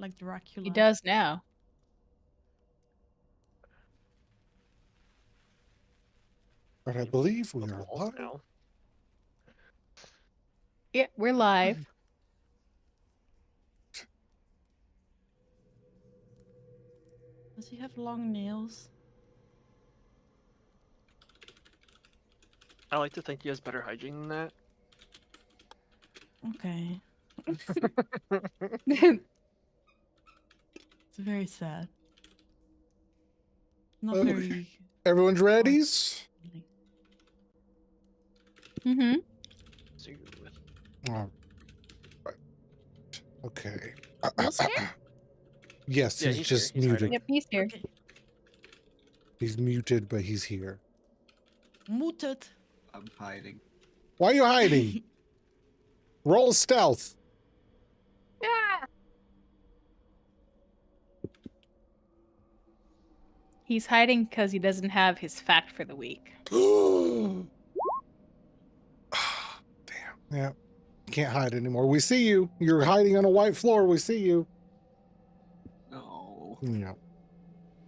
like Dracula. He does now. But I believe we are Wolf live. now. Yeah, we're live. Does he have long nails? I like to think he has better hygiene than that. Okay. Mm-hmm. It's very sad. Not Okay. very. Everyone's ready? So All right. Okay. Will's here? Yes, Yeah, he's he's just here. He's muted. hiding. Yep, he's here. Okay. He's muted, but he's here. Muted. I'm hiding. Why are you hiding? Roll stealth. Ah! He's hiding because he doesn't have his fact for the week. Damn. Yeah. Can't hide anymore. We see you. You're hiding on a white floor. We see you. No. Yeah.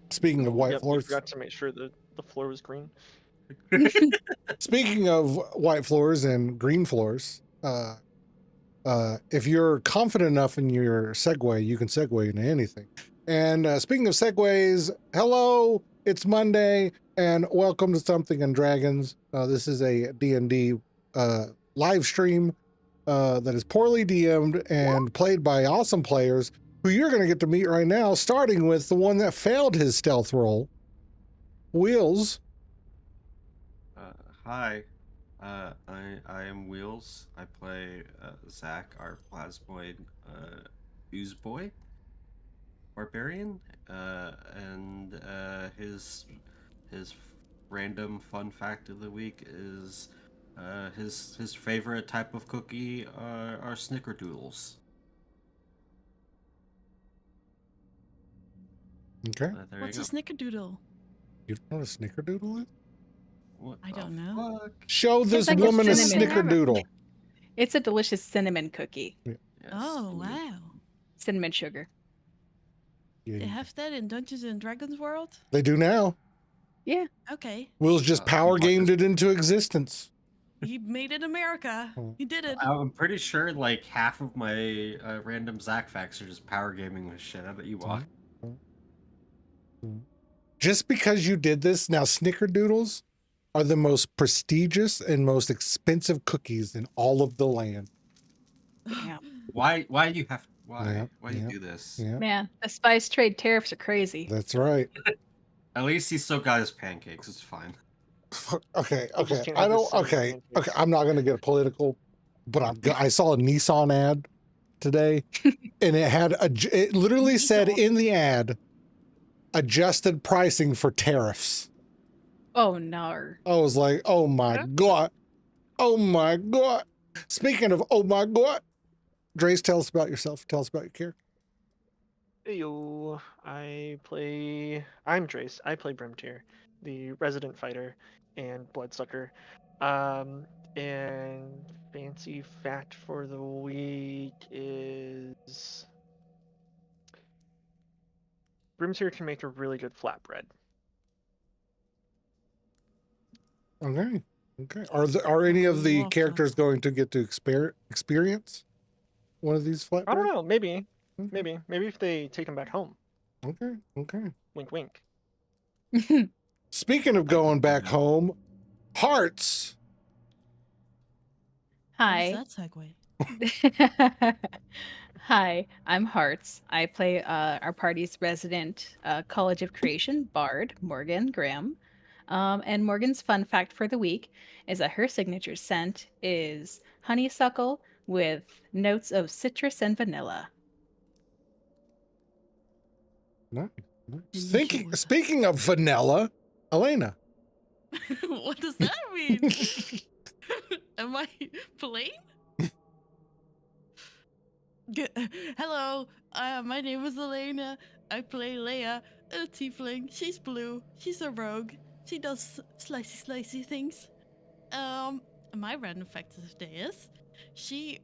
Speaking of white Yep, you floors. forgot to make sure that the floor was green. Speaking of white floors and green floors, if you're confident enough in your segue, you can segue into anything. And speaking of segues, hello, it's Monday, and welcome to Something and Dragons. This is a D&D live stream that is poorly DM'd and played by awesome players who you're going to get to meet right now, starting with the one that failed his stealth roll, Wheels. Hi. I am Wheels. I play Zach, our plasmoid ooze boy barbarian, and his random fun fact of the week is his favorite type of cookie are snickerdoodles. Okay. There What's you a go. snickerdoodle? You don't know what a snickerdoodle is? What I the don't know. fuck? Show this like a woman a cinnamon. snickerdoodle. It's a delicious cinnamon cookie. Yes, Oh, indeed. wow. Cinnamon sugar. They Yeah, have that in Dungeons and Dragons World? they do now. Yeah. Okay. Will's just You power want gamed this- it into existence. He made it America. Oh. He did it. I'm pretty sure like half of my random Zach facts are just power gaming the shit out of Ewok. Just because you did this, now snickerdoodles are the most prestigious and most expensive cookies in all of the land. Yeah. Why you have Yeah, why yeah, you do this? Yeah, Man, the spice trade tariffs are crazy. that's right. At least he still got his pancakes. It's fine. Okay, You just okay. can't I have the don't. cinnamon Okay, pancakes. okay. I'm not gonna get political, but I saw a Nissan ad today, and it had it literally said Nissan. in the ad, adjusted pricing for tariffs. Oh no. I was like, oh my Yeah. God. Oh my God. Speaking of oh my God, Drace, tell us about yourself. Tell us about your character. Yo, I'm Drace. I play Brimtier, the resident fighter and bloodsucker. And fancy fact for the week is Brimtier can make a really good flatbread. Okay. Okay. Are any of the Waffle. characters going to get to experience one of these flatbreads? I don't know. Maybe Okay. if they take him back home. Okay. Okay. Wink, wink. Speaking of going back home, Hearts. Hi. What is that segue? Hi, I'm Hearts. I play our party's resident College of Creation bard, Morgan Graham. And Morgan's fun fact for the week is that her signature scent is honeysuckle with notes of citrus and vanilla. Nice. Enjoy. Speaking of vanilla, Elena. What does that mean? Am I plain? Hello, my name is Elena. I play Leia, a tiefling. She's blue. She's a rogue. She does slicey things. My random fact of the day is, she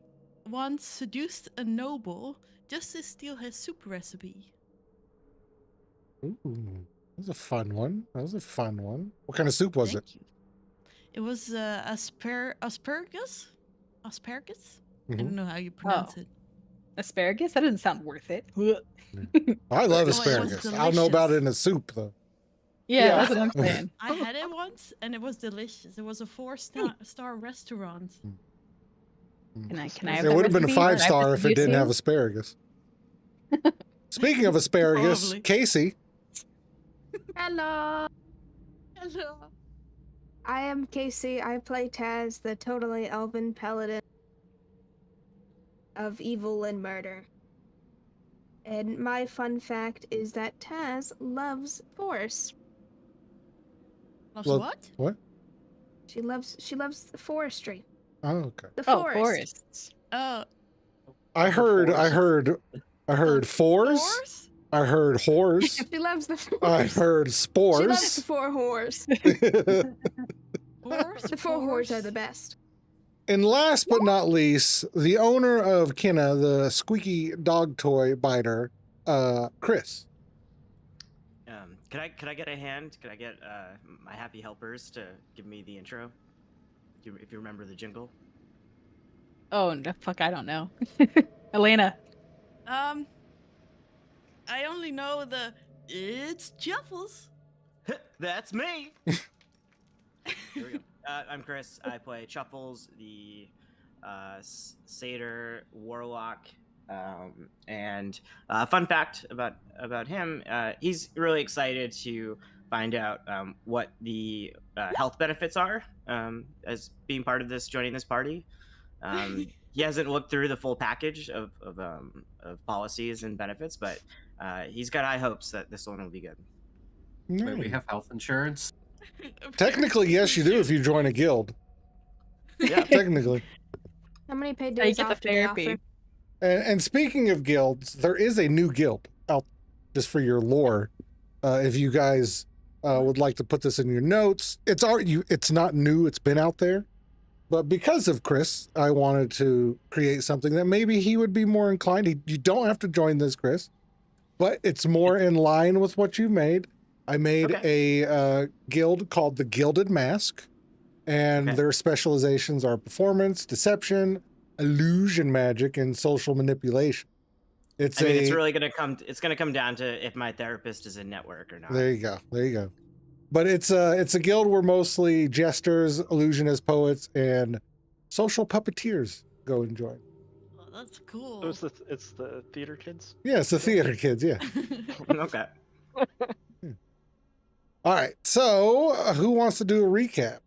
once seduced a noble Justice steal his soup recipe? Ooh, that was a fun one. That was a fun one. What kind of soup was it? Thank you. It was asparagus? Asparagus? I Mhm. don't know how you pronounce it. Asparagus? That doesn't sound worth it. I love Oh, it was asparagus. I don't know about it delicious. in a soup though. Yeah, Yeah. that's what I'm saying. I had it once and it was delicious. It was a 4-star restaurant. Can I It have that would have been a recipe? Can I have 5-star this if it didn't have YouTube? asparagus. Speaking of asparagus, Probably. Casey. Hello, Hello. I am Casey. I play Taz, the totally elven paladin of evil and murder. And my fun fact is that Taz loves forest. Loves Well- what? What? She loves the forestry. Oh, okay. The Oh, forest. forests. Oh, I heard fours. horse? I heard whores. She loves the forest. I heard She loves the spores. four whores. Horse? The four whores are the best. And last but not least, the owner of Kinna, the squeaky dog toy biter, Chris. Could I get a hand? Could I get my happy helpers to give me the intro? If you remember the jingle. Oh, no, fuck, I don't know. Elena. I only know it's Juffles. That's me. Here we go. I'm Chris. I play Chuffles, the satyr warlock. And fun fact about him: he's really excited to find out what the health benefits are as being part of joining this party. He hasn't looked through the full package of policies and benefits, but he's got high hopes that this one will be good. Wait, we have health insurance. Technically, yes, you do if you join a guild. Yeah. Technically. How many paid How you days get the off do they therapy. offer? And speaking of guilds, there is a new guild out just for your lore. If you guys would like to put this in your notes, it's not new, it's been out there. But because of Chris, I wanted to create something that maybe he would be more inclined. You don't have to join this, Chris, but it's more in line with what you made. I made a guild called the Gilded Mask, and their specializations are performance, deception, illusion magic, and social manipulation. It's really gonna come down to if my therapist is in network or not. There you go. But it's a guild where mostly jesters, illusionists, poets, and social puppeteers go and join. Oh, that's cool. So it's the theater kids. Yeah, it's the theater kids. Yeah. Okay. All right. So who wants to do a recap?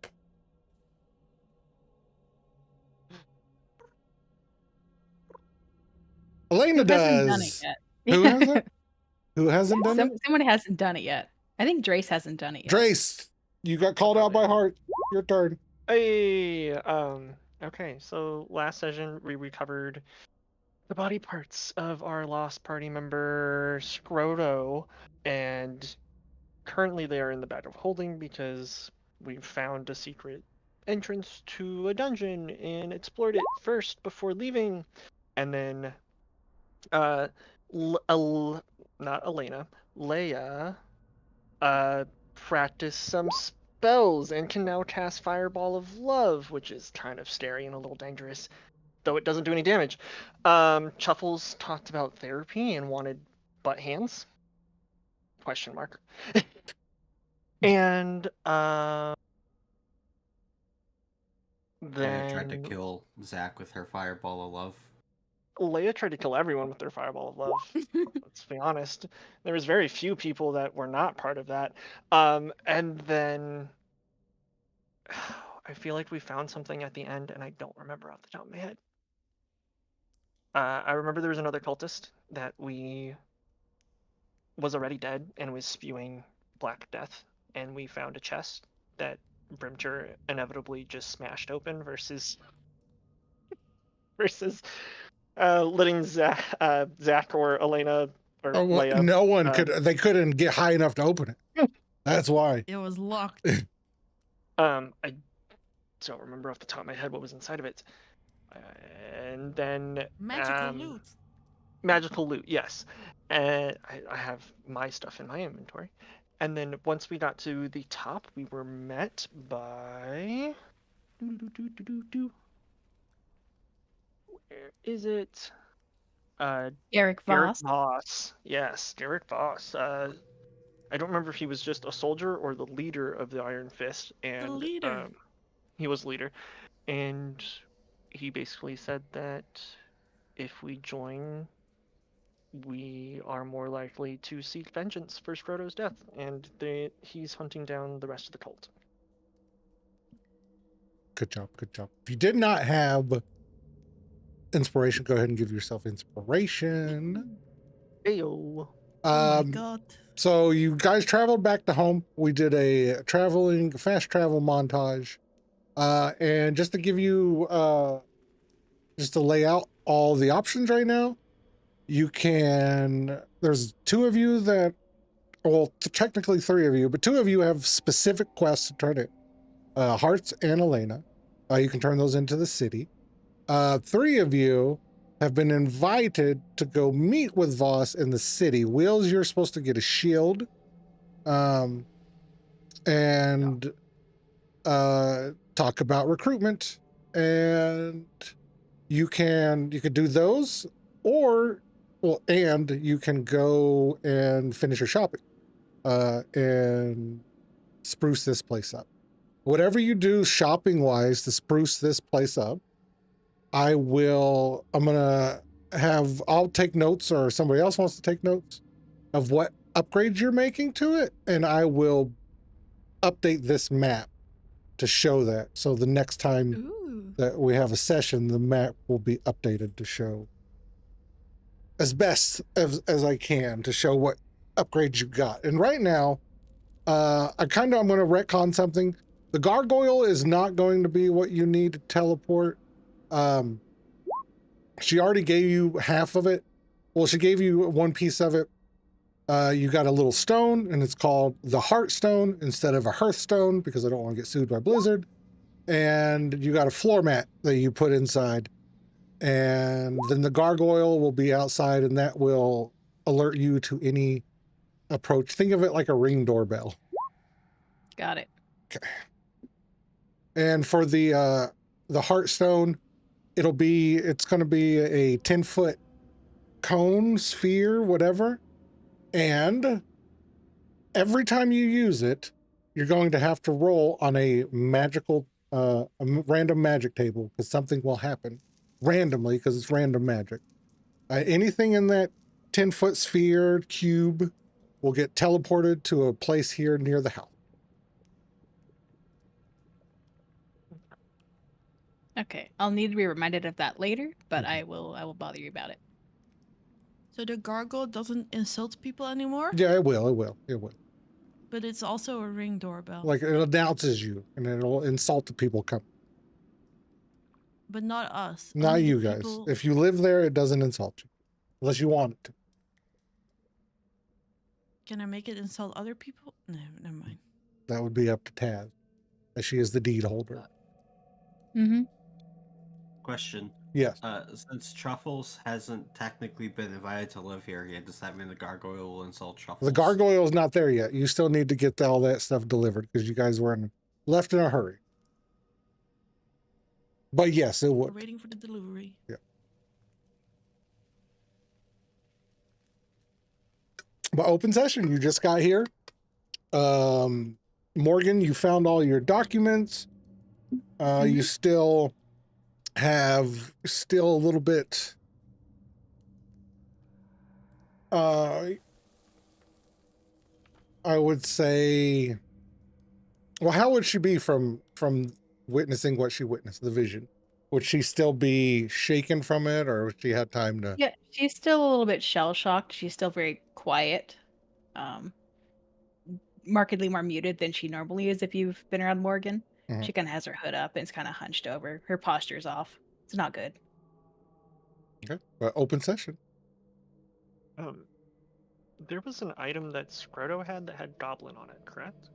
Elena Who hasn't done it does. yet? Who hasn't? Who hasn't done it? Someone hasn't done it yet. I think Drace hasn't done it yet. Drace, you got called out by Heart. Your turn. Hey, okay, so last session we recovered the body parts of our lost party member Scroto, and currently they are in the bag of holding because we found a secret entrance to a dungeon and explored it first before leaving, and then not Elena, Leia practiced some spells and can now cast Fireball of Love, which is kind of scary and a little dangerous, though it doesn't do any damage. Chuffles talked about therapy and wanted butt hands? Question mark. And Leia tried to then kill Zach with her fireball of love. Leia tried to kill everyone with their Fireball of Love. Let's be honest. There was very few people that were not part of that. And then I feel like we found something at the end, and I don't remember off the top of my head. I remember there was another cultist that was already dead and was spewing black death, and we found a chest that Brimter inevitably just smashed open versus letting Zach or Elena or Leia. No one they couldn't get high enough to open it. That's why. It was locked. I don't remember off the top of my head what was inside of it. And then Magical loot. magical loot, yes. And I have my stuff in my inventory. And then once we got to the top, we were met by. Where is it? Eric Derek Voss. Voss. Yes, Derek Voss. I don't remember if he was just a soldier or the leader of the Iron Fist, and leader. he was leader, and he basically said that if we join, we are more likely to seek vengeance for Scroto's death, and he's hunting down the rest of the cult. Good job. Good job. If you did not have inspiration, go ahead and give yourself inspiration. Ayo. Oh my god. So you guys traveled back to home. We did a fast travel montage. And just to give you, just to lay out all the options right now, there's two of you that, well, technically three of you, but two of you have specific quests to turn it. Hearts and Elena. You can turn those into the city. Three of you have been invited to go meet with Voss in the city. Wheels, you're supposed to get a shield. And talk about recruitment. And you could do those, and you can go and finish your shopping and spruce this place up. Whatever you do shopping wise to spruce this place up, I'll take notes, or somebody else wants to take notes of what upgrades you're making to it, and I will update this map to show that. So the next time that we have a session, the map will be updated to show as best as I can to show what upgrades you got. And right now, I'm going to retcon something. The gargoyle is not going to be what you need to teleport. She already gave you half of it. Well, she gave you one piece of it. You got a little stone, and it's called the Heartstone instead of a Hearthstone, because I don't want to get sued by Blizzard. And you got a floor mat that you put inside. And then the gargoyle will be outside, and that will alert you to any approach. Think of it like a Ring doorbell. Got it. Okay. And for the Heartstone, it's going to be a 10-foot cone, sphere, whatever. And every time you use it, you're going to have to roll on a random magic table, because something will happen randomly, because it's random magic. Anything in that 10-foot sphere cube will get teleported to a place here near the house. Okay, I'll need to be reminded of that later, but I will bother you about it. So the gargoyle doesn't insult people anymore? Yeah, it will. But it's also a Ring doorbell. Like, it announces you, and it'll insult the people coming. But not us. Not Only you the guys. people- If you live there, it doesn't insult you. Unless you want it to. Can I make it insult other people? No, never mind. That would be up to Taz, as she is the deed holder. Mm-hmm. Question. Yes. Since Truffles hasn't technically been invited to live here yet, does that mean the gargoyle will insult Truffles? The gargoyle is not there yet. You still need to get all that stuff delivered, because you guys were left in a hurry. But yes, it We're would. waiting for the delivery. Yeah. But open session, you just got here. Morgan, you found all your documents. You still have a little bit. I would say. Well, how would she be from witnessing what she witnessed, the vision? Would she still be shaken from it, or would she had time to? Yeah, she's still a little bit shell-shocked. She's still very quiet. Markedly more muted than she normally is if you've been around Morgan. Mhm. She kind of has her hood up and it's kind of hunched over. Her posture's off. It's not good. Okay, but open session. There was an item that Scroto had that had Goblin on it, correct?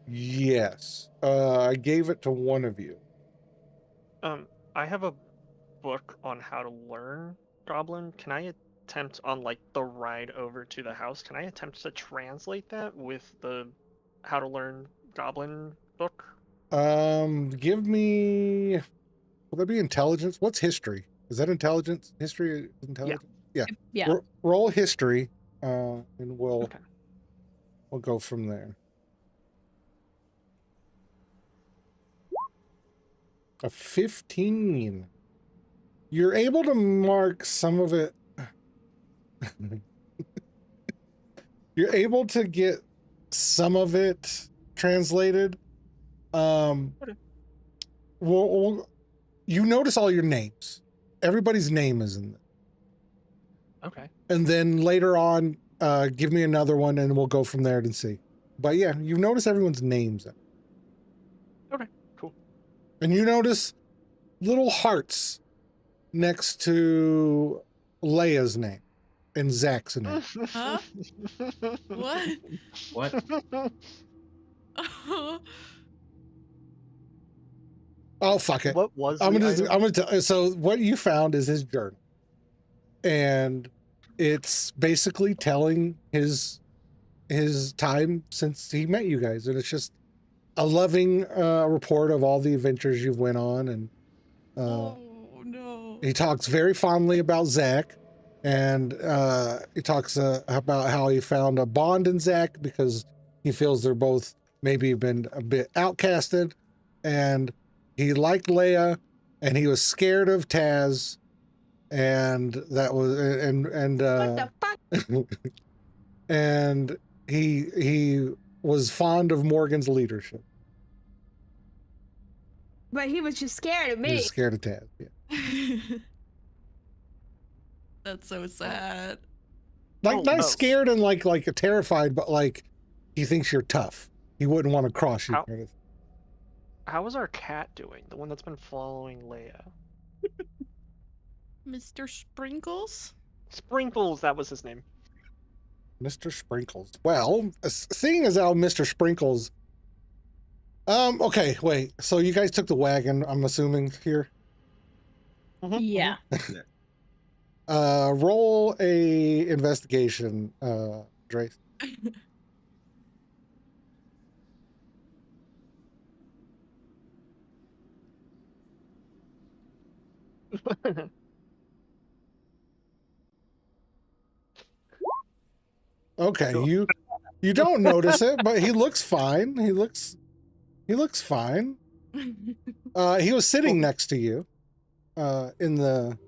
Yes. I gave it to one of you. I have a book on how to learn Goblin, can I attempt on like the ride over to the house? Can I attempt to translate that with the How to Learn Goblin book? Give me. Will that be intelligence? What's history? Is that intelligence? History is intelligence? Yeah. Yeah. Roll history, and we'll Okay. we'll go from there. A 15. You're able to mark some of it. You're able to get some of it translated. Okay. Well, you notice all your names. Everybody's name is in there. Okay. And then later on, give me another one and we'll go from there and see. But yeah, you notice everyone's names. Okay. Cool. And you notice little hearts next to Leia's name and Zach's name. Huh? What? What? Oh, fuck it. What was I'm the gonna item? tell. So what you found is his journal, and it's basically telling his time since he met you guys, and it's just a loving report of all the adventures you've went on, and Oh no. he talks very fondly about Zach, and he talks about how he found a bond in Zach because he feels they're both maybe been a bit outcasted, and he liked Leia, and he was scared of Taz, and that was What the fuck? and he was fond of Morgan's leadership. But he was just scared of He me. was scared of Taz. Yeah. That's so sad. Like Oh, not no. scared and like terrified, but like he thinks you're tough. He wouldn't want to cross you. How- Kind of. How is our cat doing? The one that's been following Leia. Mr. Sprinkles? Sprinkles, that was his name. Mr. Sprinkles. Well, seeing as how Mr. Sprinkles. Okay, wait. So you guys took the wagon, I'm assuming here. Mhm, Yeah. Roll a investigation, Drace. mhm. Okay, Cool. you don't notice it, but he looks fine. He looks fine. He was sitting next to you, in the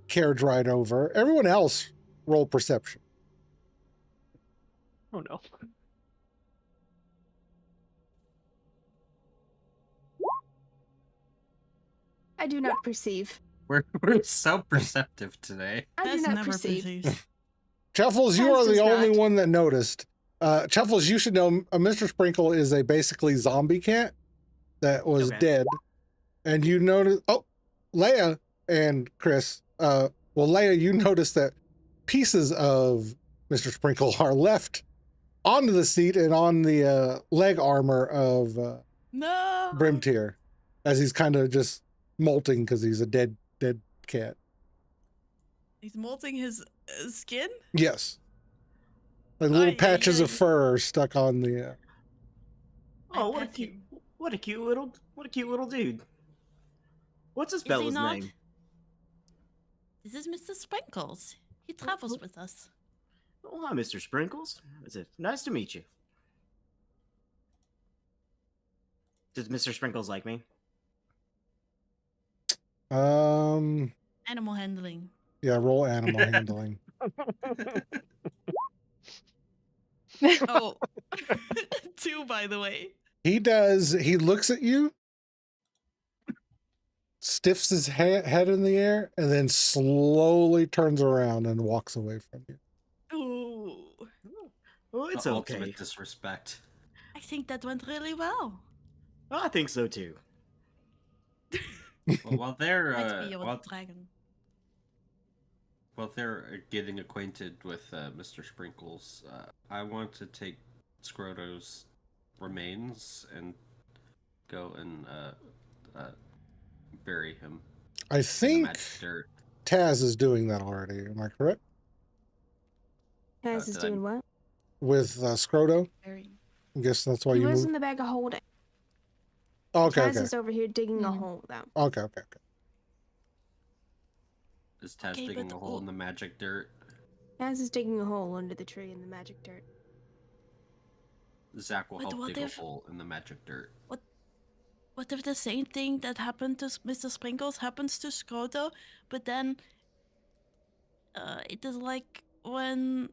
carriage ride over. Everyone else roll perception. Oh no. I do not perceive. We're so perceptive today. I do That's not never perceive. perceived. Chuffles, you Taz are the does only not. one that noticed. Chuffles, you should know Mr. Sprinkle is a basically zombie cat that was Okay. dead. And you notice, oh, Leia and Chris, well, Leia, you noticed that pieces of Mr. Sprinkle are left onto the seat and on the leg armor of No. Brimtier as he's kind of just molting because he's a dead cat. He's molting his skin? Yes. Like little Ay, patches ay, of ay. fur are stuck on the. Oh, I pet him. what a cute little dude. What's his Is he fella's not? name? This is Mr. Sprinkles. He travels with us. Oh, hi, Mr. Sprinkles. Is it nice to meet you? Does Mr. Sprinkles like me? Animal handling. Yeah, roll animal handling. Oh, 2 by the way. He does. He looks at you, stiffs his head in the air, and then slowly turns around and walks away from you. Ooh, Oh, it's The okay. ultimate disrespect. I think that went really well. Oh, I think so too. Well, while they're Let's be with the dragon. while they're getting acquainted with Mr. Sprinkles, I want to take Scroto's remains and go and bury him. I in the think magic dirt. Taz is doing that already. Am I correct? Taz is did I- doing what? With Scroto? Very. I guess that's why He you was moved. in the bag of holding. Okay, Taz okay. is over here digging a Hmm. hole, though. Okay, okay, okay. Is Taz Okay, digging but a hole in the magic dirt? Taz is digging a hole under the tree in the magic dirt. Zach will But help what dig if- a hole in the magic dirt. What if the same thing that happened to Mr. Sprinkles happens to Scroto, but then it is like when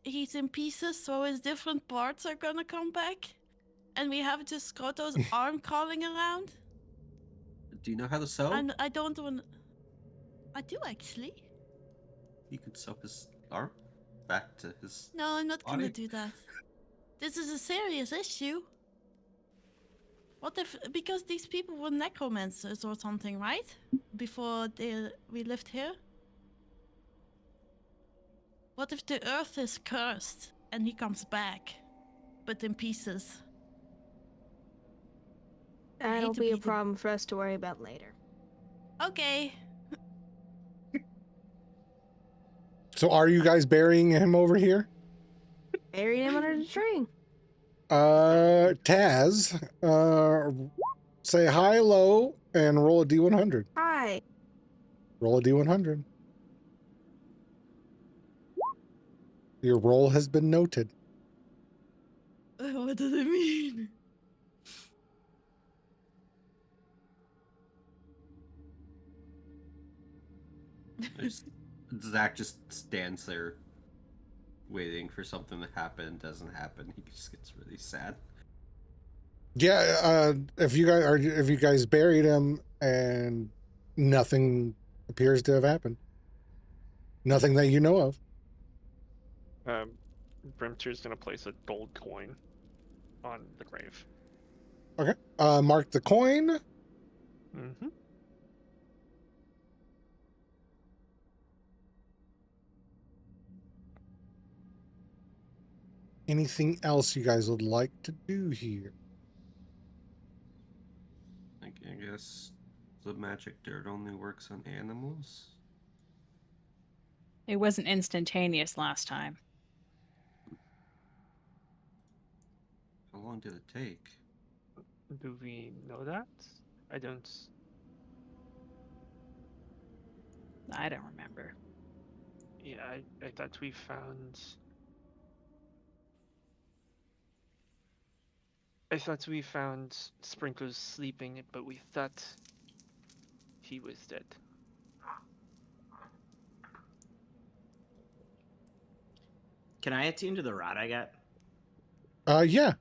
he's in pieces, so his different parts are gonna come back, and we have just Scroto's arm crawling around? Do you know how to sew? And I don't want. I do actually. You could sew his arm back to his. No, I'm not gonna Body? do that. This is a serious issue. What if, because these people were necromancers or something, right? Before we lived here? What if the earth is cursed and he comes back, but in pieces? I hate That'll to be a be the- problem for us to worry about later. Okay. So are you guys burying him over here? Buried him under the tree. Taz, say hi, low, and roll a D100. Hi. Roll a D100. Your roll has been noted. What does it mean? Zach just stands there, waiting for something to happen. Doesn't happen. He just gets really sad. Yeah, if you guys buried him and nothing appears to have happened, nothing that you know of. Brimtier's gonna place a gold coin on the grave. Okay. Mark the coin. Mm-hmm. Anything else you guys would like to do here? I guess the magic dirt only works on animals. It wasn't instantaneous last time. How long did it take? Do we know that? I don't. I don't remember. Yeah, I thought we found. I thought we found Sprinkles sleeping, but we thought he was dead. Can I attune to the rod I got? Yeah.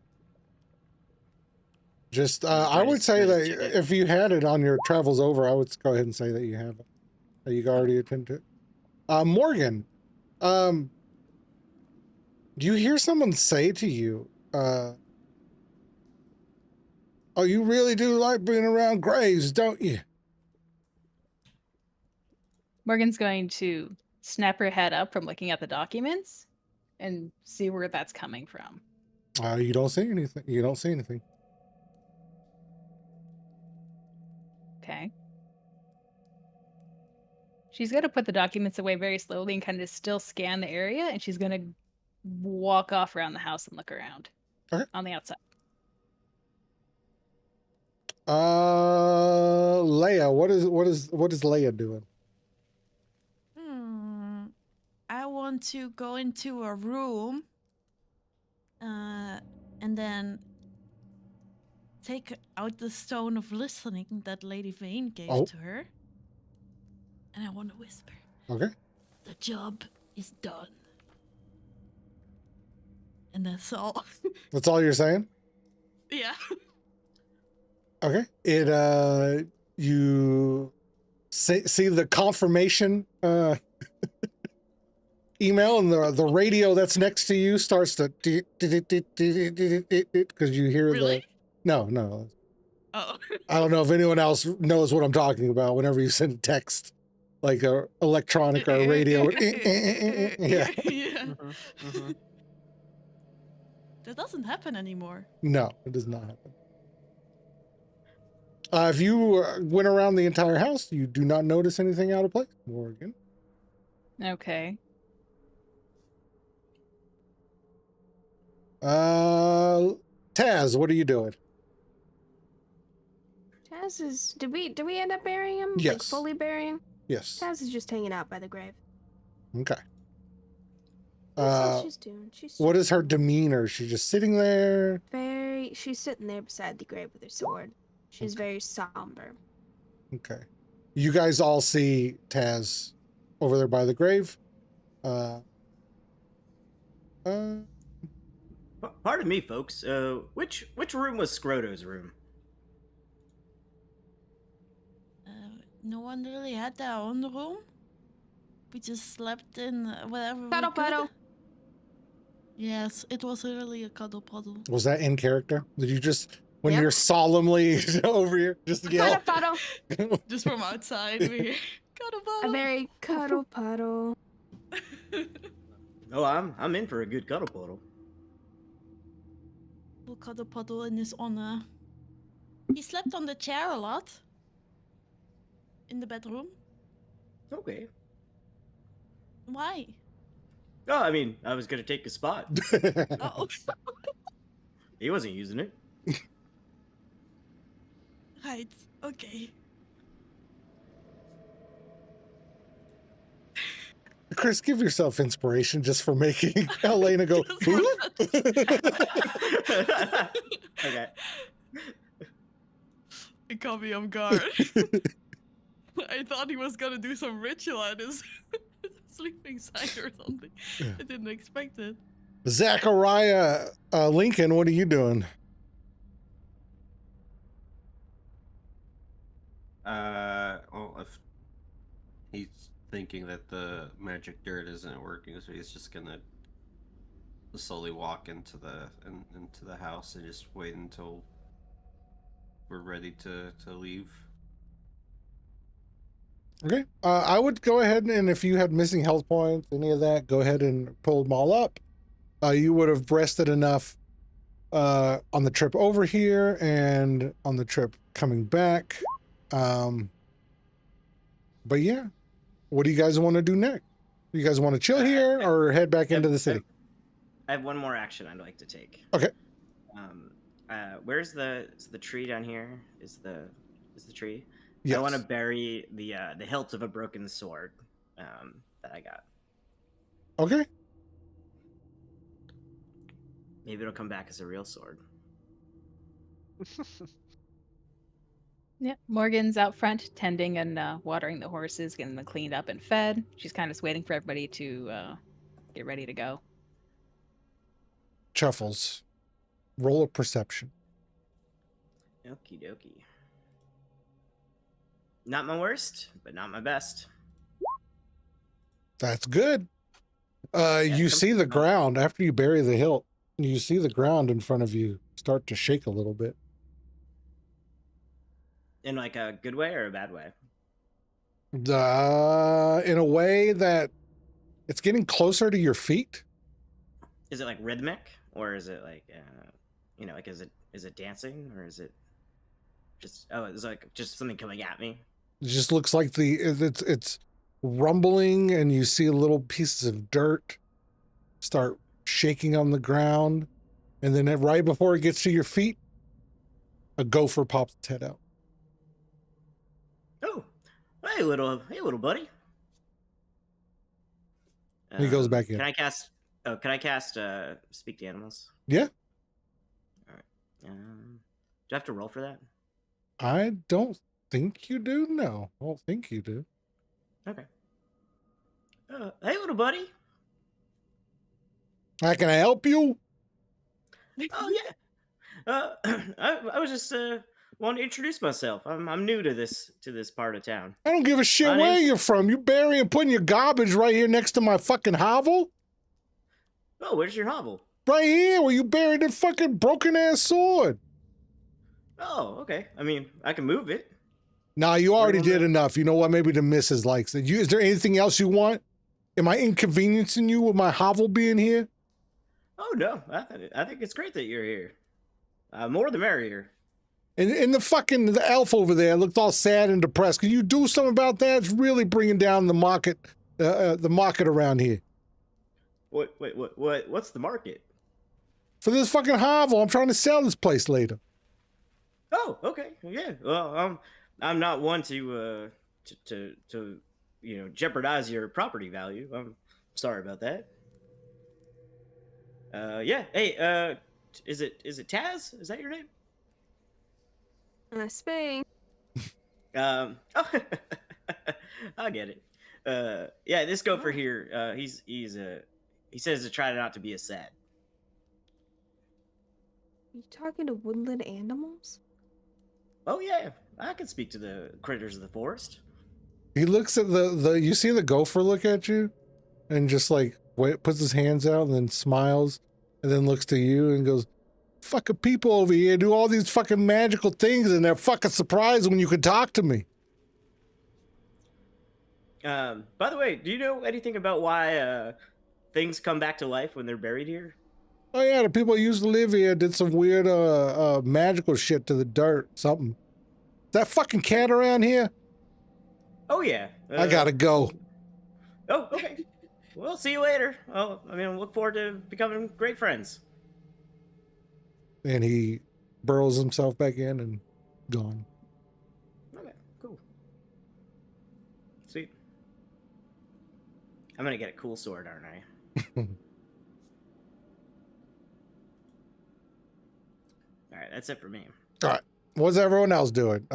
Just, I Right, would say right, that check it. if you had it on your travels over, I would go ahead and say that you have it. That you already attended it. Morgan, do you hear someone say to you, oh, you really do like being around graves, don't you? Morgan's going to snap her head up from looking at the documents and see where that's coming from. You don't see anything. You don't see anything. Okay. She's going to put the documents away very slowly and kind of still scan the area, and she's going to walk off around the house and look around. Okay. On the outside. Leia, what is Leia doing? I want to go into a room, and then take out the stone of listening that Lady Vane gave Oh. to her, and I want to whisper, Okay. "The job is done." And that's all. That's all you're saying? Yeah. Okay. It you see the confirmation email, and the radio that's next to you starts to because you hear Really? no. Oh. I don't know if anyone else knows what I'm talking about whenever you send text, like a electronic or a radio. Yeah. Yeah. Mm-hmm. That doesn't happen anymore. No, it does not happen. If you went around the entire house, you do not notice anything out of place, Morgan. Okay. Taz, what are you doing? Taz is. Did we end up burying him? Like Yes. fully burying him? Yes. Taz is just hanging out by the grave. Okay. That's all she's doing. She's What is her demeanor? She's just sitting there. very. She's sitting there beside the grave with her sword. She's Okay. very somber. Okay. You guys all see Taz over there by the grave. Pardon me, folks. Which room was Scroto's room? No one really had their own room. We just slept in whatever. Cuddle we could. puddle. Yes, it was really a cuddle puddle. Was that in character? Did you just, when Yep. you're solemnly over here, just yell? Cuddle puddle. Just from outside, we hear cuddle A puddle. very cuddle puddle. Oh, I'm in for a good cuddle puddle. We'll cuddle puddle in his honor. He slept on the chair a lot. In the bedroom. Okay. Why? Oh, I mean, I was gonna take his spot. Oh, He wasn't using it. right. Okay. Chris, give yourself inspiration just for making Elena go. Just for Okay. It caught me off guard. I thought he was gonna do some ritual at his sleeping side or something. Yeah. I didn't expect it. Zachariah Lincoln, what are you doing? Well, if he's thinking that the magic dirt isn't working, so he's just gonna slowly walk into the house and just wait until we're ready to leave. Okay. I would go ahead and if you had missing health points, any of that, go ahead and pull them all up. You would have rested enough on the trip over here and on the trip coming back. But yeah, what do you guys want to do next? You guys want to chill here or head back into the city? I have one more action I'd like to take. Okay. Where's the tree down here? Is the tree? Yes. I want to bury the hilt of a broken sword that I got. Okay. Maybe it'll come back as a real sword. Yeah, Morgan's out front tending and watering the horses, getting them cleaned up and fed. She's kind of just waiting for everybody to get ready to go. Chuffles. Roll a perception. Okie dokie. Not my worst, but not my best. That's good. You see the ground after you bury the hilt. You see the ground in front of you start to shake a little bit. In like a good way or a bad way? In a way that it's getting closer to your feet. Is it like rhythmic, or is it like like is it dancing, or is it just it's like just something coming at me? It just looks like it's rumbling, and you see little pieces of dirt start shaking on the ground, and then right before it gets to your feet, a gopher pops its head out. Oh, hey little buddy. He goes back in. Can I cast speak to animals? Yeah. All right. Do I have to roll for that? I don't think you do. No, I don't think you do. Okay. Hey little buddy. Can I help you? Oh yeah. I was just wanting to introduce myself. I'm new to this part of town. I don't give a shit My where name's- you're from. You burying, putting your garbage right here next to my fucking hovel? Oh, where's your hovel? Right here where you buried the fucking broken ass sword. Oh, okay. I mean, I can move it. Nah, you already on did the- enough. You know what? Maybe the missus likes it. Is there anything else you want? Am I inconveniencing you with my hovel being here? Oh no, I think it's great that you're here. More the merrier. And the elf over there looked all sad and depressed. Can you do something about that? It's really bringing down the market around here. What's the market? For this fucking hovel, I'm trying to sell this place later. Oh, okay, yeah. Well, I'm not one to jeopardize your property value. I'm sorry about that. Yeah. Hey, is it Taz? Is that your name? Spain. Oh, I get it. Yeah, this gopher here. He says to try not to be a sad. You talking to woodland animals? Oh yeah, I can speak to the critters of the forest. He looks at you see the gopher look at you and just like puts his hands out and then smiles and then looks to you and goes, fucking people over here do all these fucking magical things and they're fucking surprised when you can talk to me. By the way, do you know anything about why things come back to life when they're buried here? Oh yeah, the people who used to live here did some weird magical shit to the dirt, something. Is that fucking cat around here? Oh yeah. I gotta go. Oh, okay. We'll see you later. Oh, I mean, look forward to becoming great friends. And he burrows himself back in and gone. Okay, cool. Sweet. I'm gonna get a cool sword, aren't I? All right, that's it for me. All right. What's everyone else doing?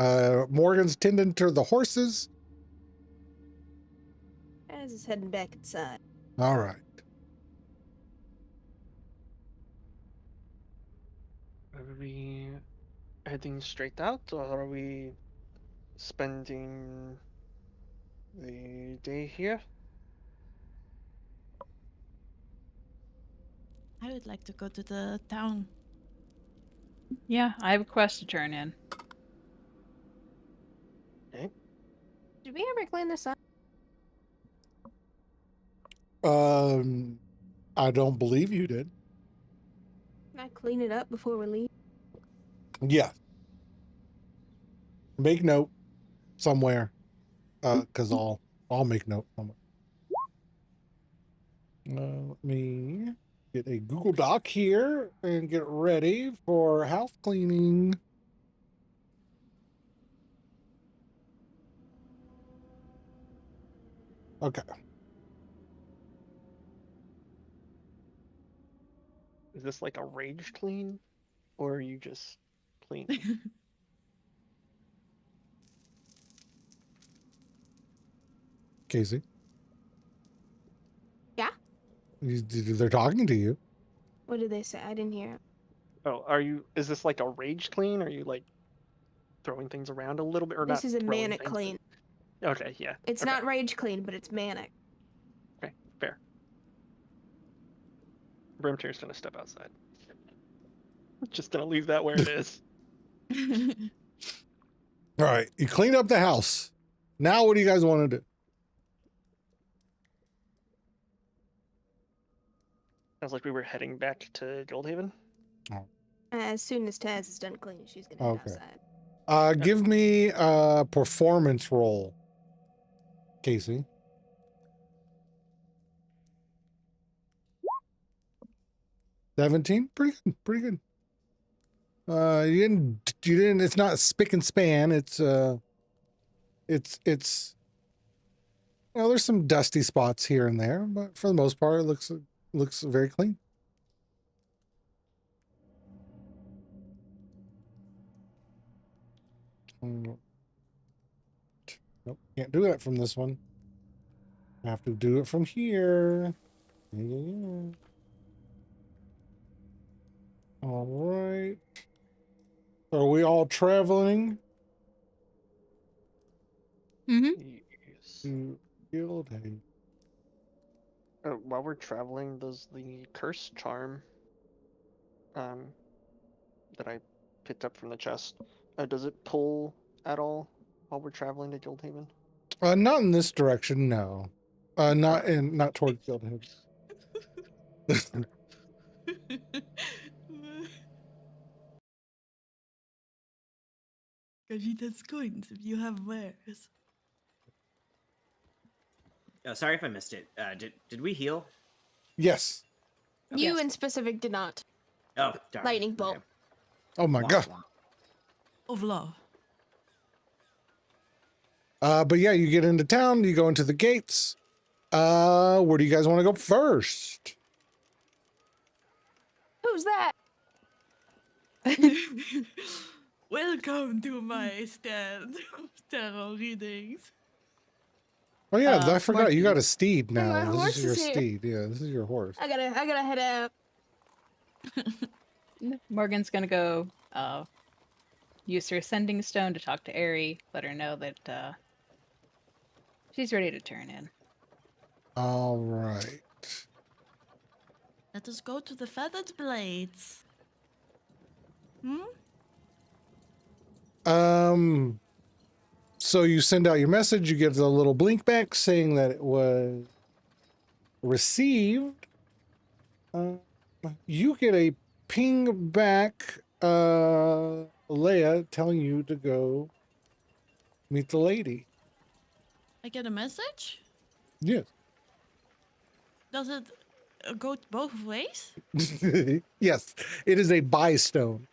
Morgan's tending to the horses. As is heading back inside. All right. Are we heading straight out, or are we spending the day here? I would like to go to the town. Yeah, I have a quest to turn in. Did we ever clean this up? I don't believe you did. Can I clean it up before we leave? Yeah. Make note somewhere. Cause I'll make note somewhere. Let me get a Google Doc here and get ready for house cleaning. Okay. Is this like a rage clean, or are you just clean? Casey? Yeah? They're talking to you. What did they say? I didn't hear it. Oh, is this like a rage clean? Are you like throwing things around a little bit, or not? This is a throwing manic things, clean. but- Okay, yeah. It's okay. not rage clean, but it's manic. Okay, fair. Brimtier's gonna step outside. Just gonna leave that where it is. All right. You cleaned up the house. Now what do you guys want to do? Sounds like we were heading back to Goldhaven. As soon as Taz is done cleaning, she's gonna head Okay. outside. Give me a performance roll, Casey. $17? Pretty good. You didn't, it's not spick and span. It's there's some dusty spots here and there, but for the most part, it looks very clean. Nope, can't do that from this one. I have to do it from here. Yeah. All right. Are we all traveling Mm-hmm. Yes. to Guildhaven? While we're traveling, does the curse charm that I picked up from the chest, does it pull at all while we're traveling to Guildhaven? Not in this direction, no. Not towards Guildhaven. Gogita's coins if you have wares. Oh, sorry if I missed it. Did we heal? Yes. You Yes. in specific did not. Oh, darn. Lightning bolt. Okay. Oh my Wah, god. wah. Of love. But yeah, you get into town, you go into the gates. Where do you guys want to go first? Who's that? Welcome to my stand of tarot readings. Oh yeah, I Mark, forgot you got you- a steed my now. horse This is your is here. steed. Yeah, this is your horse. I gotta head out. Morgan's gonna go use her sending stone to talk to Aerie, let her know that she's ready to turn in. All right. Let us go to the feathered blades. Hmm? So you send out your message, you get a little blink back saying that it was received. You get a ping back, Leia telling you to go meet the lady. I get a message? Yes. Does it go both ways? Yes, it is a buy stone.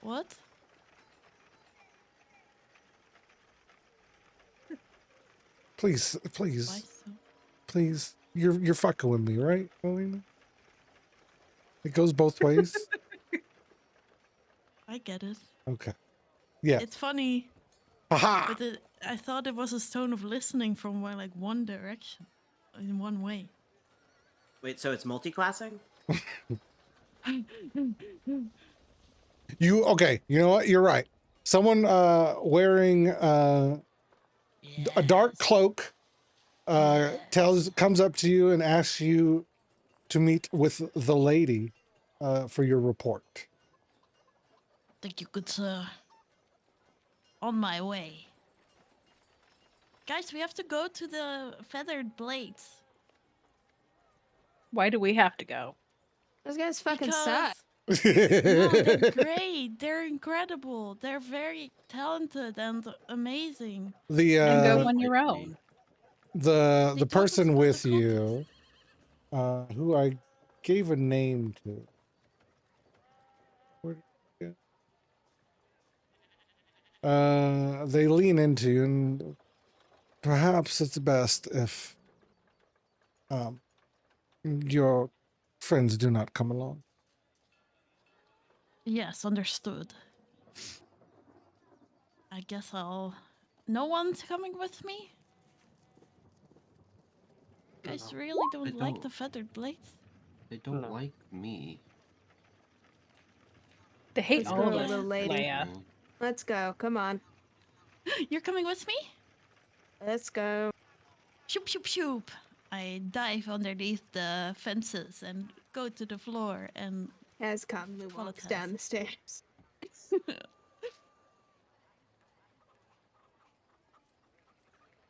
What? Please, Why please, so? please. You're fucking with me, right, Elena? It goes both ways. I get it. Okay. Yeah. It's funny, Haha. but I thought it was a stone of listening from like one direction, in one way. Wait, so it's multi-classing? You okay? You know what? You're right. Someone wearing a dark Yes. cloak comes up to you and asks you to meet with the lady for your report. Thank you, good sir. On my way. Guys, we have to go to the feathered blades. Why do we have to go? Those guys fucking Because suck. no, they're great. They're incredible. They're very talented and amazing. The And go uh, on your own. the They the told us person about with the you, who I gave a name to. Where did it go? They lean into you, and perhaps it's best if your friends do not come along. Yes, understood. I guess I'll. No one's coming with me? You guys No, really don't like don't. the feathered blades? They don't No. like me. They hate Let's all go, of us, little lady. Leia. Mm. Let's go. Come on. You're coming with me? Let's go. Shoop, shoop, shoop. I dive underneath the fences and go to the floor and As calmly Follow walks Taz. down the stairs.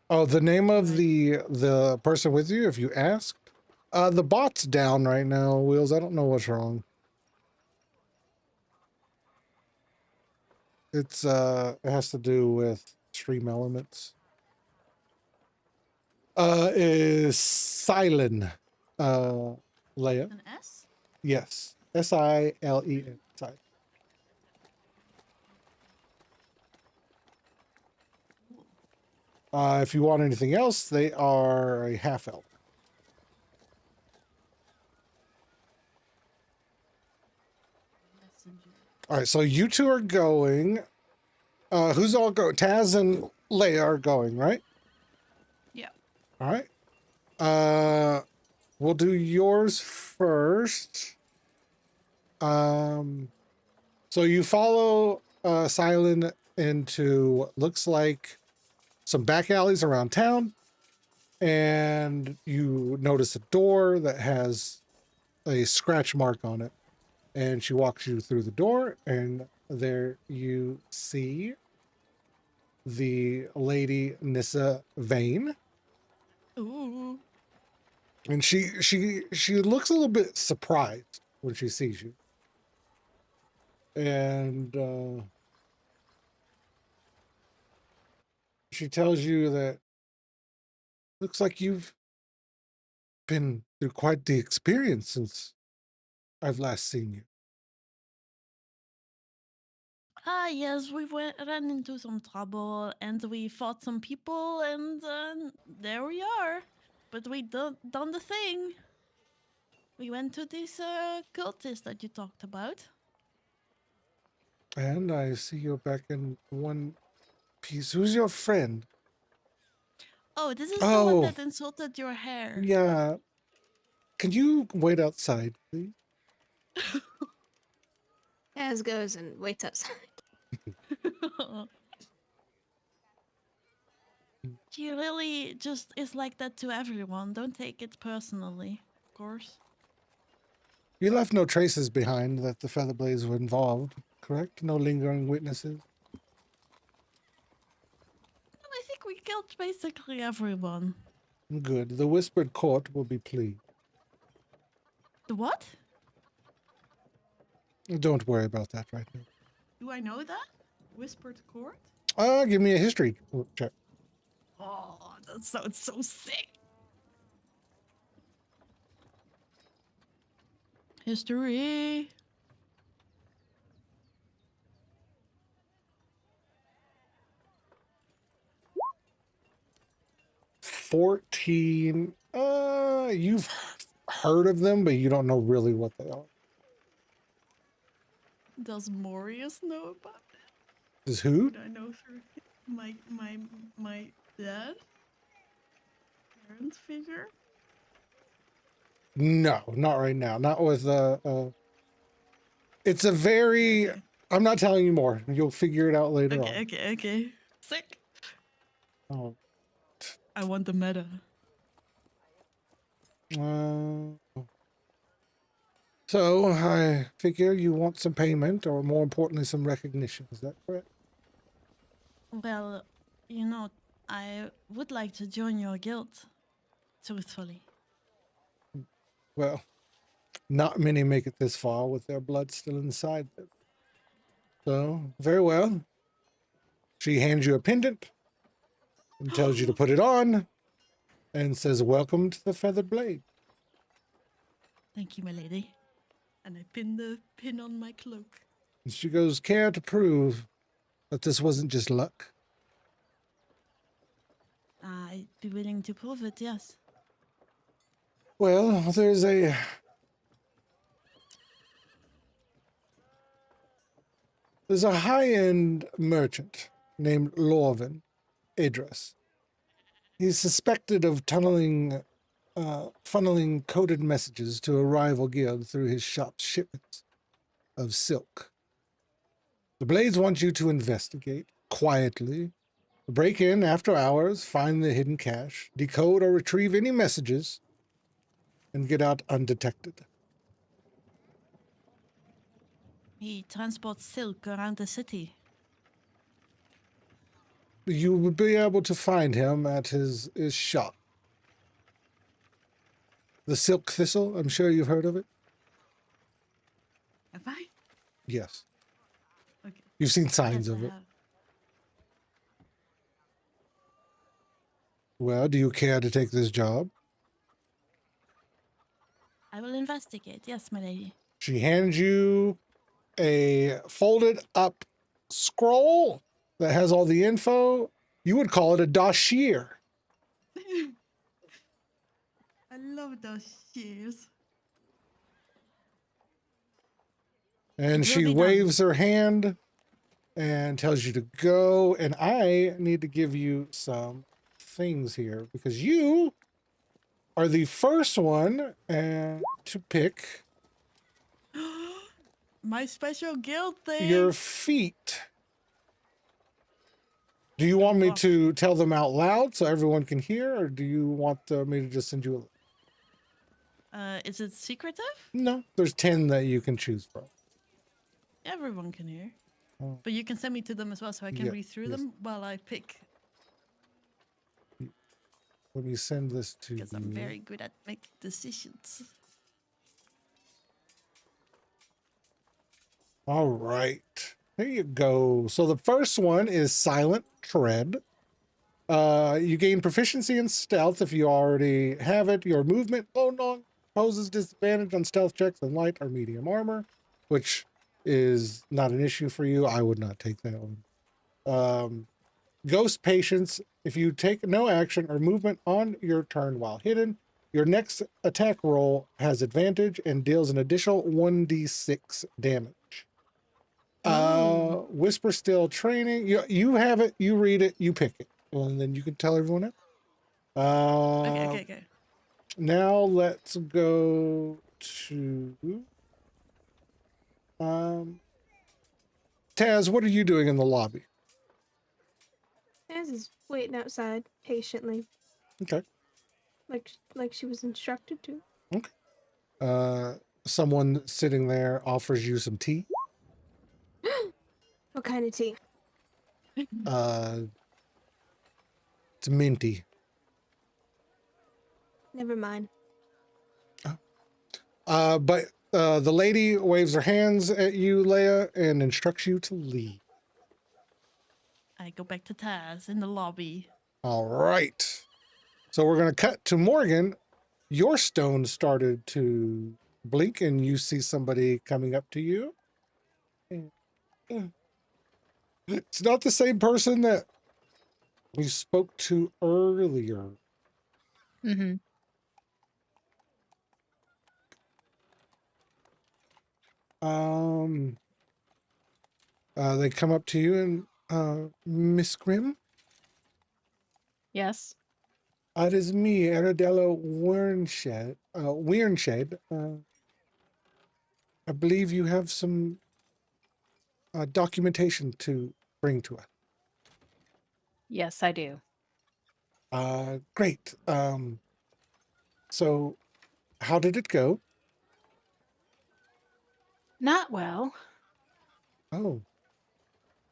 Oh, the name of the person with you, if you asked? The bot's down right now, Wheels. I don't know what's wrong. It's it has to do with stream elements. Is Silen Leia? an S? Yes. Silen. Silent. If you want anything else, they are a half elf. Messenger. All right, so you two are going. Who's all going? Taz and Leia are going, right? Yeah. All right. We'll do yours first. So you follow Silen into what looks like some back alleys around town, and you notice a door that has a scratch mark on it. And she walks you through the door, and there you see the lady Nissa Vane. Ooh. And she looks a little bit surprised when she sees you. And She tells you that looks like you've been through quite the experience since I've last seen you. Ah, yes, we ran into some trouble and we fought some people, and there we are. But we done the thing. We went to this cultist that you talked about. And I see you're back in one piece. Who's your friend? Oh, this is the one Oh, that insulted your hair. yeah. Can you wait outside, please? Taz goes and waits outside. She really just is like that to everyone. Don't take it personally, of course. You left no traces behind that the Featherblades were involved, correct? No lingering witnesses? I think we killed basically everyone. Good. The Whispered Court will be pleased. The what? Don't worry about that right now. Do I know that? Whispered Court? Give me a history check. Oh, that sounds so sick. History. $14. You've heard of them, but you don't know really what they are. Does Morius know about it? Is who? Would I know through my dad? Parent figure? No, not right now. Not with it's a very Okay. I'm not telling you more. You'll figure it out later on. Okay. Sick. Oh. I want the meta. So I figure you want some payment, or more importantly, some recognition. Is that correct? Well, you know, I would like to join your guild, truthfully. Well, not many make it this far with their blood still inside them. So, very well. She hands you a pendant and tells you to put it on and says, "Welcome to the Feathered Blade." Thank you, my lady. And I pin the pin on my cloak. And she goes, "Care to prove that this wasn't just luck?" I'd be willing to prove it, yes. Well, there's a high-end merchant named Lorvin Idris. He's suspected of funneling coded messages to a rival guild through his shop's shipments of silk. The Blades want you to investigate quietly, break in after hours, find the hidden cache, decode or retrieve any messages, and get out undetected. He transports silk around the city. You would be able to find him at his shop. The Silk Thistle, I'm sure you've heard of it. Have I? Yes. Okay. You've seen signs Yes, of I it. have. Well, do you care to take this job? I will investigate, yes, my lady. She hands you a folded up scroll that has all the info. You would call it a dossier. I love those shoes. And It will she be done. waves her hand and tells you to go. And I need to give you some things here because you are the first one to pick My special guild thing. your feet. Do you want me to tell them out loud so everyone can hear, or do you want me to just send you Is it secretive? No, there's 10 that you can choose from. Everyone can hear. Oh. But you can send me to them as well so I can Yeah, read through yes. them while I pick. Let me send this to Because you. I'm very good at making decisions. All right. Here you go. So the first one is Silent Tread. You gain proficiency in stealth if you already have it. Your movement no longer poses disadvantage on stealth checks in light or medium armor, which is not an issue for you. I would not take that one. Ghost patience. If you take no action or movement on your turn while hidden, your next attack roll has advantage and deals an additional 1d6 damage. Whisper Still training. You have it, you read it, you pick it, and then you can tell everyone else. Okay. Now let's go to Taz, what are you doing in the lobby? Taz is waiting outside patiently, Okay. like she was instructed to. Someone sitting there offers you some tea. What kind of tea? It's minty. Never mind. But the lady waves her hands at you, Leia, and instructs you to leave. I go back to Taz in the lobby. All right. So we're going to cut to Morgan. Your stone started to blink, and you see somebody coming up to you. It's not the same person that we spoke to earlier. Mm-hmm. They come up to you and, Miss Grimm, Yes. it is me, Aradello Weirnshed. I believe you have some documentation to bring to us. Yes, I do. Great. So how did it go? Not well, Oh,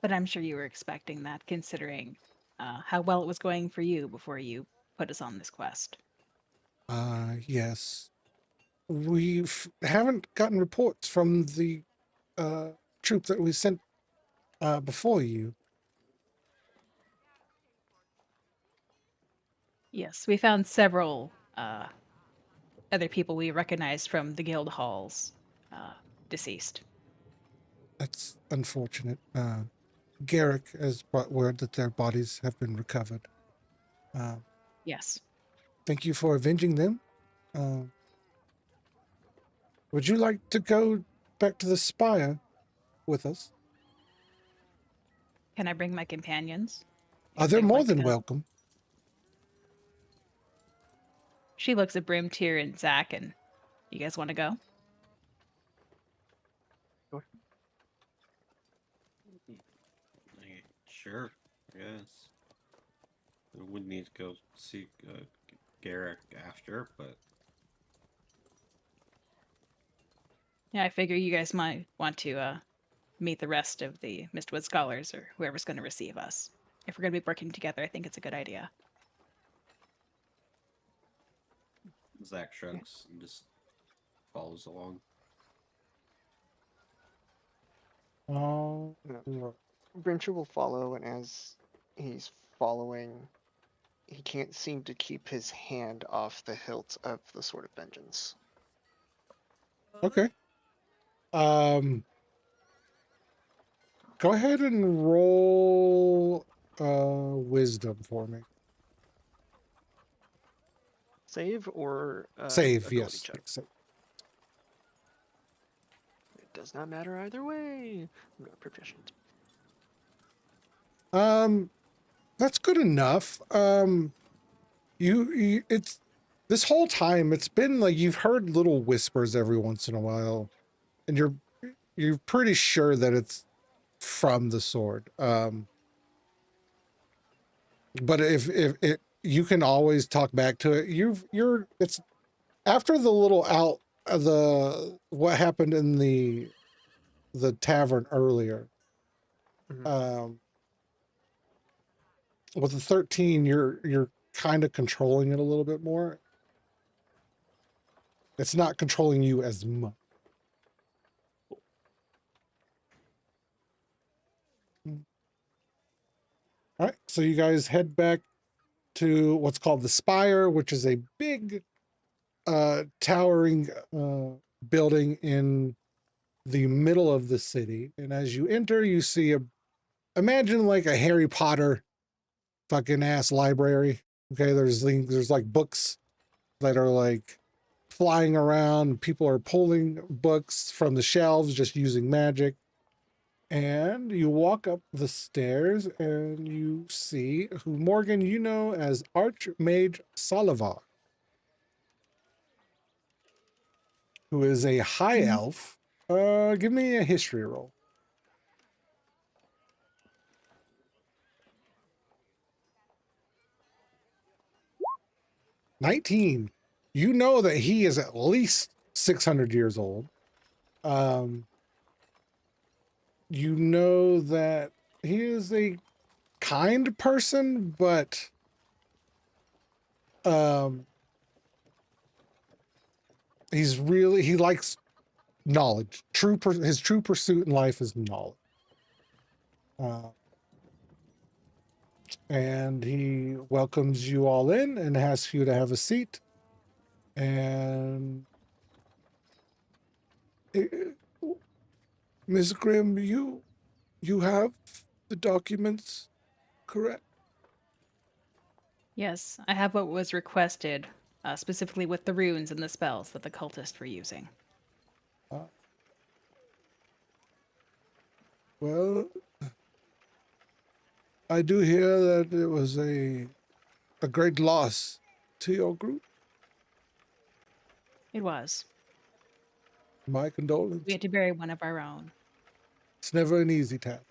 but I'm sure you were expecting that, considering how well it was going for you before you put us on this quest. yes. We haven't gotten reports from the troop that we sent before you. Yes, we found several other people we recognized from the guild halls deceased. That's unfortunate. Garrick has brought word that their bodies have been recovered. Yes. Thank you for avenging them. Would you like to go back to the spire with us? Can I bring my companions? They're If they would more like to than go? welcome. She looks at Brimtier and Zach, and you guys want to go? Sure, yes. I would need to go see Garrick after, but Yeah, I figure you guys might want to meet the rest of the Mistwood scholars or whoever's going to receive us. If we're going to be working together, I think it's a good idea. Zach shrugs and just follows along. Oh, Brimcher will follow, and as he's following, he can't seem to keep his hand off the hilt of the Sword of Vengeance. okay. Go ahead and roll wisdom for me. Save or Save, ability yes. check? Save. It does not matter either way. I'm not proficient. That's good enough. You it's this whole time it's been like you've heard little whispers every once in a while, and you're pretty sure that it's from the sword. But if it you can always talk back to it. It's after the little out the what happened in the tavern earlier. Mhm. With the 13, you're kind of controlling it a little bit more. It's not controlling you as much. All right, so you guys head back to what's called the Spire, which is a big towering building in the middle of the city. And as you enter, you see imagine like a Harry Potter fucking ass library. Okay, there's like books that are like flying around. People are pulling books from the shelves just using magic. And you walk up the stairs and you see who Morgan you know as Archmage Solivar, who is a high elf. Give me a history roll. 19. You know that he is at least 600 years old. You know that he is a kind person, but he likes knowledge. His true pursuit in life is knowledge. And he welcomes you all in and asks you to have a seat. And Ms. Grimm, you have the documents, correct? Yes, I have what was requested, specifically with the runes and the spells that the cultists were using. Well, I do hear that it was a great loss to your group. It was. My condolences. We had to bury one of our own. It's never an easy task.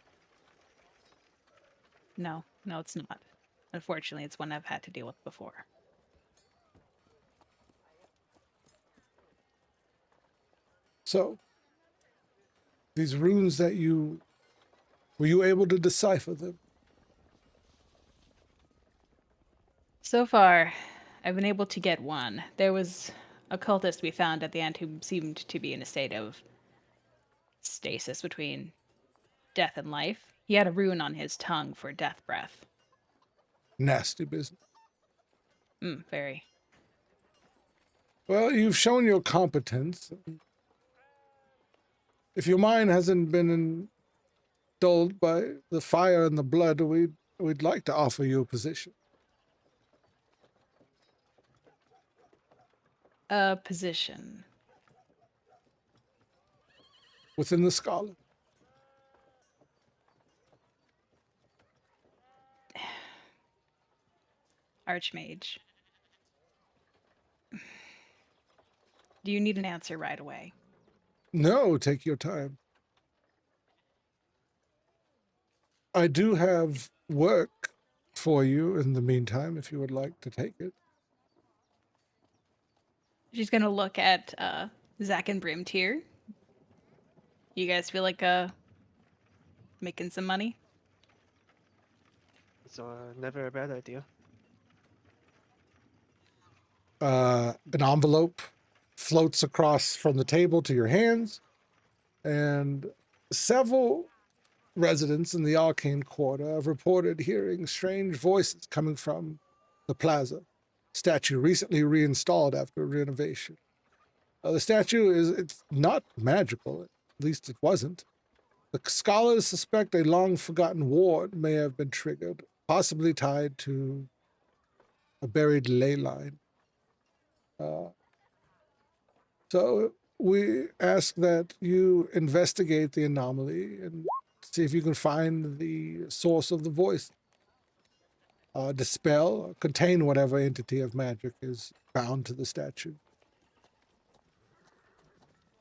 No, it's not. Unfortunately, it's one I've had to deal with before. So, these runes that were you able to decipher them? So far, I've been able to get one. There was a cultist we found at the end who seemed to be in a state of stasis between death and life. He had a rune on his tongue for death breath. Nasty business. Very. Well, you've shown your competence. If your mind hasn't been dulled by the fire and the blood, we'd like to offer you a position. A position. Within the Scarlet. Archmage. Do you need an answer right away? No, take your time. I do have work for you in the meantime, if you would like to take it. She's gonna look at Zach and Brimtier. You guys feel like making some money? It's never a bad idea. An envelope floats across from the table to your hands, and several residents in the Arcane Quarter have reported hearing strange voices coming from the plaza. Statue recently reinstalled after renovation. The statue it's not magical, at least it wasn't. The scholars suspect a long-forgotten ward may have been triggered, possibly tied to a buried ley line. So we ask that you investigate the anomaly and see if you can find the source of the voice. Dispel or contain whatever entity of magic is bound to the statue.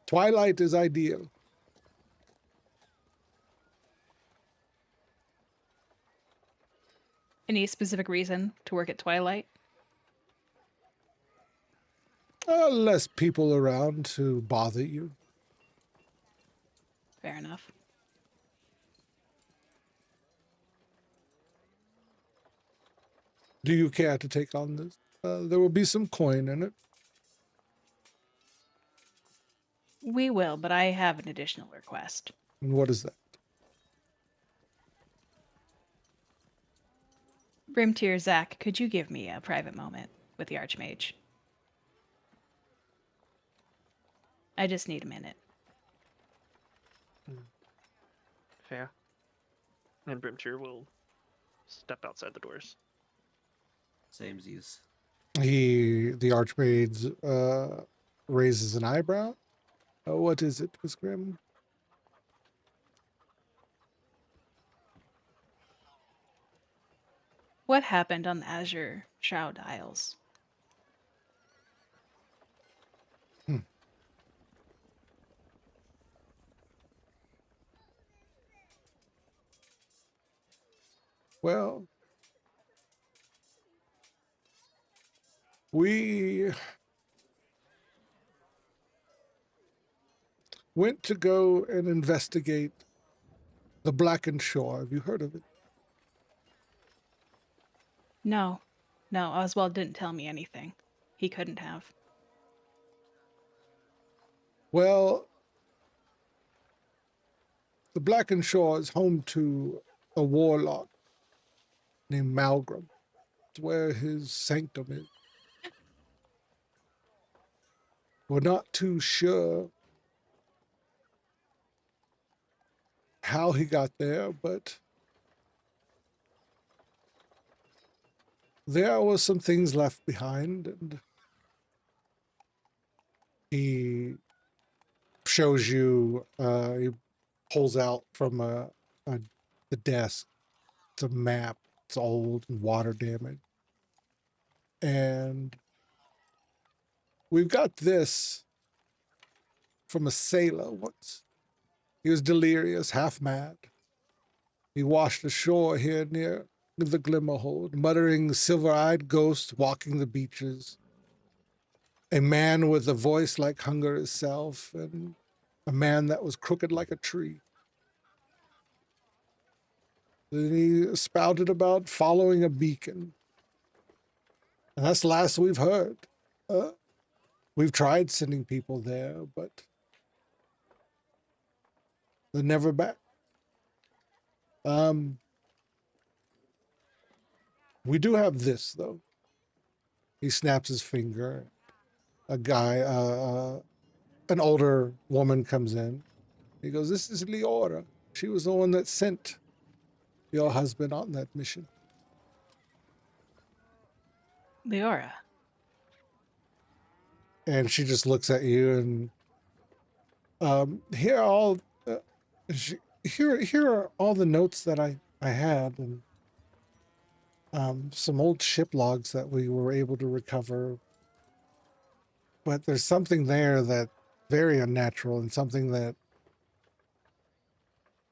Twilight is ideal. Any specific reason to work at Twilight? Less people around to bother you. Fair enough. Do you care to take on this? There will be some coin in it. We will, but I have an additional request. And what is that? Brimtier Zach, could you give me a private moment with the Archmage? I just need a minute. Fair. And Brimtier will step outside the doors. Samesies. The Archmage raises an eyebrow. What is it, Miss Grimm? What happened on the Azure Shroud Isles? Well, we went to go and investigate the Blackened Shore. Have you heard of it? No. No, Oswald didn't tell me anything. He couldn't have. Well, the Blackened Shore is home to a warlock named Malgrim. It's where his sanctum is. We're not too sure how he got there, but there were some things left behind, and he shows you, he pulls out from the desk. It's a map. It's old and water damaged. And we've got this from a sailor once. He was delirious, half mad. He washed ashore here near the Glimmerhold, muttering silver-eyed ghosts walking the beaches. A man with a voice like hunger itself, and a man that was crooked like a tree. Then he spouted about following a beacon. And that's the last we've heard. We've tried sending people there, but they're never back. We do have this, though. He snaps his finger. A guy, an older woman comes in. He goes, "This is Leora. She was the one that sent your husband on that mission." Leora. And she just looks at you and here are all here are all the notes that I had, and some old ship logs that we were able to recover. But there's something there that very unnatural, and something that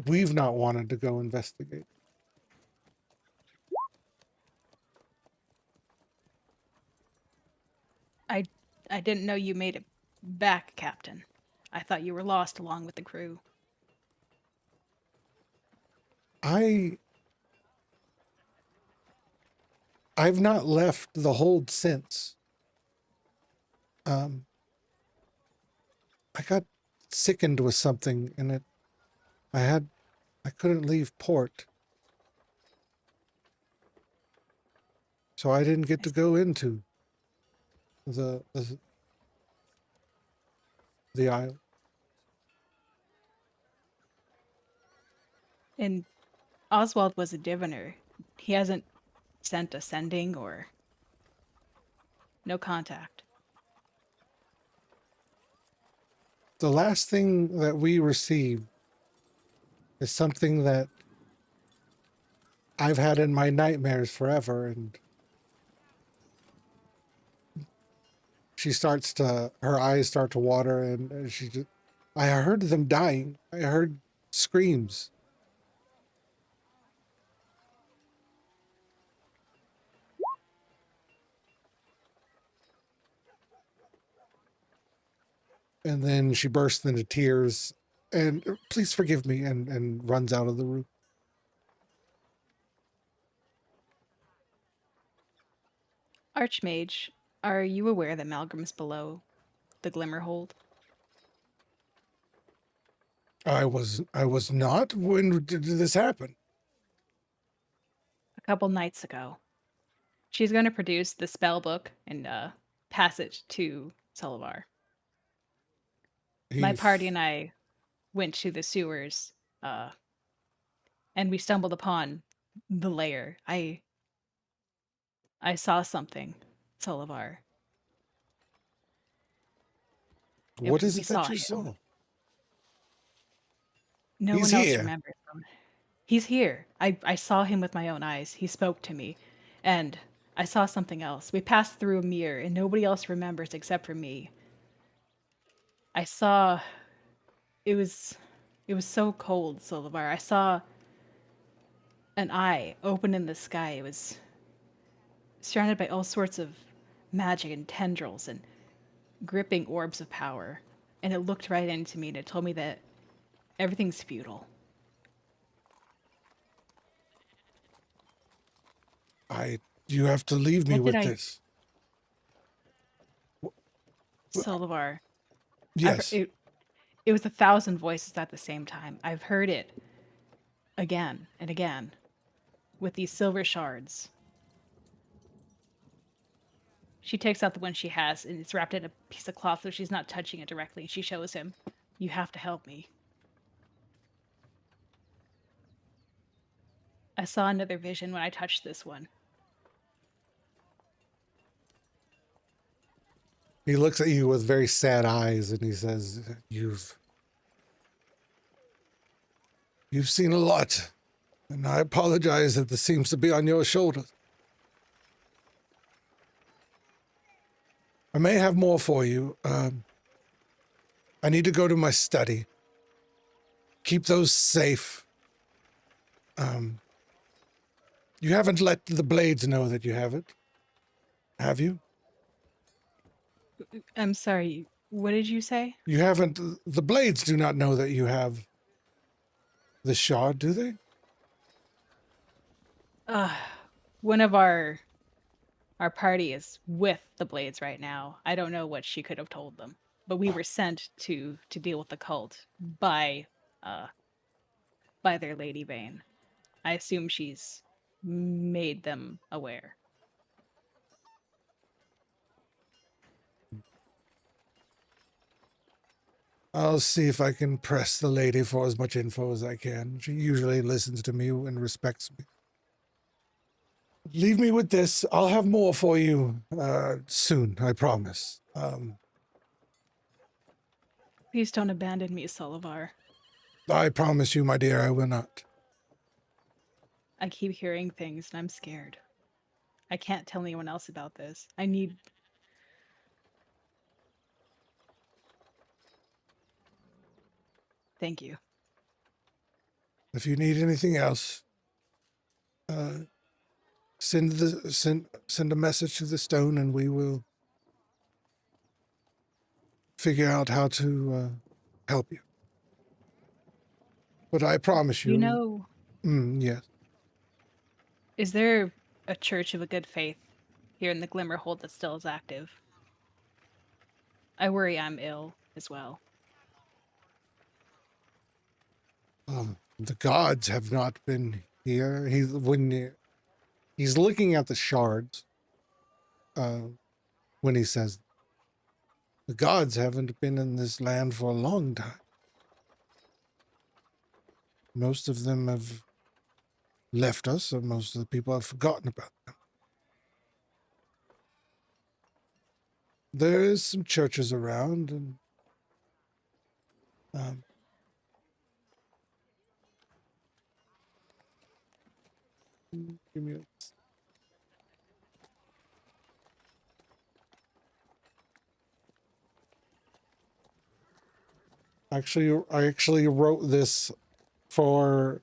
we've not wanted to go investigate. I didn't know you made it back, Captain. I thought you were lost along with the crew. I've not left the hold since. I got sickened with something, and I couldn't leave port. So I didn't get to go into the isle. And Oswald was a diviner. He hasn't sent a sending or no contact. The last thing that we received is something that I've had in my nightmares forever, and her eyes start to water, and I heard them dying. I heard screams. And then she bursts into tears and "Please forgive me," and runs out of the room. Archmage, are you aware that Malgrim's below the Glimmerhold? I was not. When did this happen? A couple nights ago. She's going to produce the spell book and pass it to Sullivar. My party and I went to the sewers, and we stumbled upon the lair. I saw something, Sullivar. What is We it that saw you him. saw? No He's one else here. remembers him. He's here. I saw him with my own eyes. He spoke to me, and I saw something else. We passed through a mirror, and nobody else remembers except for me. I saw. It was so cold, Sullivar. I saw an eye open in the sky. It was surrounded by all sorts of magic and tendrils and gripping orbs of power. And it looked right into me and it told me that everything's futile. You have to leave me What with did I- this. Sullivar. Yes. It was 1,000 voices at the same time. I've heard it again and again with these silver shards. She takes out the one she has and it's wrapped in a piece of cloth so she's not touching it directly. She shows him, "You have to help me." I saw another vision when I touched this one. He looks at you with very sad eyes and he says, You've seen a lot, and I apologize that this seems to be on your shoulders. I may have more for you. I need to go to my study. Keep those safe. You haven't let the Blades know that you have it, have you? I'm sorry, what did you say? You haven't. The Blades do not know that you have the shard, do they? One of our party is with the Blades right now. I don't know what she could have told them, but we were sent to deal with the cult by their Lady Bane. I assume she's made them aware. I'll see if I can press the lady for as much info as I can. She usually listens to me and respects me. Leave me with this. I'll have more for you soon, I promise. Please don't abandon me, Sullivar. I promise you, my dear, I will not. I keep hearing things and I'm scared. I can't tell anyone else about this. I need... Thank you. If you need anything else, send a message to the stone and we will figure out how to help you. But I promise you... You know, yes. is there a Church of a Good Faith here in the Glimmerhold that still is active? I worry I'm ill as well. The gods have not been here. He's looking at the shards when he says, the gods haven't been in this land for a long time. Most of them have left us, and most of the people have forgotten about them. There is some churches around, and give me I actually wrote this for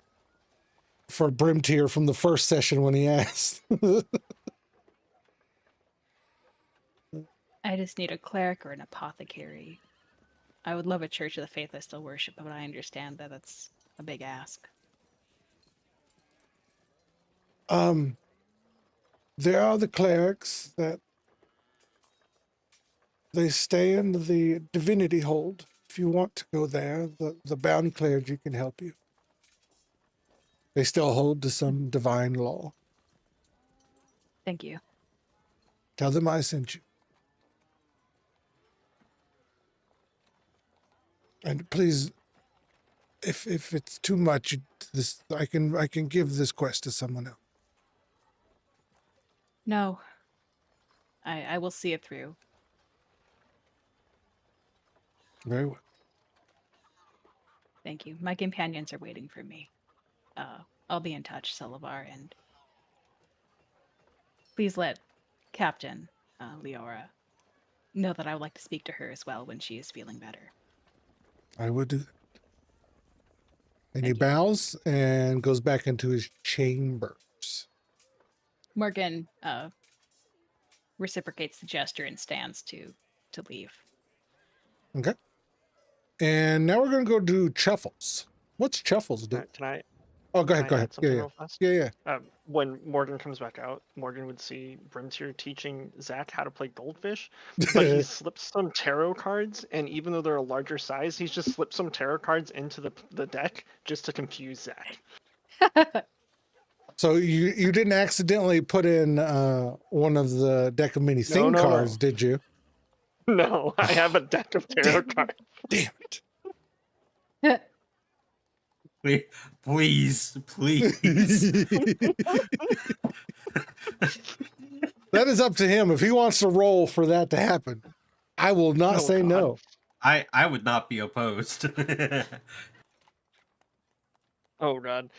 Brimtier from the first session when he asked. I just need a cleric or an apothecary. I would love a Church of the Faith I still worship, but I understand that that's a big ask. There are the clerics that they stay in the Divinity Hold. If you want to go there, the bound clergy can help you. They still hold to some divine law. Thank you. Tell them I sent you. And please, if it's too much, this I can give this quest to someone else. No. I will see it through. Very well. Thank you. My companions are waiting for me. I'll be in touch, Selavar, and please let Captain Leora know that I would like to speak to her as well when she is feeling better. I will do that. And he Thank you. bows and goes back into his chambers. Morgan reciprocates the gesture and stands to leave. Okay. And now we're going to go to Chuffles. What's Chuffles do? Can I? Oh, go can ahead. I Go add ahead. something Yeah, real fast? yeah. When Morgan comes back out, Morgan would see Brimtier teaching Zach how to play Goldfish, but he slipped some tarot cards, and even though they're a larger size, he's just slipped some tarot cards into the deck just to confuse Zach. So you didn't accidentally put in one of the deck of many thing No. cards, did you? No, I have a deck of tarot cards. Damn it. Please. That is up to him. If he wants to roll for that to happen, I will not Oh, say God. no. I would not be opposed. Oh god.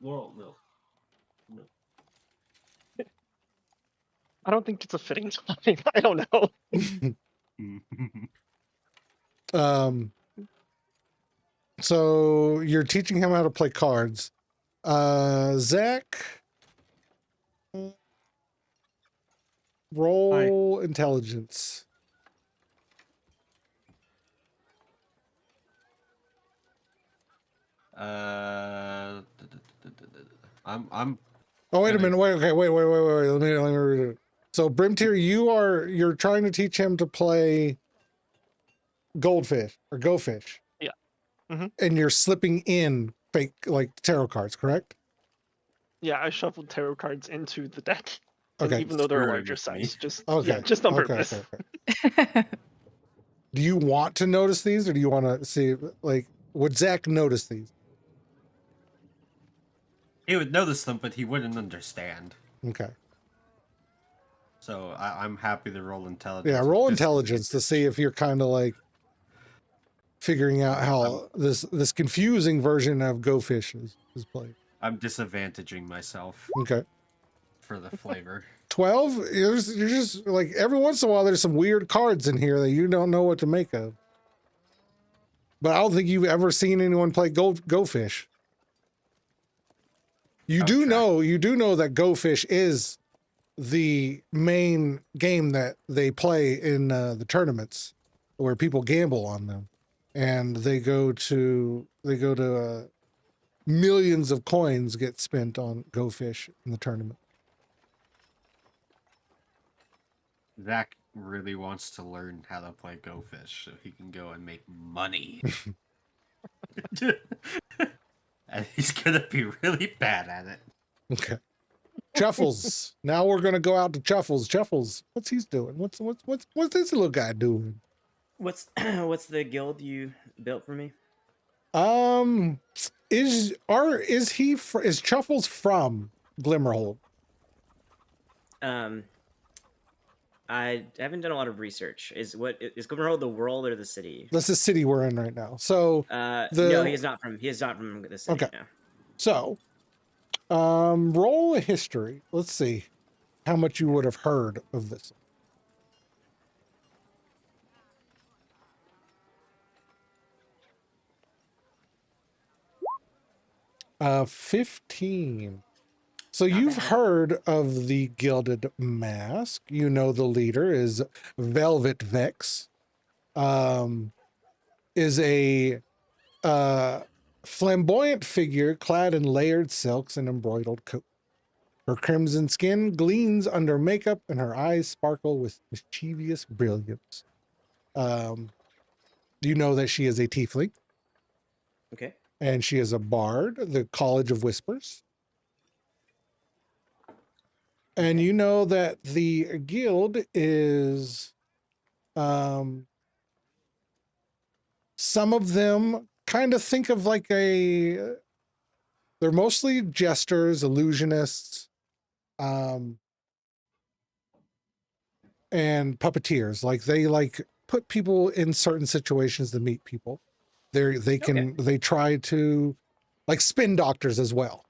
Well, no. I don't think it's a fitting time. I don't know. So you're teaching him how to play cards. Zach, roll intelligence. I'm Oh, wait a Okay. minute. Wait. Let me read it. So Brimtier, you're trying to teach him to play Goldfish or Go Fish. Yeah. Mhm. And you're slipping in fake like tarot cards, correct? Yeah, I shuffled tarot cards into the deck. And Okay. even though they're a Screwing larger with me. size, just Okay. just on Okay, purpose. okay. Do you want to notice these, or do you want to see, like, would Zach notice these? He would notice them, but he wouldn't understand. Okay. So I'm happy to roll intelligence. Yeah, with roll this intelligence to see if you're kind of like figuring out how this confusing version of Go Fish is played. I'm disadvantaging myself Okay. for the flavor. 12, you're just like, every once in a while there's some weird cards in here that you don't know what to make of. But I don't think you've ever seen anyone play Go Fish. You do know that Go Fish is the main game that they play in the tournaments where people gamble on them, and they go to millions of coins get spent on Go Fish in the tournament. Zach really wants to learn how to play Go Fish so he can go and make money. And he's gonna be really bad at it. Okay. Chuffles. Now we're gonna go out to Chuffles. Chuffles, what's he's doing? What's this little guy doing? What's the guild you built for me? Is Chuffles from Glimmerhold? I haven't done a lot of research. Is Glimmerhold the world or the city? That's the city we're in right now. So no, he is not from the city. Okay. No. So roll a history. Let's see how much you would have heard of this. 15. So you've heard of the Gilded Mask. You know the leader is Velvet Vex. Is a flamboyant figure clad in layered silks and embroidered coat. Her crimson skin gleams under makeup and her eyes sparkle with mischievous brilliance. You know that she is a tiefling. Okay. And she is a bard, the College of Whispers. And you know that the guild is, some of them kind of think of like they're mostly jesters, illusionists, and puppeteers. Like they put people in certain situations to meet people. They try to, like, spin doctors as well.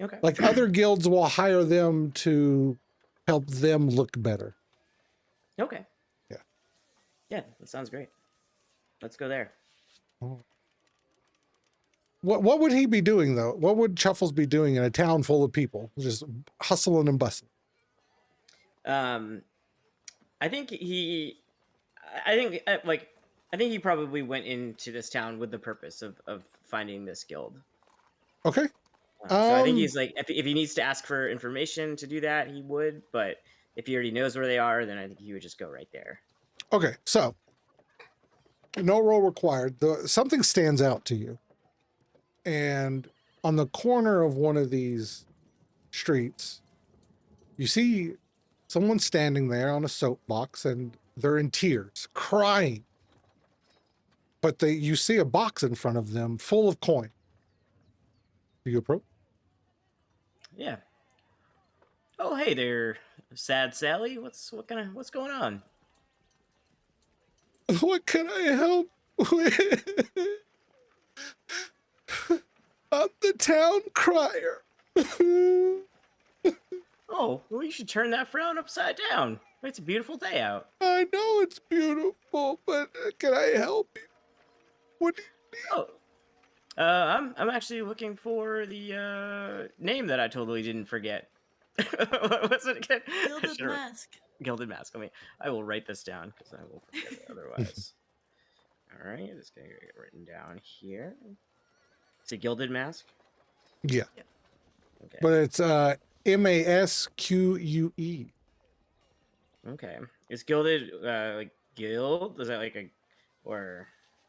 Okay. Like other guilds will hire them to help them look better. Okay. Yeah. Yeah, that sounds great. Let's go there. What would he be doing though? What would Chuffles be doing in a town full of people, just hustling and bustling? I think he probably went into this town with the purpose of finding this guild. Okay. So I think he's like, if he needs to ask for information to do that, he would. But if he already knows where they are, then I think he would just go right there. Okay, so no roll required. Something stands out to you, and on the corner of one of these streets, you see someone standing there on a soapbox, and they're in tears, crying. But you see a box in front of them full of coin. Do you approach? Yeah. Oh, hey there, Sad Sally. What's going on? What can I help with? I'm the town crier. Oh, well, you should turn that frown upside down. It's a beautiful day out. I know it's beautiful, but can I help you? What do you need? Oh, I'm actually looking for the name that I totally didn't forget. What was it again? Gilded Mask. Gilded Mask. I will write this down because I will forget it otherwise. All right, this gonna get written down here. It's a Gilded Mask. Yeah. Okay. But it's MASQUE. Okay. Is gilded like guild? Is that like a or?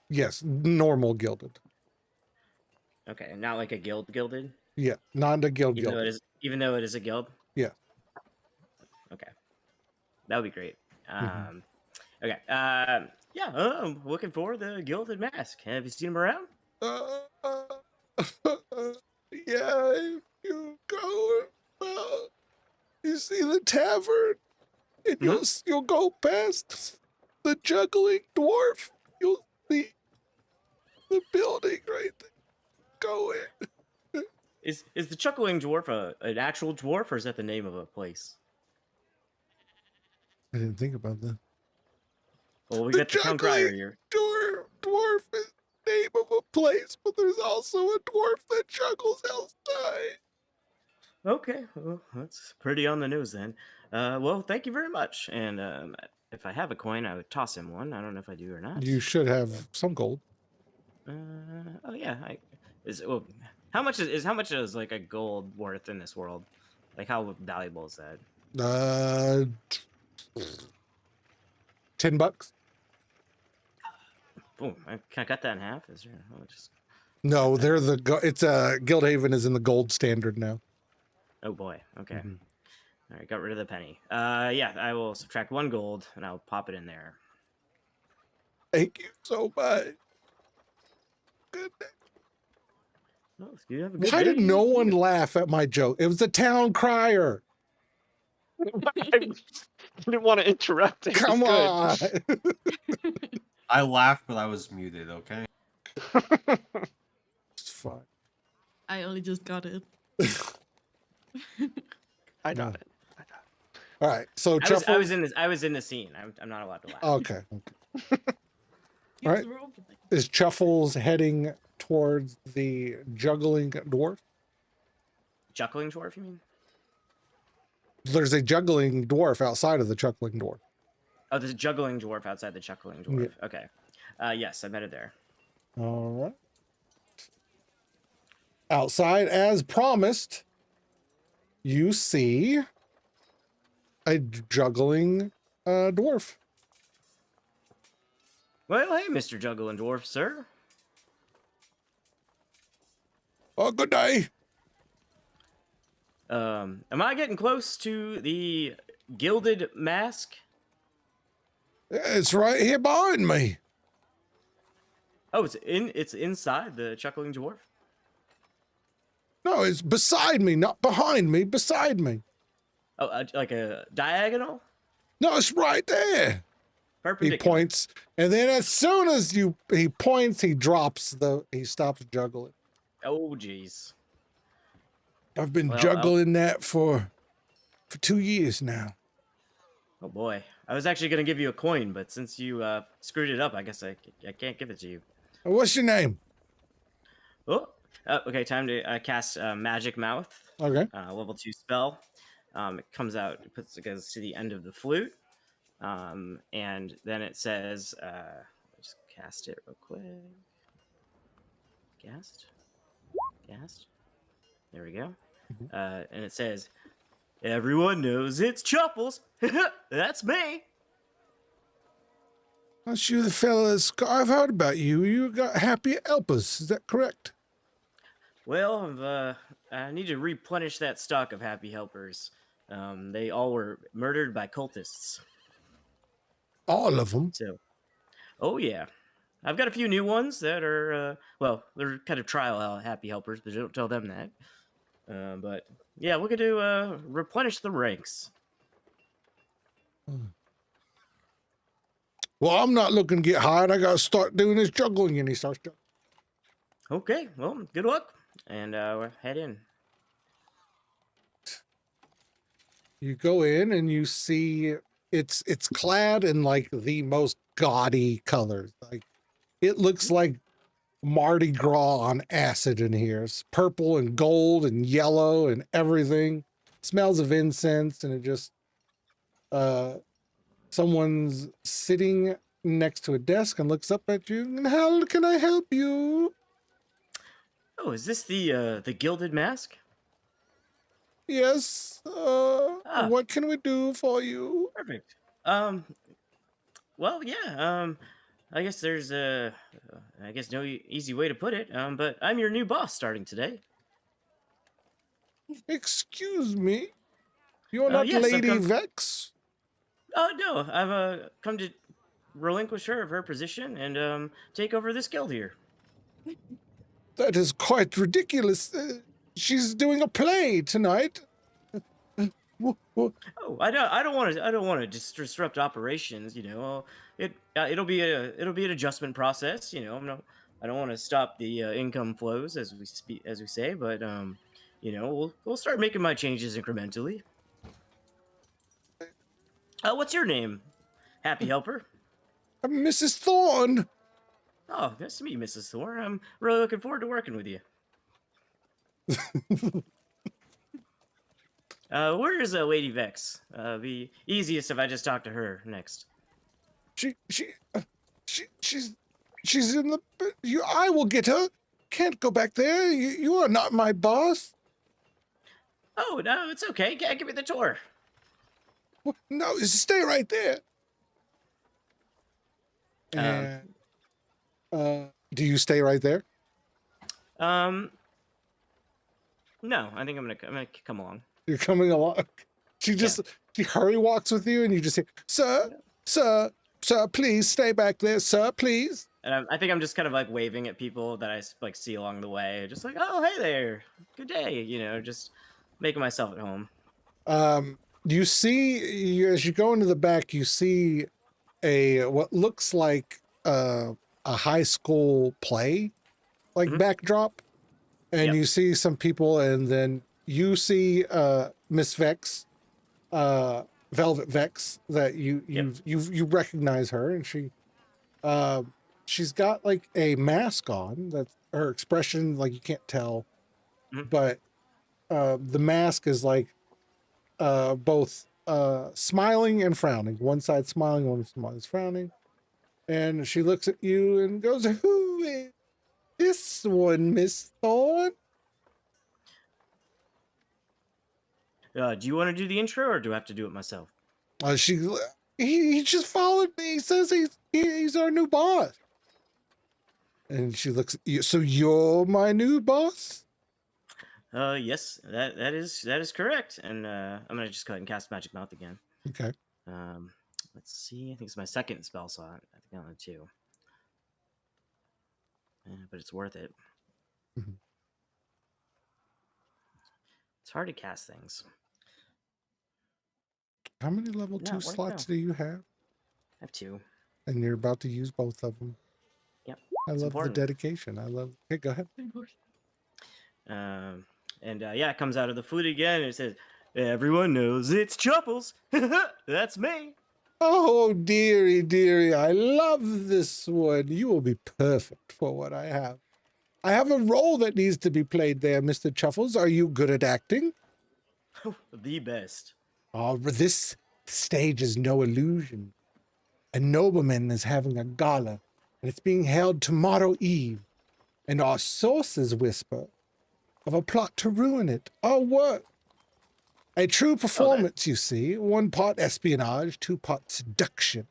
Yes, normal gilded. Okay, not like a gilded. Yeah, not a guild Even gilded. though it is a guild. Yeah. Okay, that would be great. Mhm. Okay. Yeah. I'm looking for the Gilded Mask. Have you seen him around? Yeah, if you go, you see the tavern, and you'll go past the juggling dwarf. You'll see the building right there. Go in. Is the Chuckling Dwarf an actual dwarf, or is that the name of a place? I didn't think about that. Well, we got the town crier here. Dwarf is the name of a place, but there's also a dwarf that juggles outside. Okay, well, that's pretty on the news then. Well, thank you very much. And if I have a coin, I would toss him one. I don't know if I do or not. You should have some gold. Oh yeah. How much is like a gold worth in this world? Like how valuable is that? $10. Boom! Can I cut that in half? Is there? No, it's Guildhaven is in the gold standard now. Oh boy. Okay. Mm-hmm. All right. Got rid of the penny. Yeah. I will subtract 1 gold and I'll pop it in there. Thank you so much. Good day. Oh, you have a good Why day. did no one laugh at my joke? It was the town crier. I didn't want to interrupt. It was Come good. on. I laughed, but I was muted. Okay. It's fine. I only just got it. I got it. All right. So I was in the scene. I'm not allowed to laugh. Okay. Use Right. the rope. Is Chuffles heading towards the juggling dwarf? Chuckling dwarf, you mean? There's a juggling dwarf outside of the chuckling dwarf. Oh, there's a juggling dwarf outside the chuckling dwarf. Yeah. Okay. Yes, I'm headed there. All right. Outside, as promised, you see a juggling dwarf. Well, hey, Mr. Juggling Dwarf, sir. Oh, good day. Am I getting close to the Gilded Mask? It's right here behind me. Oh, it's inside the Chuckling Dwarf? No, it's beside me, not behind me, beside me. Oh, like a diagonal? No, it's right there. He Perpendicular. points, and then as soon as he points, he stops juggling. Oh, jeez. I've been Well, juggling that for 2 years now. Oh, boy. I was actually going to give you a coin, but since you screwed it up, I guess I can't give it to you. What's your name? Oh, okay. Time to cast Magic Mouth. Okay. Level 2 spell. It comes out, it goes to the end of the flute. And then it says, just cast it real quick. Cast. There we go. And it says, everyone knows it's Chuffles. That's me. Aren't you the fellas? I've heard about you. You got happy helpers. Is that correct? Well, I need to replenish that stock of happy helpers. They all were murdered by cultists. All of them? So, oh yeah. I've got a few new ones that are, they're kind of trial happy helpers, but don't tell them that. But yeah, we're going to replenish the ranks. Well, I'm not looking to get hired. I got to start doing this juggling. And he starts juggling. Okay, well, good luck. And we'll head in. You go in and you see it's clad in like the most gaudy colors. Like it looks like Mardi Gras on acid in here. It's purple and gold and yellow and everything. Smells of incense, and it just someone's sitting next to a desk and looks up at you. And how can I help you? Oh, is this the Gilded Mask? Yes. What can we do for you? Perfect. Well, yeah. I guess there's no easy way to put it. But I'm your new boss starting today. Excuse me. You're not yes, I've Lady come- Vex? Oh no, I've come to relinquish her of her position and take over this guild here. That is quite ridiculous. She's doing a play tonight. Oh, I don't want to disrupt operations. You know, it'll be an adjustment process. You know, I don't want to stop the income flows as we say, but you know, we'll start making my changes incrementally. What's your name? Happy Helper. I'm Mrs. Thorne. Oh, nice to meet you, Mrs. Thorne. I'm really looking forward to working with you. Where is Lady Vex? Be easiest if I just talk to her next. She's in the. I will get her. Can't go back there. You are not my boss. Oh no, it's okay. Give me the tour. No, stay right there. And do you stay right there? No, I think I'm gonna come along. You're coming along. She hurry walks with you, and you just say, "Sir, please stay back there, sir, please." And I think I'm just kind of like waving at people that I like see along the way, just like, "Oh, hey there, good day," you know, just making myself at home. You see, as you go into the back, you see what looks like a high school play, like backdrop, and you see some people, and then you see Miss Vex, Velvet Vex, that you recognize her, and she's got like a mask on. That's her expression, like you can't tell, but the mask is like both smiling and frowning. One side smiling, one side is frowning. And she looks at you and goes, "Who is this one, Miss Thorne?" Do you want to do the intro, or do I have to do it myself? He just followed me. He says he's our new boss. And she looks at you. So you're my new boss? Yes, that is correct. And I'm gonna just go ahead and cast Magic Mouth again. Okay. Um, let's see. I think it's my second spell slot. I think I only have 2. But it's worth it. Mhm. It's hard to cast things. How many level No, 2 it worked slots out. do you have? I have 2. And you're about to use both of them. Yep. I It's love important. the dedication. I love. Okay, go ahead. And yeah, it comes out of the flute again. And it says, "Everyone knows it's Chuffles. That's me." Oh, dearie, dearie, I love this one. You will be perfect for what I have. I have a role that needs to be played there, Mr. Chuffles. Are you good at acting? The best. Oh, this stage is no illusion. A nobleman is having a gala, and it's being held tomorrow eve. And our sources whisper of a plot to ruin it. Our work. A true performance, you see. 1 part espionage, 2 part seduction.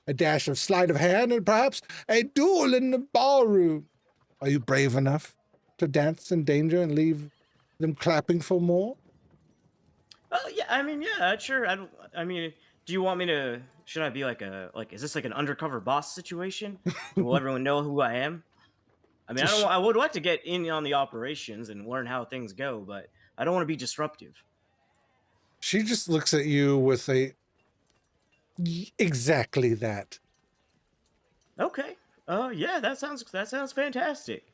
A dash of sleight of hand, and perhaps a duel in the ballroom. Are you brave enough to dance in danger and leave them clapping for more? Oh yeah, I mean, yeah, sure. I mean, do you want me to? Should I be like is this like an undercover boss situation? Will everyone know who I am? I mean, I would like to get in on the operations and learn how things go, but I don't want to be disruptive. She just looks at you with a exactly that. Okay. Yeah, that sounds fantastic.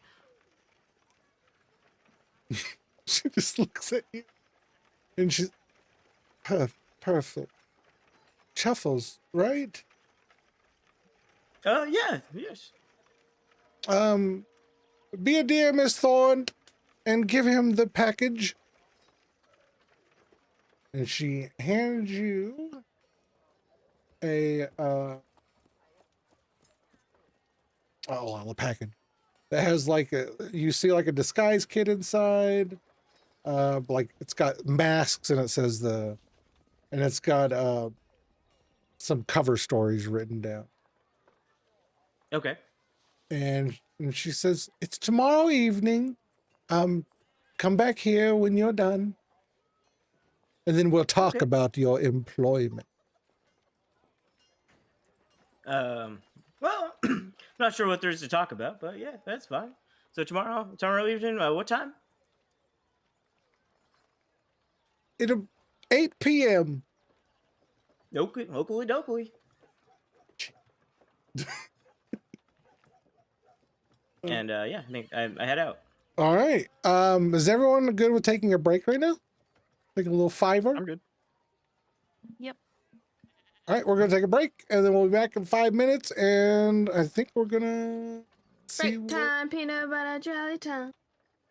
She just looks at you, and she's perfect. Chuffles, right? Yeah, yes. Be a dear, Miss Thorne, and give him the package. And she hands you a a package that has like you see like a disguise kit inside. Like it's got masks and it's got some cover stories written down. Okay. And she says, "It's tomorrow evening. Come back here when you're done, and then we'll talk Okay. about your employment." Well, not sure what there's to talk about, but yeah, that's fine. So tomorrow evening, what time? It'll 8 p.m. Oakley dokley. And yeah, I think I head out. All right. Is everyone good with taking a break right now? Take a little fiver. I'm good. Yep. All right, we're gonna take a break, and then we'll be back in 5 minutes. And I think we're gonna see. Break time, peanut butter jelly time.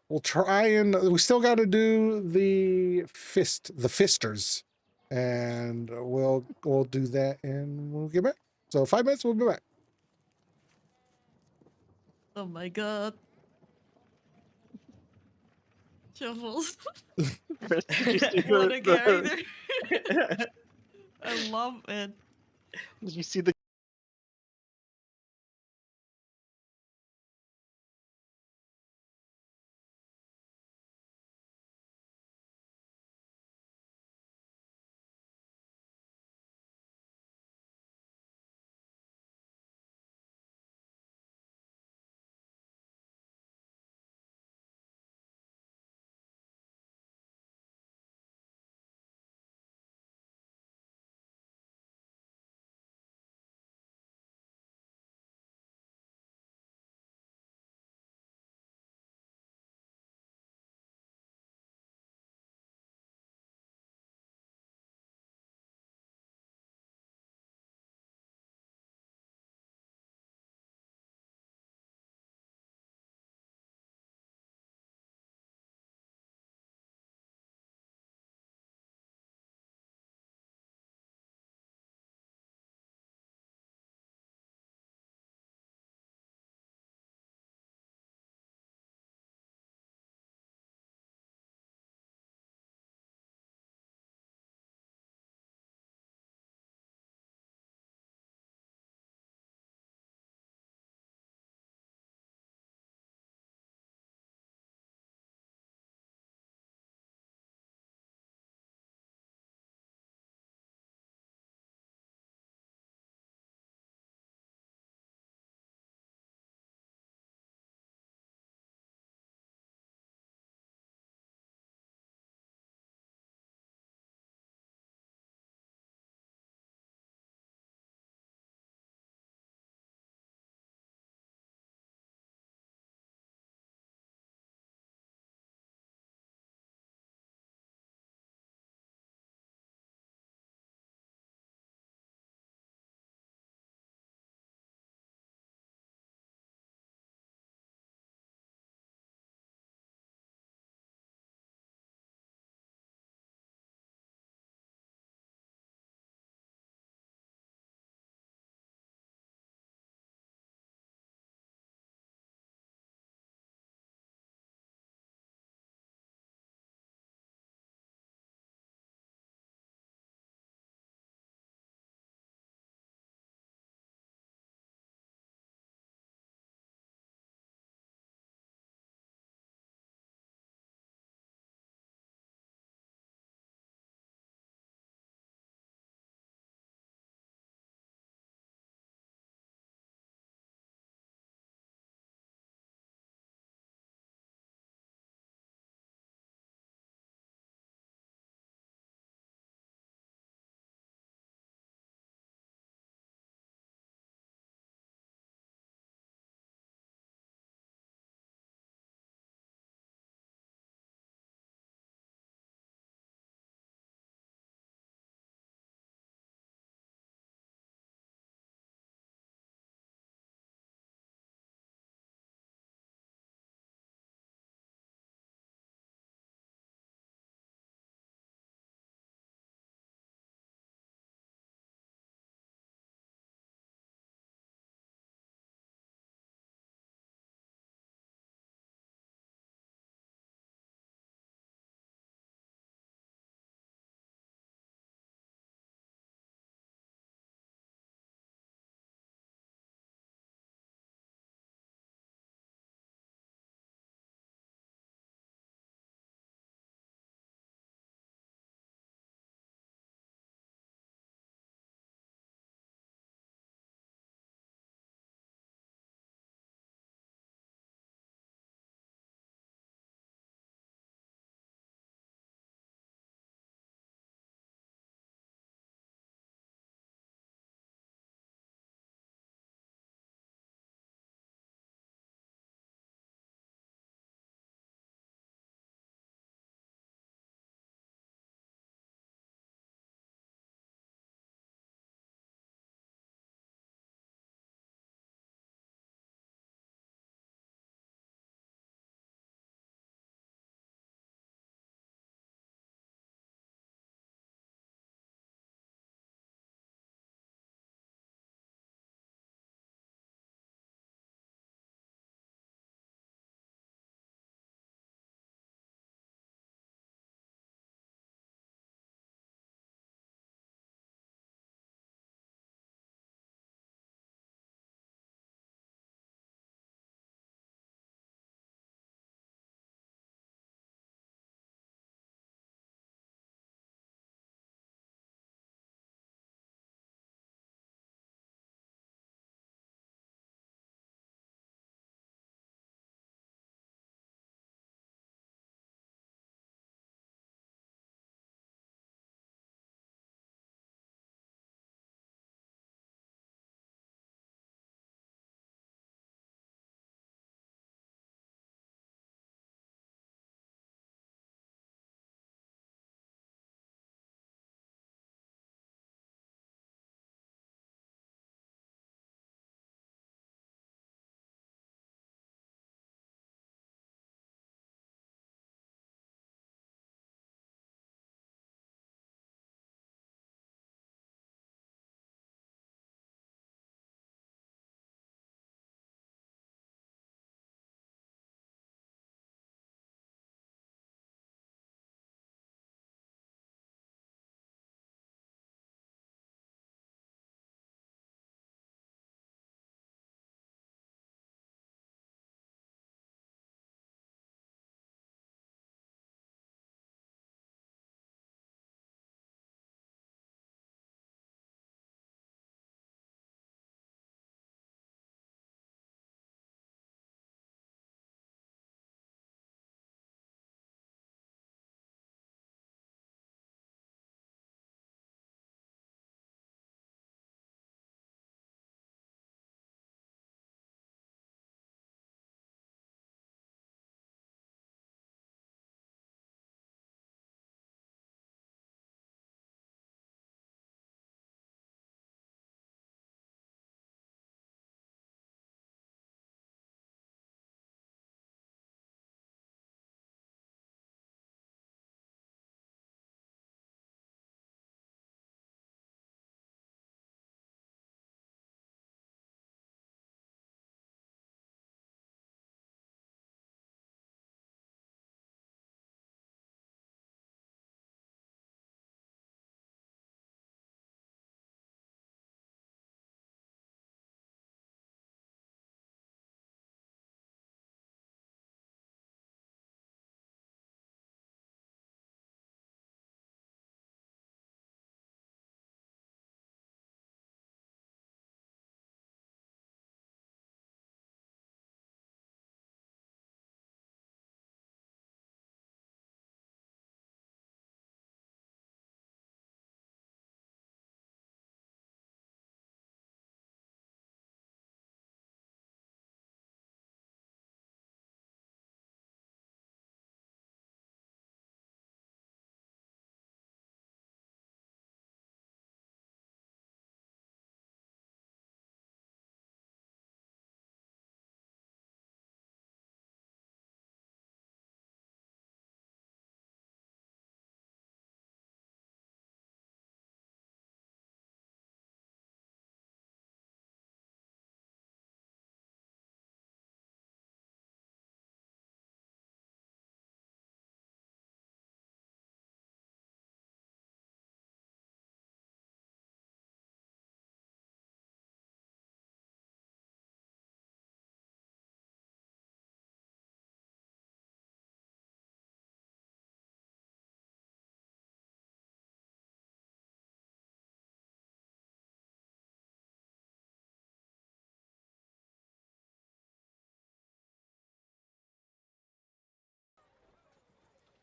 We'll try and we still got to do the fisters, and we'll do that, and we'll get back. So 5 minutes, we'll be back. Oh my god. Shuffles. Chris, did you see What a the character. I love it. did you see the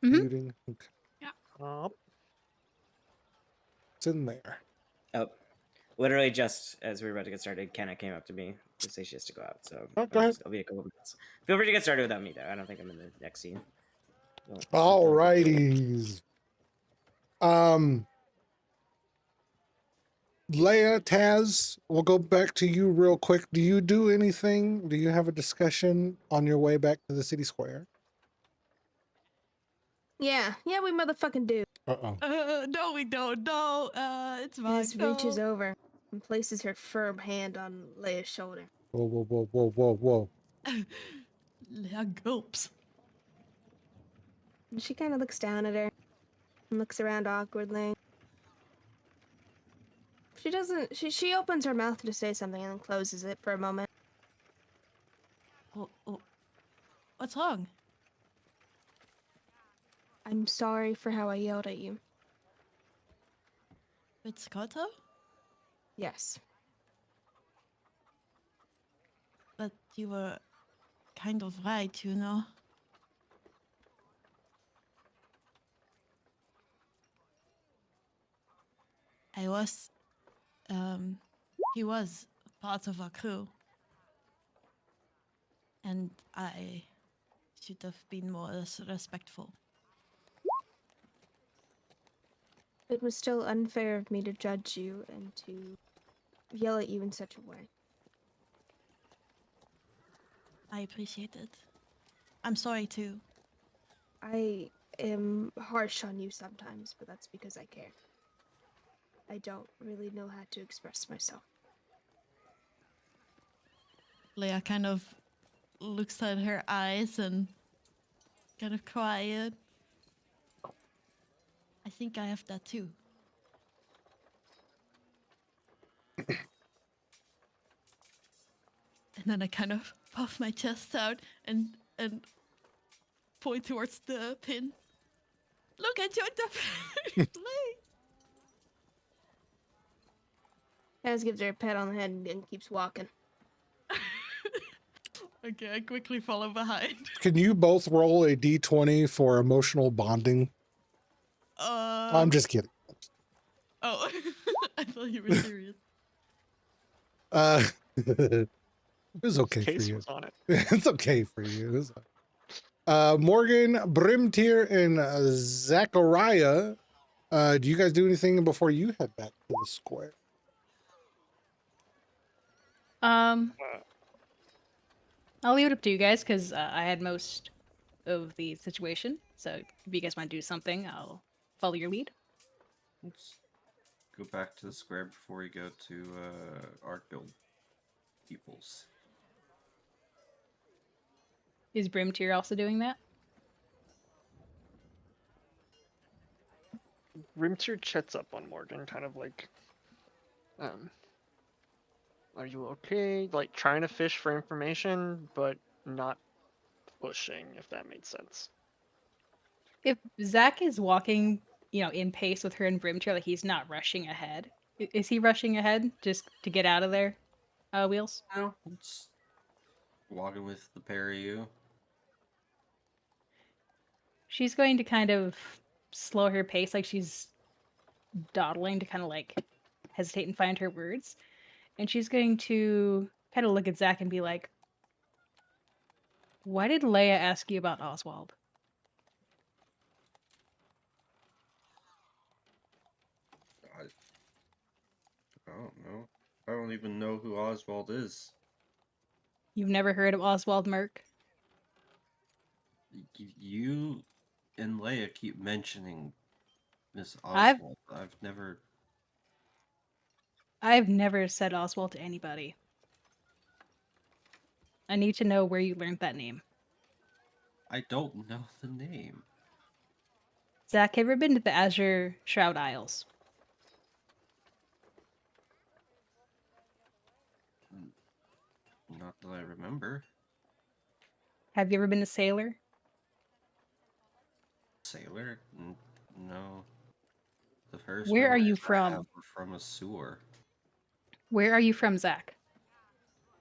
Mhm. Muting. Okay. It's in there. Oh, literally just as we were about to get started, Kenna came up to me to say she has to go out. So Oh, go ahead. I'll be a couple minutes. Feel free to get started without me, though. I don't think I'm in the next scene. All righties. Leia, Taz, we'll go back to you real quick. Do you do anything? Do you have a discussion on your way back to the city square? Yeah, we motherfucking do. Uh-oh. No, we don't. No, it's fine. Taz reaches No. over and places her firm hand on Leia's shoulder. Whoa, whoa, whoa, whoa, whoa, whoa. Leia gulps. And she kind of looks down at her and looks around awkwardly. She doesn't. She opens her mouth to say something and then closes it for a moment. What's wrong? I'm sorry for how I yelled at you. With Scotto? Yes. But you were kind of right, you know. I was, he was part of our crew. And I should have been more respectful. It was still unfair of me to judge you and to yell at you in such a way. I appreciate it. I'm sorry too. I am harsh on you sometimes, but that's because I care. I don't really know how to express myself. Leia kind of looks at her eyes and kind of quiet. I think I have that too. And then I kind of puff my chest out and point towards the pin. Look, I joined the play. Taz gives her a pat on the head and keeps walking. Okay, I quickly follow behind. Can you both roll a d20 for emotional bonding? I'm just kidding. Oh, I thought you were serious. It was okay for Case you. was on it. It's okay for you. It's Morgan, Brimtier, and Zachariah. Do you guys do anything before you head back to the square? I'll leave it up to you guys because I had most of the situation. So if you guys want to do something, I'll follow your lead. Let's go back to the square before we go to our guild peoples. Is Brimtier also doing that? Rimtier chets up on Morgan, kind of like, are you okay? Like trying to fish for information, but not pushing, if that made sense. If Zach is walking, in pace with her and Brimtier, like he's not rushing ahead. Is he rushing ahead just to get out of there, Wheels? No, it's walking with the pair of you. She's going to kind of slow her pace, like she's dawdling to kind of like hesitate and find her words. And she's going to kind of look at Zach and be like, why did Leia ask you about Oswald? I don't know. I don't even know who Oswald is. You've never heard of Oswald Merk? You and Leia keep mentioning Miss Oswald. I've never said Oswald to anybody. I need to know where you learned that name. I don't know the name. Zach, have you ever been to the Azure Shroud Isles? Not that I remember. Have you ever been to Sailor? Sailor? No. The first Where are you memories I from? have were from a sewer. Where are you from, Zach?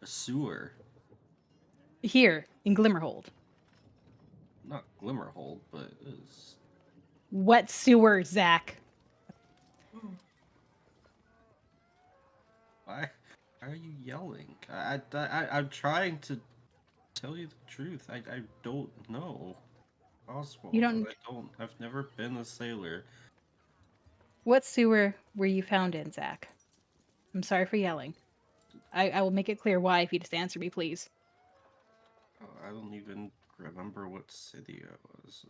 A sewer? Here, in Glimmerhold. not Glimmerhold, but it's Wet sewer, Zach. why are you yelling? I'm trying to tell you the truth. I don't know. Oswald, You don't. I've never been a sailor. What sewer were you found in, Zach? I'm sorry for yelling. I will make it clear why if you just answer me, please. Oh, I don't even remember what city I was.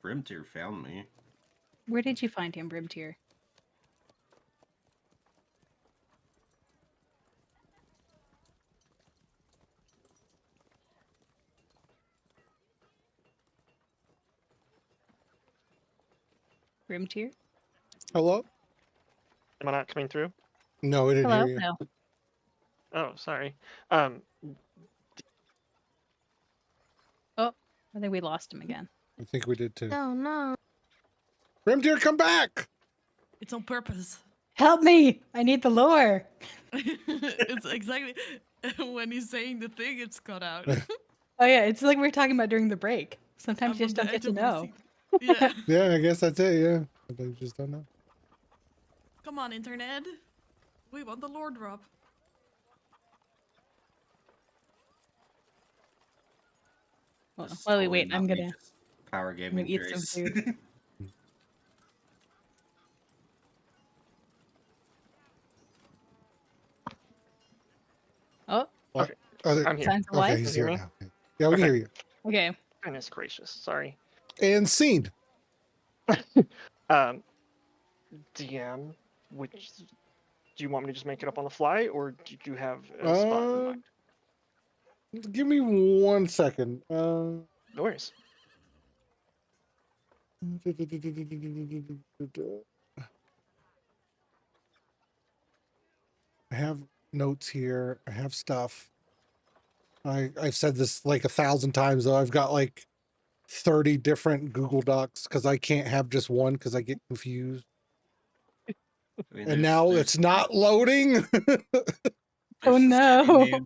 Brimtier found me. Where did you find him, Brimtier? Brimtier? Hello? Am I not coming through? No, we didn't Hello? hear you. No. Oh, sorry. Oh, I think we lost him again. I think we did too. Oh no. Grimtier, come back! It's on purpose. Help me! I need the lore! It's exactly when he's saying the thing, it's cut out. Oh yeah, it's like we were talking about during the break. Sometimes I'm you just on don't the get edge to of my know. seat. Yeah. Yeah, I guess that's it, yeah. But I just don't know. Come on, internet. We want the lore drop. Well, This is while we totally wait, not I'm me, gonna just Power Gaming eat some Trace. food. Oh, What? Okay, I'm here. signs of Okay, life. he's Can you here hear me? now. Yeah, we can Okay. hear you. Okay. Goodness gracious. Sorry. And scene. DM, which do you want me to just make it up on the fly, or do you have a spot in mind? Give me 1 second. No worries. I have notes here. I have stuff. I've said this like 1,000 times though. I've got like 30 different Google Docs because I can't have just one because I get confused. I mean, And now there's it's not loading. Oh the no.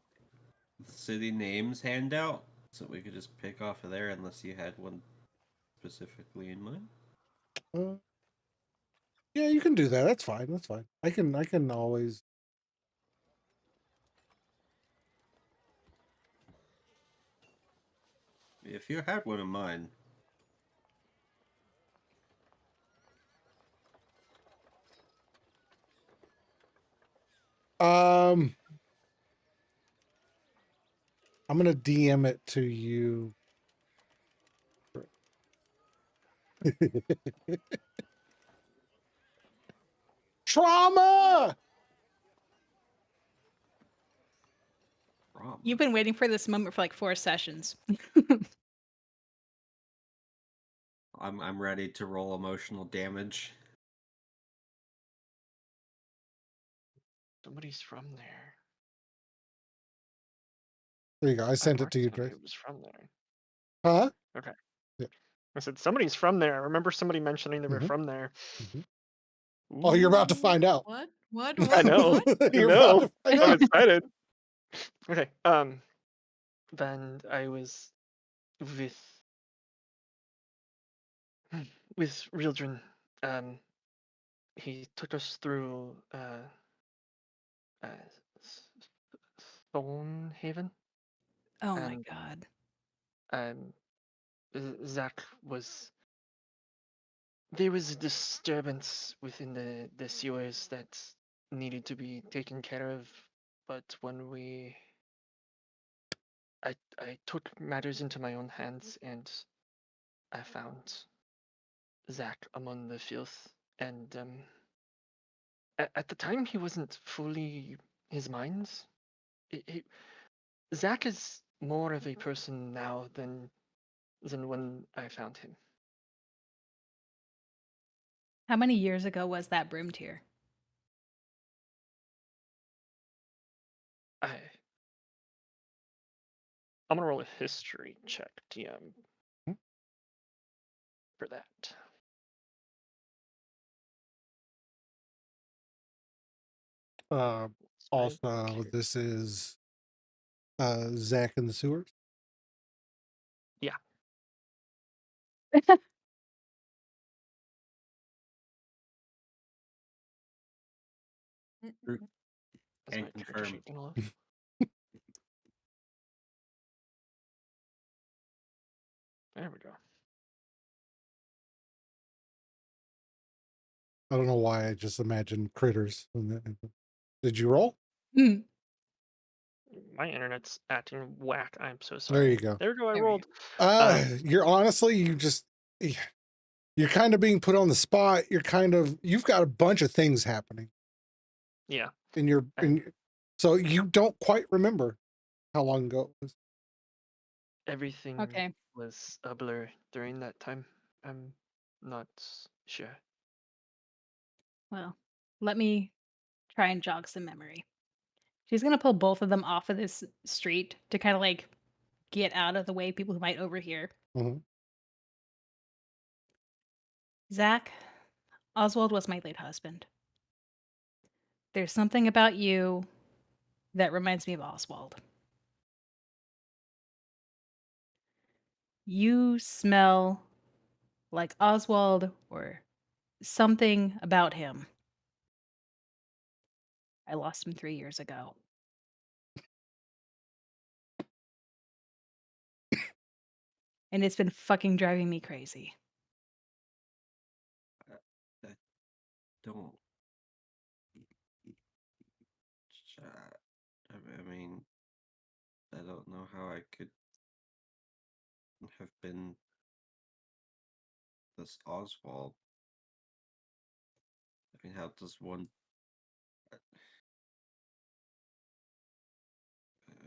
city names handout, so we could just pick off of there unless you had one specifically in mind. Yeah, you can do that. That's fine. That's fine. I can always. If you had one in mind, I'm gonna DM it to you. Trauma. You've been waiting for this moment for like 4 sessions. I'm ready to roll emotional damage. Somebody's from there. There you go. I sent it marked to you, somebody Dre. who was from there. Huh? Okay. Yeah. I said somebody's from there. I remember somebody mentioning they were Mhm. from there. Oh, you're about to Ooh, find out. What? What? I What? know. What? I You're about know. to find I'm out. excited. Okay. Then I was with Rildren. He took us through uh, Stonehaven. Oh my And god. Zach was. There was a disturbance within the sewers that needed to be taken care of, but when I took matters into my own hands and I found Zach among the filth, and at the time he wasn't fully his mind. Zach is more of a person now than when I found him. How many years ago was that Brimtier? I'm gonna roll a history check, DM, for that. Right Also, here. this is Zach in the sewers. Yeah. True. That's Can my character confirm. sheet gonna load. There we go. I don't know why I just imagined critters. Did you roll? Mm, My internet's acting whack. I'm so There sorry. you go. There we go. I There we rolled. You're honestly, you're kind of being put on the spot. You've got a bunch of things happening Yeah. in your, so you don't quite remember how long ago it was. Everything okay. was a blur during that time. I'm not sure. Well, let me try and jog some memory. She's gonna pull both of them off of this street to kind of like get out of the way people who might overhear. Mhm. Zach, Oswald was my late husband. There's something about you that reminds me of Oswald. You smell like Oswald or something about him. I lost him 3 years ago. And it's been fucking driving me crazy. I don't. I mean, I don't know how I could have been this Oswald. I mean, how does one?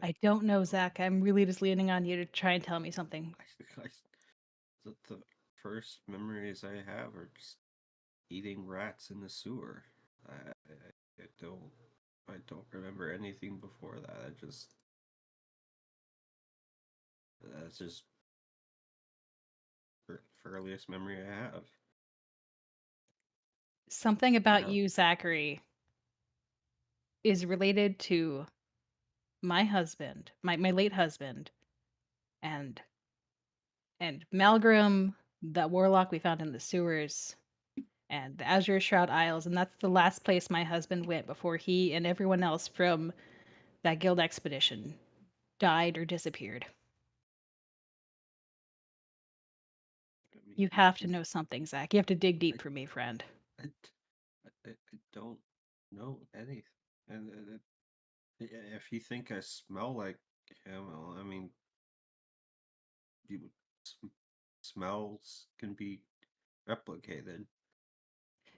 I don't know, Zach. I'm really just leaning on you to try and tell me something. The first memories I have are just eating rats in the sewer. I don't remember anything before that. That's just earliest memory I have. Something about Yeah. you, Zachary, is related to my husband, my late husband, and Malgrim, that warlock we found in the sewers, and the Azure Shroud Isles, and that's the last place my husband went before he and everyone else from that guild expedition died or disappeared. I mean, You have to know something, Zach. You have to dig deep for me, friend. I don't know anything. And if you think I smell like him, well, I mean, you, smells can be replicated.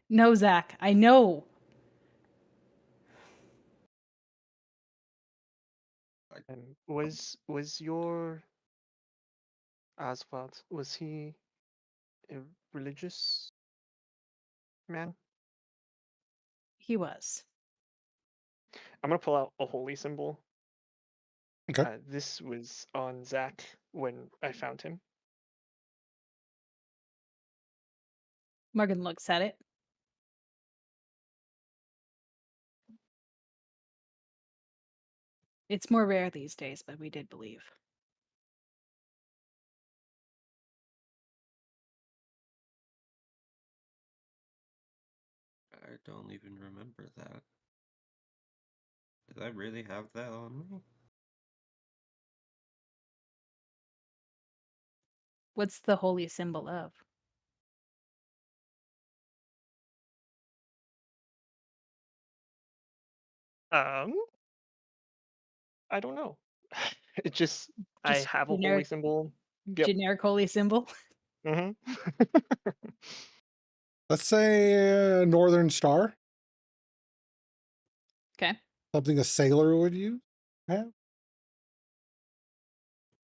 No, Zach, I know. Was your Oswald, was he a religious man? He was. I'm gonna pull out a holy symbol. Okay. This was on Zach when I found him. Morgan looks at it. It's more rare these days, but we did believe. I don't even remember that. Did I really have that on me? What's the holy symbol of? I don't know. It just I Just have a holy generic, symbol. Yep. generic holy symbol. Mm-hmm. Let's say Northern Star, Okay. something a sailor would use. Have.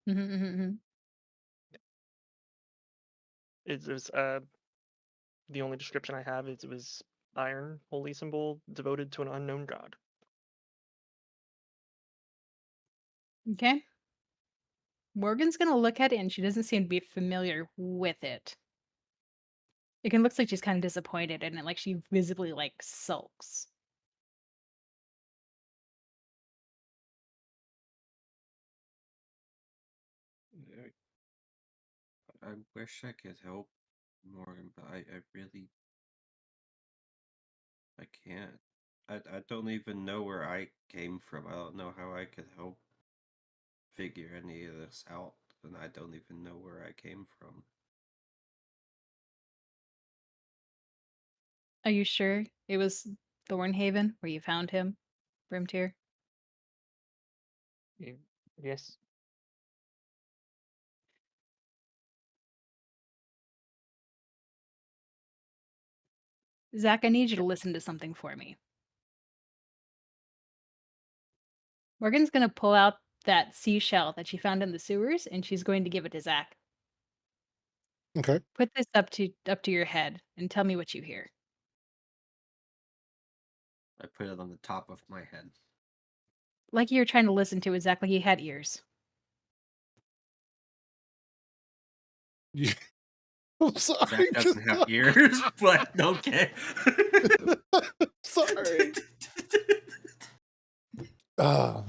Mm-hmm. It was the only description I have is it was iron holy symbol devoted to an unknown god. Okay. Morgan's gonna look at it and she doesn't seem to be familiar with it. It can looks like she's kind of disappointed in it, like she visibly like sulks. I wish I could help Morgan, but I really I can't. I don't even know where I came from. I don't know how I could help figure any of this out, and I don't even know where I came from. Are you sure it was Thornhaven where you found him, Brimtier? Yes. Zach, I need you to listen to something for me. Morgan's gonna pull out that seashell that she found in the sewers, and she's going to give it to Zach. Okay. Put this up to your head and tell me what you hear. I put it on the top of my head. Like you're trying to listen to it, Zach, like you had ears. You, I'm sorry. Zach doesn't just- have ears, but okay. sorry. Uh,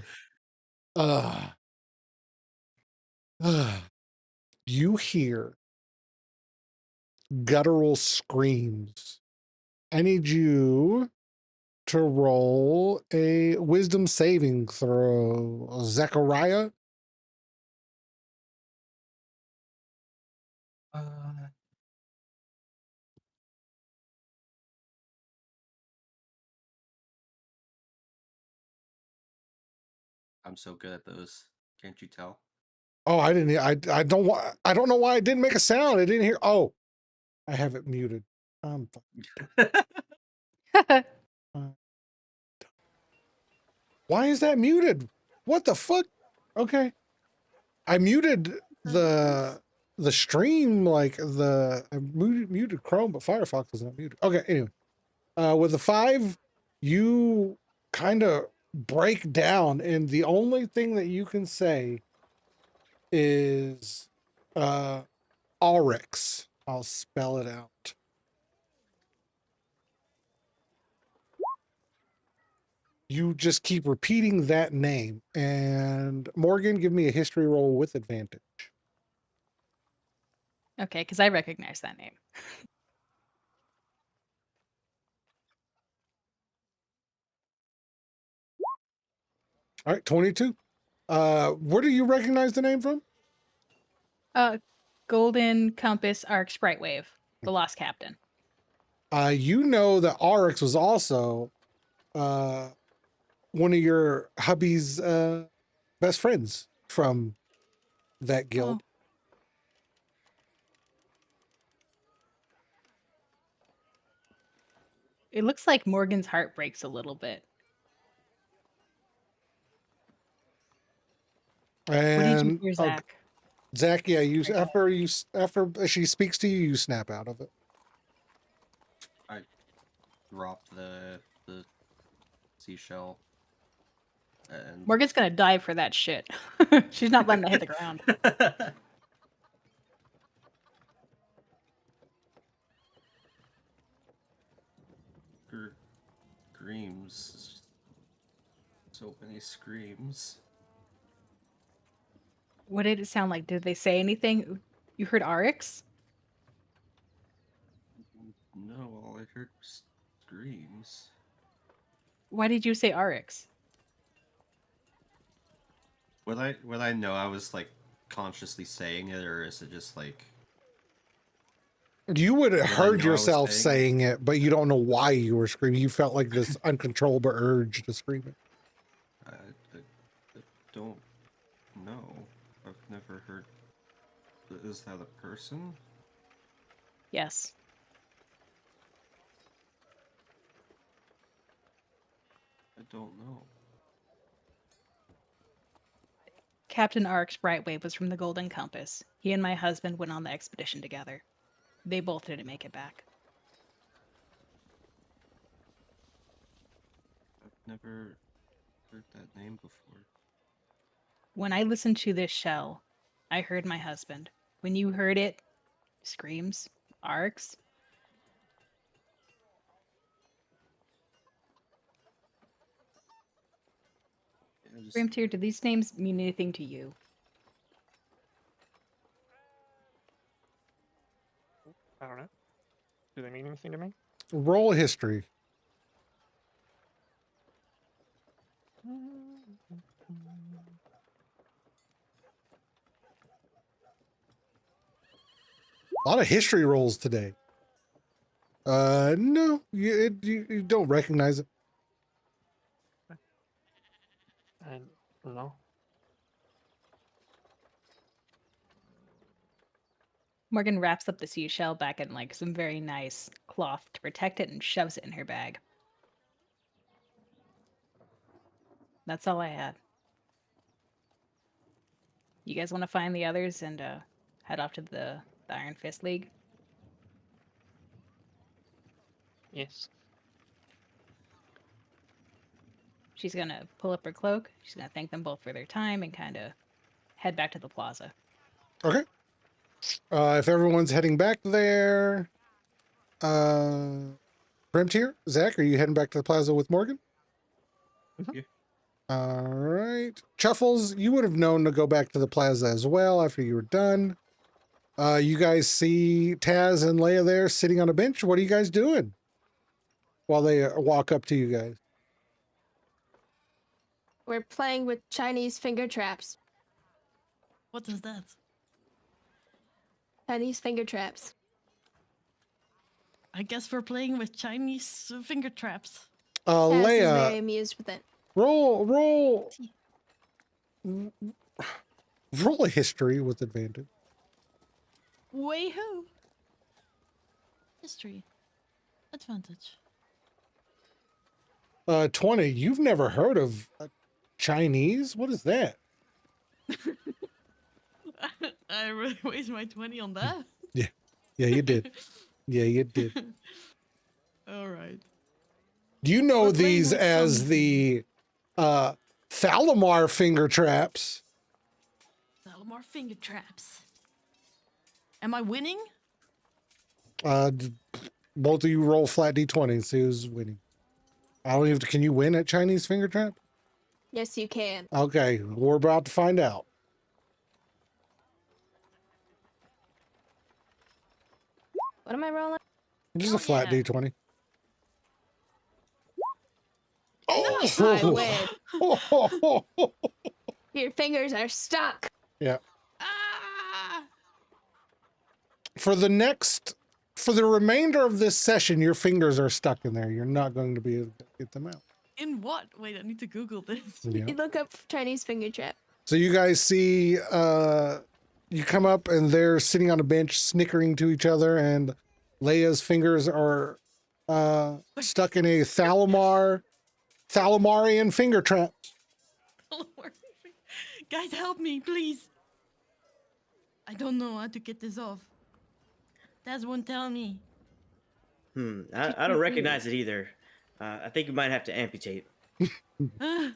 uh, you hear guttural screams. I need you to roll a wisdom saving throw, Zechariah. I'm so good at those. Can't you tell? Oh, I didn't. I don't know why I didn't make a sound. I didn't hear. Oh, I have it muted. Why is that muted? What the fuck? Okay, I muted the stream, like I muted Chrome, but Firefox is not muted. Okay, anyway, with the 5, you kind of break down, and the only thing that you can say is Aurix. I'll spell it out. You just keep repeating that name. And Morgan, give me a history roll with advantage. Okay, because I recognize that name. All right, 22. Where do you recognize the name from? Golden Compass Arc Sprite Wave, the Lost Captain. You know that Aurix was also one of your hubby's best friends from that guild. Oh. It looks like Morgan's heart breaks a little bit. And What did you hear, Zach? Zach, yeah, after she speaks to you, you snap out of it. I dropped the seashell. And Morgan's gonna dive for that shit. She's not letting that hit the ground. Screams. So many screams. What did it sound like? Did they say anything? You heard Arix? No, all I heard was screams. Why did you say Arix? Would I know I was like consciously saying it, or is it just like You would have I heard know I was yourself saying saying it, but you don't know why you were screaming. You felt like this uncontrollable urge to scream it. I don't know. I've never heard. Is that a person? Yes. I don't know. Captain Arix Brightwave was from the Golden Compass. He and my husband went on the expedition together. They both didn't make it back. I've never heard that name before. When I listened to this shell, I heard my husband. When you heard it, screams, Arix. Grimtier, do these names mean anything to you? I don't know. Do they mean anything to me? Roll history. A lot of history rolls today. No, you don't recognize it. I don't know. Morgan wraps up the seashell back in like some very nice cloth to protect it and shoves it in her bag. That's all I had. You guys want to find the others and head off to the Iron Fist League? Yes. She's gonna pull up her cloak. She's gonna thank them both for their time and kind of head back to the plaza. Okay. If everyone's heading back there, Grimtier, Zach, are you heading back to the plaza with Morgan? Yeah. All right. Chuffles, you would have known to go back to the plaza as well after you were done. You guys see Taz and Leia there sitting on a bench. What are you guys doing while they walk up to you guys? We're playing with Chinese finger traps. What is that? Chinese finger traps. I guess we're playing with Chinese finger traps. Taz is very Leia, amused with it. roll a history with advantage. Way-ho! History. Advantage. 20. You've never heard of Chinese? What is that? I really waste my 20 on that. Yeah, you did. Yeah, you did. All right. Do you know We're playing these with as some- the Thalamar finger traps? Salamar finger traps. Am I winning? Both of you roll flat d20 and see who's winning. I don't even. Can you win at Chinese finger trap? Yes, you can. Okay, we're about to find out. What am I rolling? Just Oh, a flat yeah. d20. I Oh! win. Your fingers are stuck. Ah! For the remainder of this session, your fingers are stuck in there. You're not going to be able to get them out. In what? Wait, I need to Google this. Yeah. You look up Chinese finger trap. So you guys see, you come up and they're sitting on a bench snickering to each other, and Leia's fingers are stuck in a Thalamarian finger trap. Guys, help me, please. I don't know how to get this off. Taz won't tell me. I don't recognize it either. I think you might have to amputate. Ah,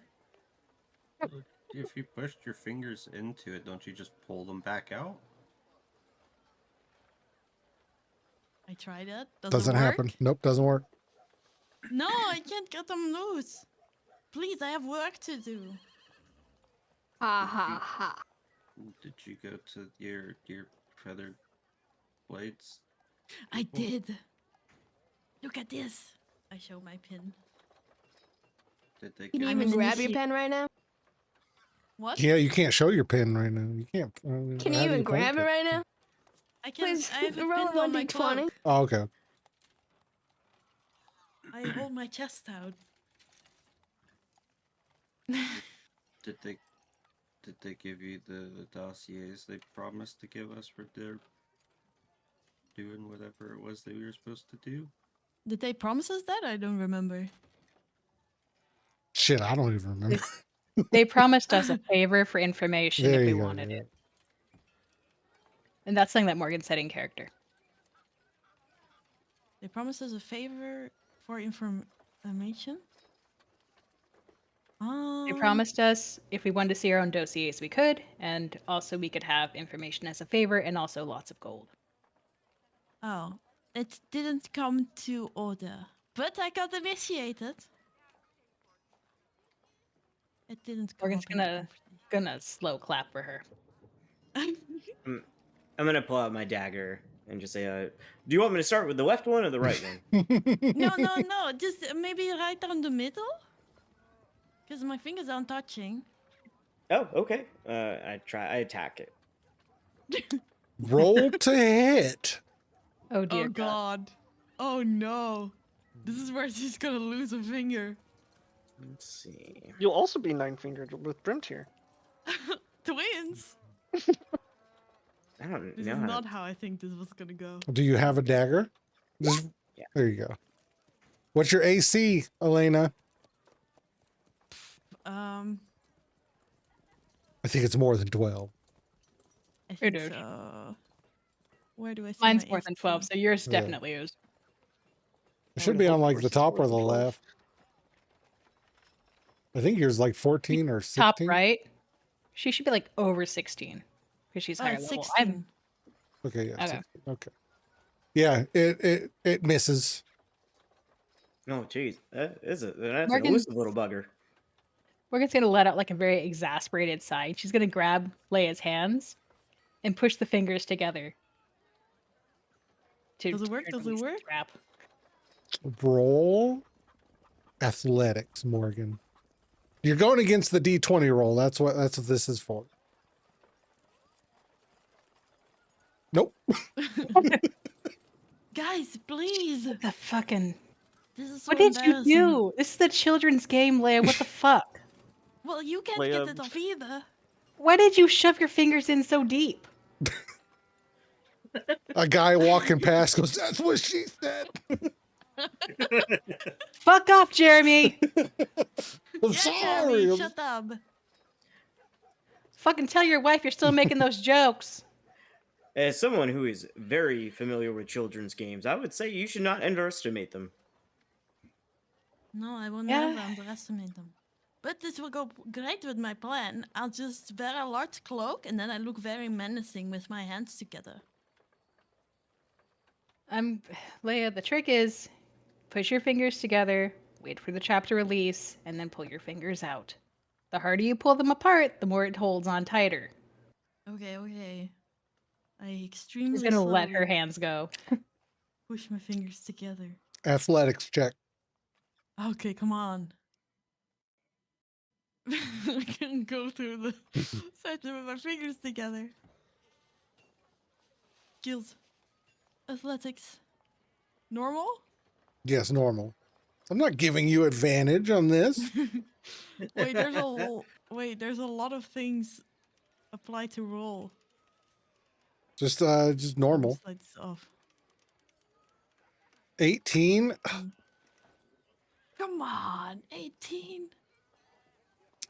If you pushed your fingers into it, don't you just pull them back out? I tried that. Doesn't happen. work. Nope, doesn't work. No, I can't get them loose. Please, I have work to do. Ha ha ha. Did you go to your feather blades? I people? did. Look at this. I show my pin. Did they Can you give I'm even an grab your initiate- pen right now? What? Yeah, you can't show your pen right now. You can't. Can you even grab it right now? I can. Please I have a roll pin on my 1d20. cloak. Oh, okay. I hold my chest out. Did they give you the dossiers they promised to give us for their doing whatever it was that we were supposed to do? Did they promise us that? I don't remember. Shit, I don't even remember. They promised us a favor for information There if we you go, wanted yeah. it. And that's something that Morgan said in character. They promised us a favor for information. They promised us if we wanted to see our own dossiers, we could, and also we could have information as a favor and also lots of gold. Oh, it didn't come to order, but I got initiated. It didn't come Morgan's up into gonna slow clap for her. conversation. I'm gonna pull out my dagger and just say, "Do you want me to start with the left one or the right one?" No. Just maybe right down the middle. Because my fingers aren't touching. Oh, okay. I attack it. Roll to hit. Oh dear Oh God. God. Oh no. This is where she's gonna lose a finger. Let's see. You'll also be 9-fingered with Brimtier. Twins. I don't This know. is How not to... how I think this was gonna go. Do you have a dagger? Just, Yeah. There you go. What's your AC, Elena? Um, I think it's more than 12. I It think is. so. Where do I see Mine's my more than AC? 12, so yours Yeah. definitely is. It I should would be hope on like yours the is top more or the than 12. left. I think yours like 14 or 16. Top right. She should be like over 16 because she's Oh, higher it's level. 16. Okay, yeah. Okay. 16. Okay. Yeah, it misses. Oh, jeez. That's an Morgan- elusive little bugger. Morgan's gonna let out like a very exasperated sigh. She's gonna grab Leia's hands and push the fingers together. Does it work? to Does it release the work? trap. Roll athletics, Morgan. You're going against the D20 roll. That's what this is for. Nope. Guys, please. The fucking. This is so What did you embarrassing. do? This is the children's game, Leia. What the fuck? Well, you can't Leia- get it off either. Why did you shove your fingers in so deep? A guy walking past goes, "That's what she said." Fuck off, Jeremy! I'm Yeah, sorry. Jeremy, I'm- shut up. Fucking tell your wife you're still making those jokes. As someone who is very familiar with children's games, I would say you should not underestimate them. No, I will Yeah. never underestimate them. But this will go great with my plan. I'll just wear a large cloak and then I look very menacing with my hands together. Leia, the trick is push your fingers together, wait for the trap to release, and then pull your fingers out. The harder you pull them apart, the more it holds on tighter. Okay. I extremely She's gonna let her slowly hands go. push my fingers together. Athletics check. Okay, come on. I can go through the section with my fingers together. Skills. Athletics. Normal? Yes, normal. I'm not giving you advantage on this. Wait, there's a lot of things apply to roll. Just Let me normal. slide this off. 18. Come on, 18.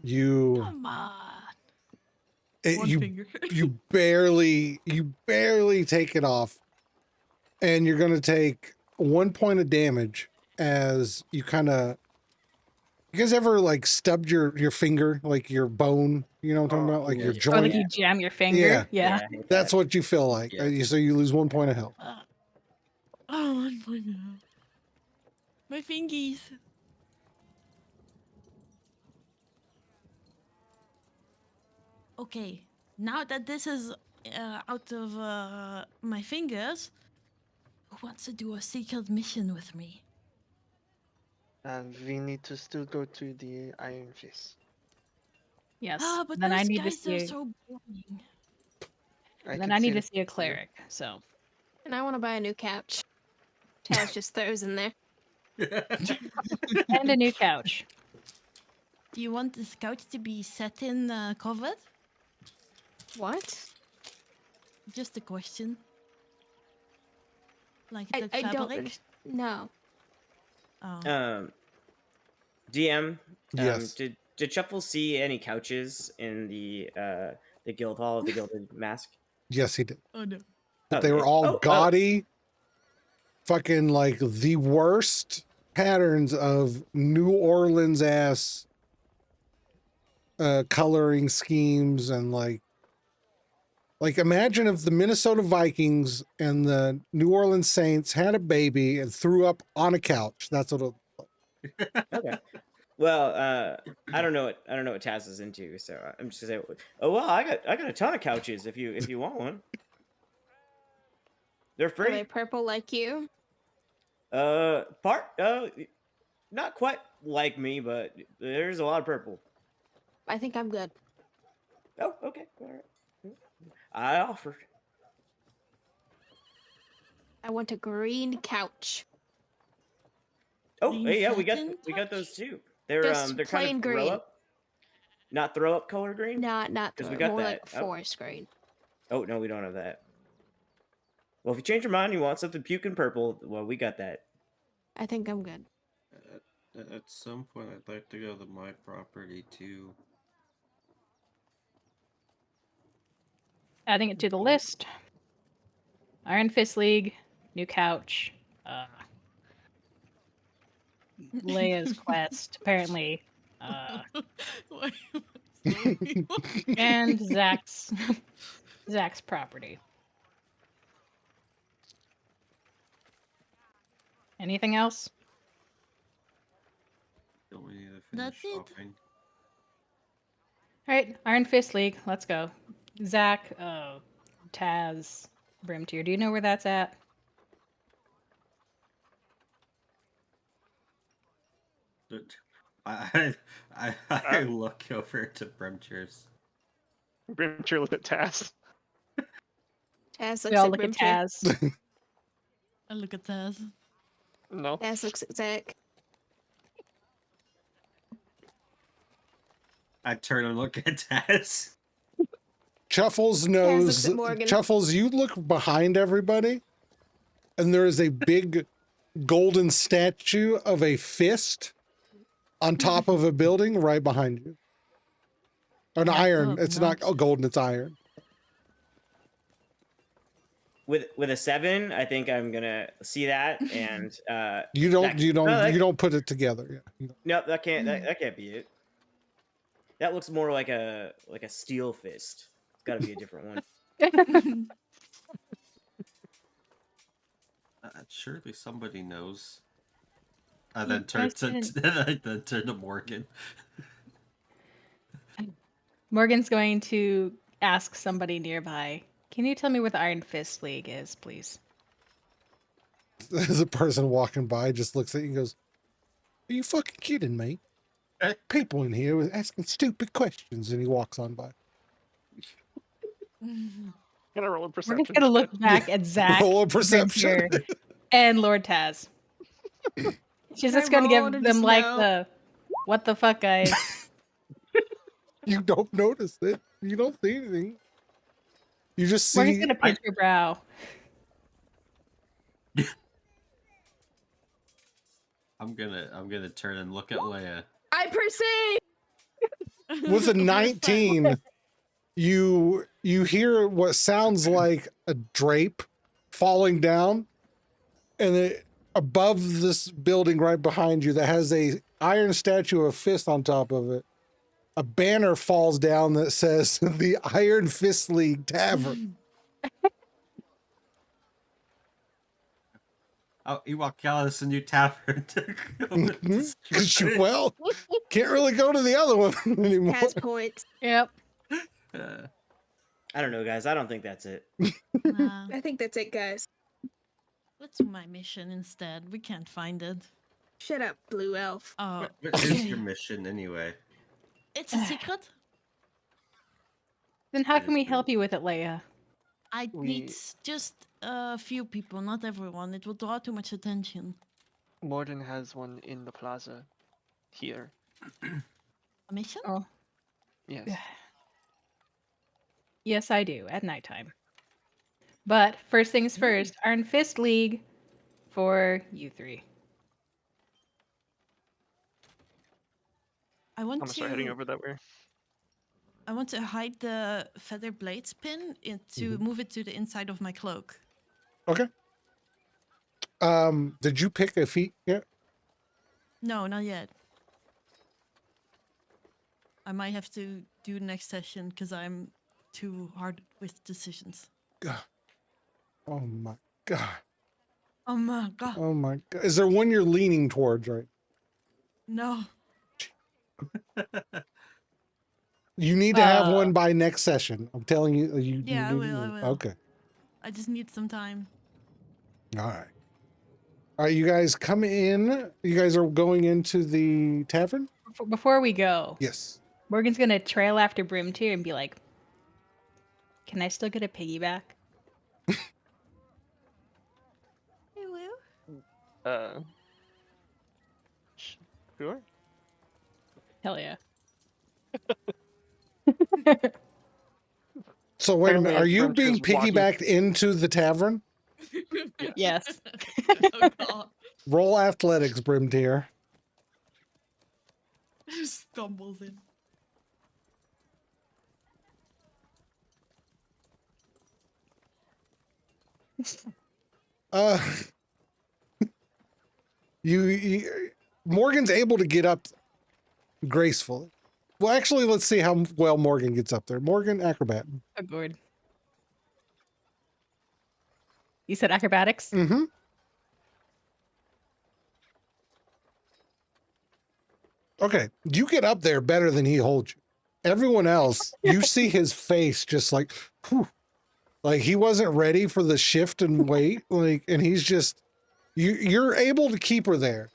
You Come on. it, One you finger. you barely take it off, and you're gonna take 1 point of damage as you kind of. You guys ever like stubbed your finger, like your bone? You know what I'm talking about, like yeah, your yeah. Or joint. like you jam your finger. Yeah. Yeah. I hate That's that. what you feel like. Yeah. So you lose 1 point of health. Oh, 1 point now. My fingies. Okay, now that this is out of my fingers, who wants to do a secret mission with me? And we need to still go to the Iron Fist. Yes. Ah, but then those I need to guys see. are so boring. Then could I need see to see a cleric. So And I want to buy a new couch. Taz just throws in there. and a new couch. Do you want this couch to be satin covered? What? Just a question. Like I, the I don't. fabric? No. Oh. DM, Yes. did Shuffle see any couches in the guild hall of the Gilded Mask? Yes, he did. Oh no. But they were all gaudy, fucking like the worst patterns of New Orleans ass coloring schemes, and like imagine if the Minnesota Vikings and the New Orleans Saints had a baby and threw up on a couch. That's what Okay. Well, I don't know what Taz is into, so I'm just gonna say, oh well, I got a ton of couches if you want one. They're Are free. they purple like you? Not quite like me, but there's a lot of purple. I think I'm good. Oh, okay. All right. I offered. I want a green couch. Oh, Green hey, yeah, we satin got those couch? too. They're Just they're kind plain of green. throw up, not throw up color green. Not 'Cause we the got more that. like forest green. Oh no, we don't have that. Well, if you change your mind, you want something puking purple. Well, we got that. I think I'm good. At some point, I'd like to go to my property too. Adding it to the list. Iron Fist League, new couch. Leia's quest, apparently. Why am I slowly walking? And Zach's property. Anything else? Don't we need to finish That's it. shopping? All right, Iron Fist League. Let's go. Zach, Taz, Brimtier. Do you know where that's at? I look over to Brimchers. Grimcher look at Taz. Taz We looks all at look at Brimtier. Taz. I look at Taz. No. Taz looks at Zach. I turn and look at Taz. Chuffles looks knows. at Morgan. Chuffles, you look behind everybody, and there is a big golden statue of a fist on top of a building right behind you. An That's iron. so It's not obnoxious. golden. It's iron. With a 7, I think I'm gonna see that and You don't. that- You don't. no, that- You don't put it together. Yeah. You don't. No, that can't be it. That looks more like a steel fist. It's got to be a different one. Surely somebody knows. I You then turn guys to didn't- then turn to Morgan. Morgan's going to ask somebody nearby. Can you tell me where the Iron Fist League is, please? The person walking by just looks at you and goes, "Are you fucking kidding me? People in here are asking stupid questions," and he walks on by. Gonna roll a perception. Morgan's gonna look back at Zach, Roll a perception. Brimtier, and Lord Taz. She's Can I just gonna roll give to them just like know? the "What the fuck, guys?" You don't notice it. You don't see anything. You just Morgan's see. gonna pinch your brow. I'm gonna turn and look at Leia. I perceive. With a 19, you hear what sounds like a drape falling down, and above this building right behind you that has a iron statue of a fist on top of it, a banner falls down that says the Iron Fist League Tavern. Oh, you walk out of this new tavern. Well, can't really go to the other one anymore. Has points. Yep. I don't know, guys. I don't think that's it. Nah, I think that's it, guys. let's do my mission instead. We can't find it. Shut up, blue elf. Oh, What is your mission anyway? it's a secret. Then how It can we is help you with it, Leia? I We- need just a few people, not everyone. It will draw too much attention. Morden has one in the plaza. Here. A mission? Oh, Yes. yes, I do at nighttime. But first things first, Iron Fist League for you three. I I'm want gonna to. start heading over that way. I want to hide the feather blades pin to move it to the inside of my cloak. Okay. Did you pick a feat yet? No, not yet. I might have to do next session because I'm too hard with decisions. Oh my god. Oh my god. Oh my god. Is there one you're leaning towards, right? No. You need to have one by next session. I'm telling you. Yeah, I need will, I to- will. Okay. I just need some time. All right. All right, you guys come in. You guys are going into the tavern? Before we go, Yes. Morgan's gonna trail after Brimtier and be like, "Can I still get a piggyback?" Uh, sure. Hell yeah. So wait a Apparently minute. Are you Brimtier's being walking- piggybacked into the tavern? Yes. Oh, God. Roll athletics, Brimtier. Just stumbles in. Uh, Morgan's able to get up gracefully. Well, actually, let's see how well Morgan gets up there. Morgan, acrobat. Oh, good. You said acrobatics? Mm-hmm. Okay, you get up there better than he holds you. Everyone else, you see his face just like, whew, like he wasn't ready for the shift and weight. Like, and he's just, you're able to keep her there,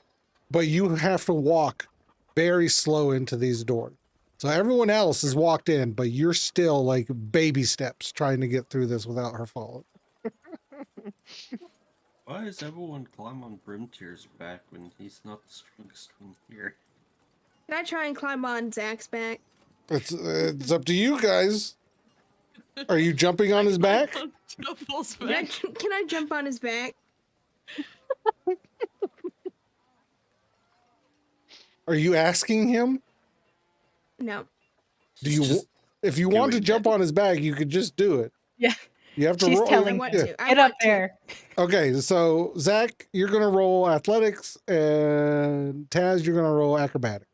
but you have to walk very slow into these doors. So everyone else has walked in, but you're still like baby steps trying to get through this without her falling. Why does everyone climb on Brimtier's back when he's not the strongest one here? Can I try and climb on Zach's back? It's up to you guys. Are you jumping on his back? Snuffles Can I, back. can I jump on his back? Are you asking him? No. Do you? Just If you want to doing jump on his back, you could just do it. Yeah. You have to She's roll. I telling want yeah. to. I Get want up to. there. Okay, so Zach, you're gonna roll athletics, and Taz, you're gonna roll acrobatic.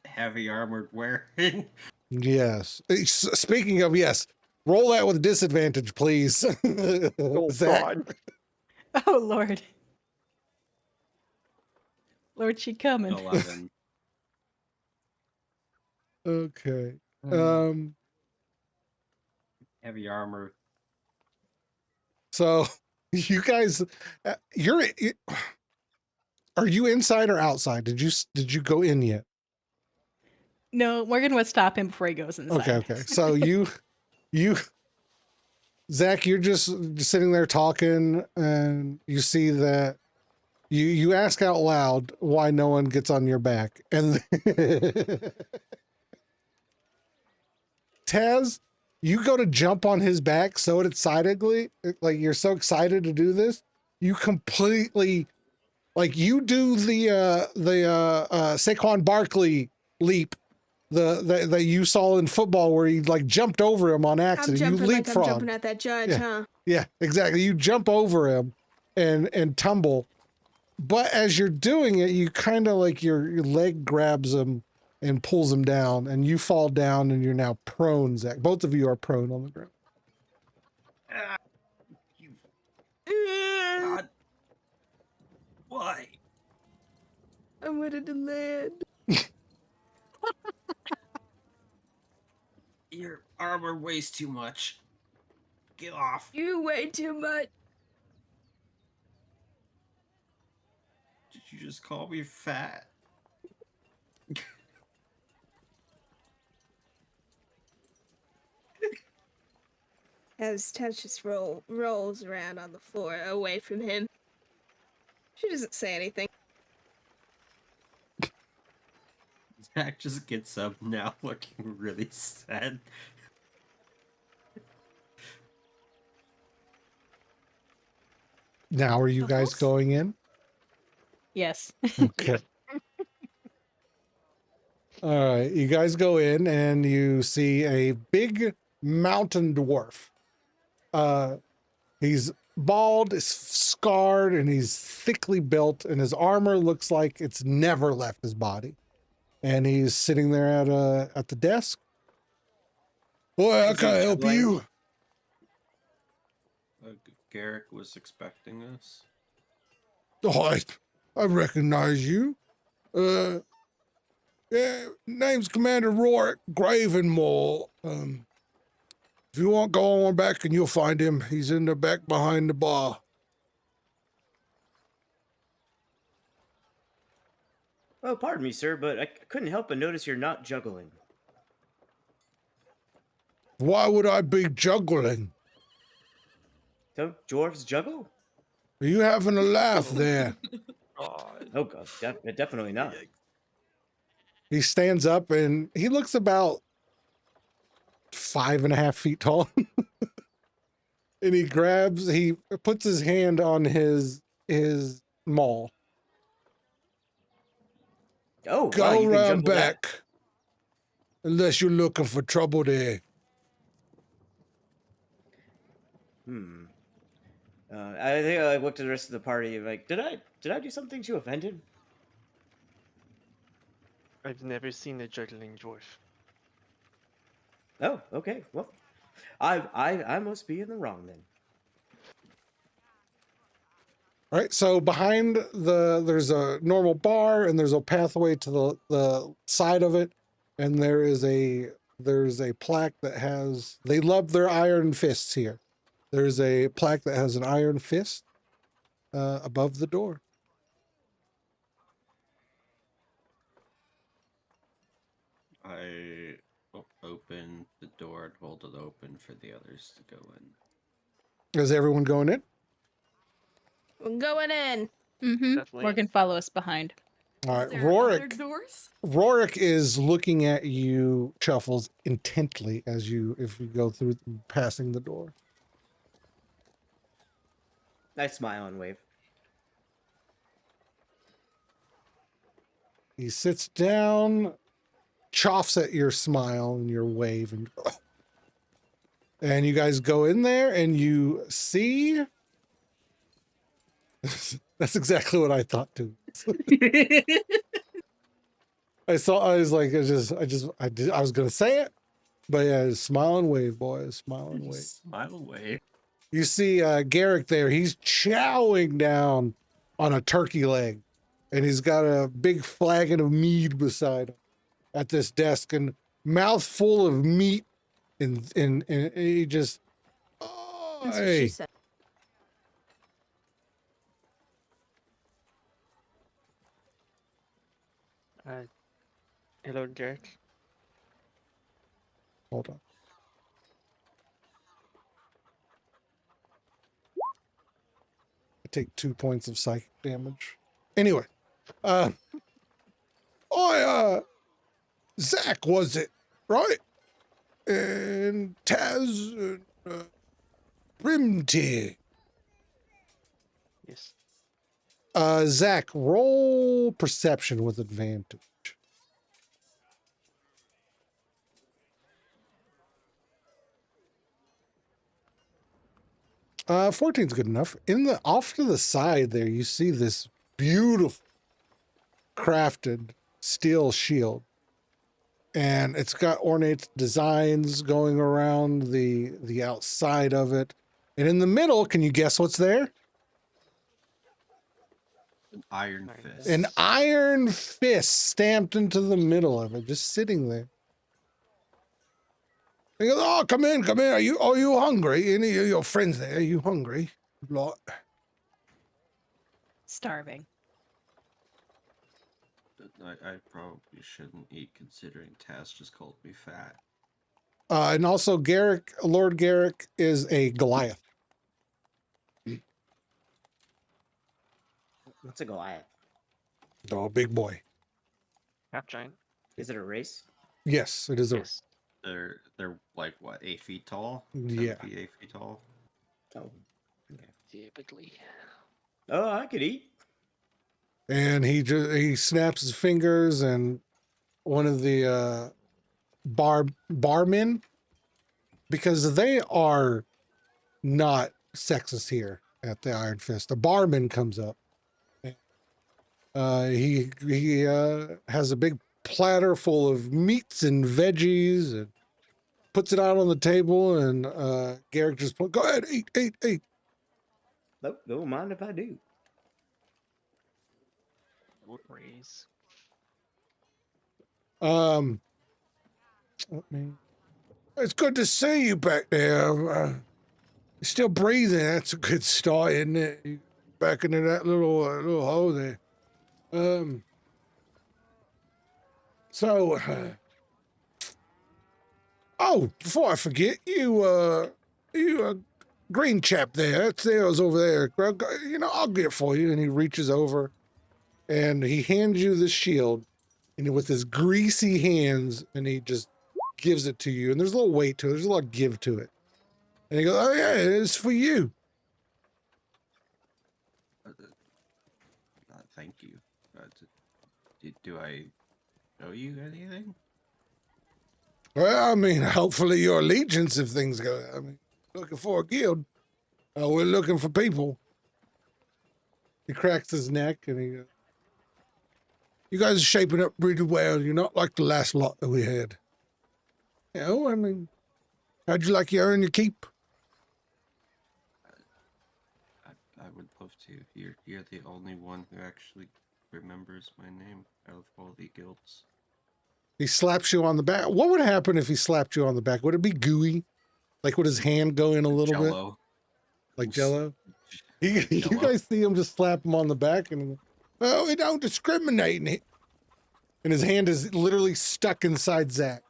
Heavy armored wearing. Yes. Speaking of yes, roll that with disadvantage, please. Oh Zach. God. Oh, Lord. Lord, she coming. 11. Okay. Heavy armor. So you guys, are you inside or outside? Did you go in yet? No, Morgan would stop him before he goes inside. Okay. So you, Zach, you're just sitting there talking, and you see that you ask out loud why no one gets on your back, and Taz, you go to jump on his back so excitedly, like you're so excited to do this, you completely, like you do the Saquon Barkley leap. That you saw in football where he like jumped over him on I'm accident. You jumping like I'm leapfrog. jumping at that judge, huh? Yeah, exactly. You jump over him and tumble. But as you're doing it, you kind of like your leg grabs him and pulls him down, and you fall down, and you're now prone, Zach. Both of you are prone on the ground. You God. Why? I wanted to land. Your armor weighs too much. Get off. You weigh too much. Did you just call me fat? As Taz just rolls around on the floor away from him. She doesn't say anything. Zach just gets up now looking really sad. Now, are you guys Uh-huh. going in? Yes. Okay. All right, you guys go in and you see a big mountain dwarf. He's bald, scarred, and he's thickly built, and his armor looks like it's never left his body. And he's sitting there at the desk. Boy, how can I help you? Garrick was expecting us. Oh, I recognize you. Yeah, name's Commander Rorik Gravenmore. If you want, go on back and you'll find him. He's in the back behind the bar. Oh, pardon me, sir, but I couldn't help but notice you're not juggling. Why would I be juggling? Don't dwarves juggle? Are you having a laugh there? Oh, God, definitely not. He stands up and he looks about 5.5 feet tall. And he puts his hand on his maul. Oh, wow, Go you can round juggle that. back. Unless you're looking for trouble there. I think I looked at the rest of the party. Like, did I do something to offend him? I've never seen a juggling dwarf. Oh, okay. Well, I must be in the wrong then. All right, so behind there's a normal bar and there's a pathway to the side of it, and there's a plaque that has, they love their iron fists here. There's a plaque that has an iron fist above the door. I open the door and hold it open for the others to go in. Is everyone going in? I'm going in. Mm-hmm. Definitely. Morgan, follow us behind. All right, Is there other Rorik. doors? Rorik is looking at you, Chuffles, intently if you go through passing the door. I smile and wave. He sits down, choffs at your smile and your wave, and you guys go in there and you see. That's exactly what I thought too. I was gonna say it, but yeah, smile and wave, boys, smile and wave. Smile away. You see Garrick there. He's chowing down on a turkey leg, and he's got a big flagon of mead beside him at this desk, and mouth full of meat, and he just, oh, That's what hey. she said. Hello, Derek. Hold on. I take 2 points of psychic damage. Anyway, Zach, was it, right? And Taz and Brimty. Yes. Zach, roll perception with advantage. 14's good enough. Off to the side there, you see this beautiful crafted steel shield. And it's got ornate designs going around the outside of it. And in the middle, can you guess what's there? An iron Iron fist. fist. An iron fist stamped into the middle of it, just sitting there. He goes, "Oh, come in. Are you hungry? Any of your friends there? Are you hungry?" Lot. Starving. I probably shouldn't eat considering Taz just called me fat. And also Garrick, Lord Garrick is a Goliath. What's a Goliath? Oh, big boy. Half giant. Is it a race? Yes, it is a. Yes. They're like what, 8 feet tall? Yeah. 7 feet, 8 feet tall. Oh, okay. Typically. Oh, I could eat. And he snaps his fingers, and one of the barmen, because they are not sexist here at the Iron Fist. A barman comes up. He has a big platter full of meats and veggies and puts it out on the table, and Garrick just go ahead, eat. Nope, don't mind if I do. Raise. Let me. It's good to see you back there. You're still breathing. That's a good start, isn't it? You back into that little hole there. So, oh, before I forget, you green chap there. That's theirs over there. You know, I'll get it for you. And he reaches over, and he hands you the shield, and with his greasy hands, and he just gives it to you. And there's a little weight to it. There's a lot of give to it. And he goes, "Oh yeah, it's for you." Thank you. Do I owe you anything? Well, I mean, hopefully your allegiance if things go. I mean, looking for a guild. We're looking for people. He cracks his neck and he goes, "You guys are shaping up pretty well. You're not like the last lot that we had. You know, I mean, how'd you like your earn your keep?" I would love to. You're the only one who actually remembers my name out of all the guilds. He slaps you on the back. What would happen if he slapped you on the back? Would it be gooey? Like, would his hand go in a little bit? Jello. Like Jello? You Jello. guys see him just slap him on the back and, well, we don't discriminate. And his hand is literally stuck inside Zach.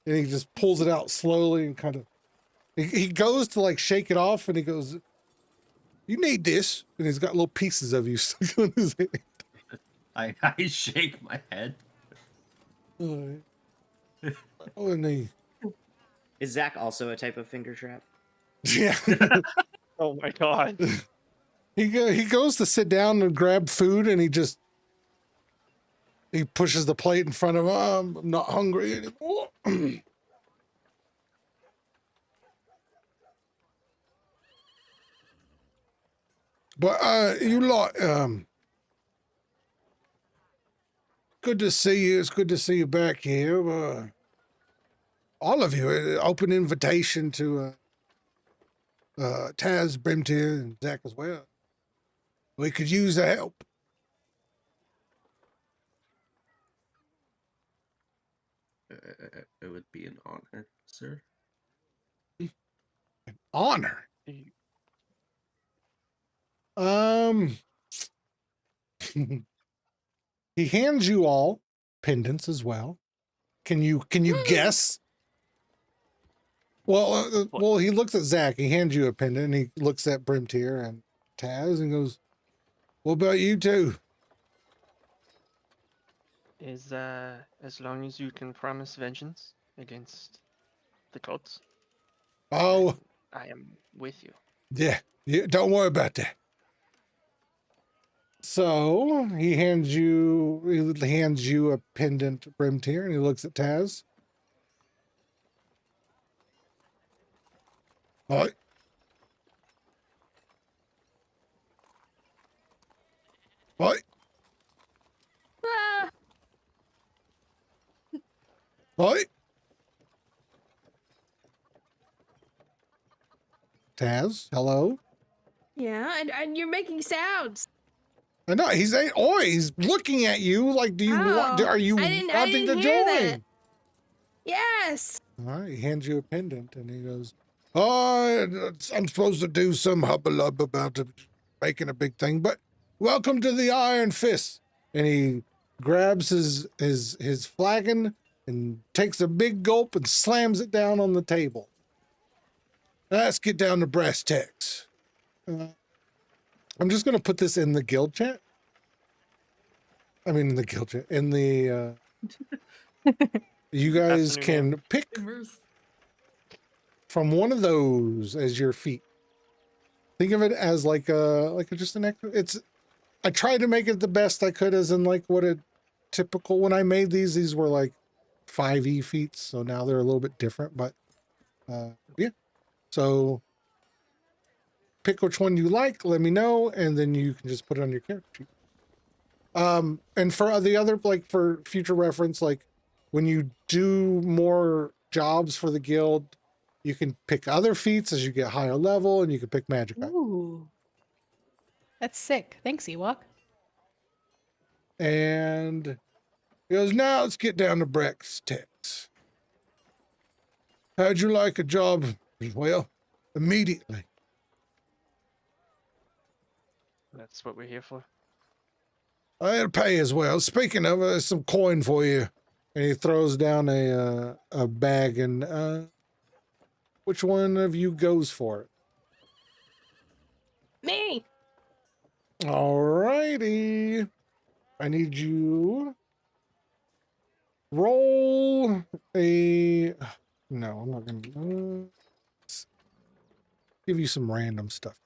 And he just pulls it out slowly and kind of, he goes to like shake it off and he goes, "You need this." And he's got little pieces of you stuck on his hand. I shake my head. Oh, and he, Is Zach also a type of finger trap? yeah. Oh my god. He goes to sit down and grab food and he pushes the plate in front of him. "I'm not hungry anymore." But you lot, good to see you. It's good to see you back here. All of you, open invitation to Taz, Brimtier, and Zach as well. We could use the help. It would be an honor, sir. Honor. He hands you all pendants as well. Can you guess? Well, he looks at Zach. He hands you a pendant, and he looks at Brimtier and Taz and goes, "What about you two?" Is as long as you can promise vengeance against the cults, Oh, I am with you. yeah. Don't worry about that. So he hands you a pendant, Brimtier, and he looks at Taz. What? What? Ah, What? Taz, hello? yeah, and you're making sounds. I know he's looking at you like, do you want? Oh, Are you I didn't wanting to hear join? that. Yes. All right, he hands you a pendant, and he goes, "Oh, I'm supposed to do some hubbub about it, making a big thing, but welcome to the Iron Fist." And he grabs his flagon and takes a big gulp and slams it down on the table. Let's get down to brass tacks. I'm just going to put this in the guild chat. I mean, in the guild chat. In the, you guys can pick from one of those as your feet. Think of it as like just an extra. I tried to make it the best I could, as in like what a typical, when I made these were like 5e feats. So now they're a little bit different, but yeah. So pick which one you like, let me know, and then you can just put it on your character sheet. And for the other, like for future reference, like when you do more jobs for the guild, you can pick other feats as you get higher level, and you can pick magic items. Ooh. That's sick. Thanks, Ewok. And he goes, "Now let's get down to brass tacks." How'd you like a job? Well, immediately. That's what we're here for. I'll pay as well. Speaking of, some coin for you. And he throws down a bag, and which one of you goes for it? Me. Alrighty. I need you roll a. No, I'm not gonna give you some random stuff.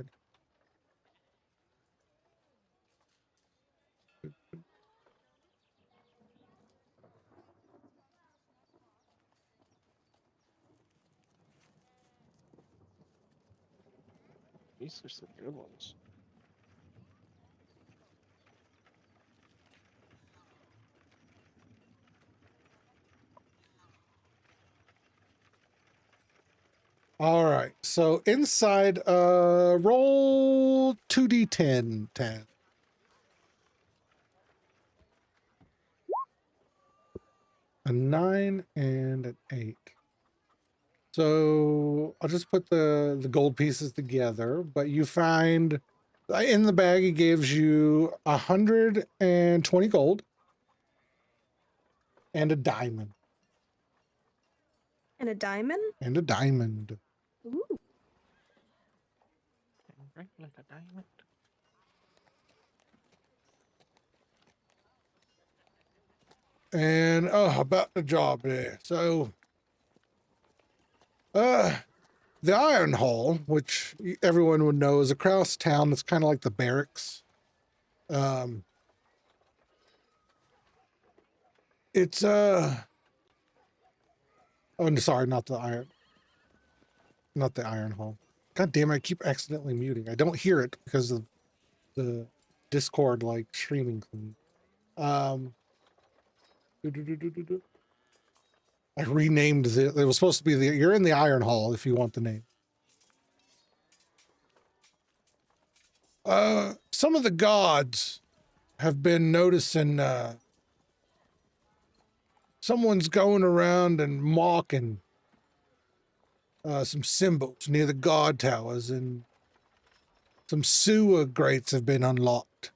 These are some good ones. All right. So inside, roll 2d10, 10. A 9 and an 8. So I'll just put the gold pieces together, but you find in the bag he gives you 120 gold and a diamond. And a diamond? And a diamond. Ooh. Right, like a diamond. And about the job there. So the Iron Hall, which everyone would know, is across town. It's kind of like the barracks. It's oh, no, sorry, not the Iron Hall. God damn it, I keep accidentally muting. I don't hear it because of the Discord like streaming thing. I renamed it was supposed to be you're in the Iron Hall if you want the name. Some of the gods have been noticing someone's going around and mocking some symbols near the guard towers, and some sewer grates have been unlocked.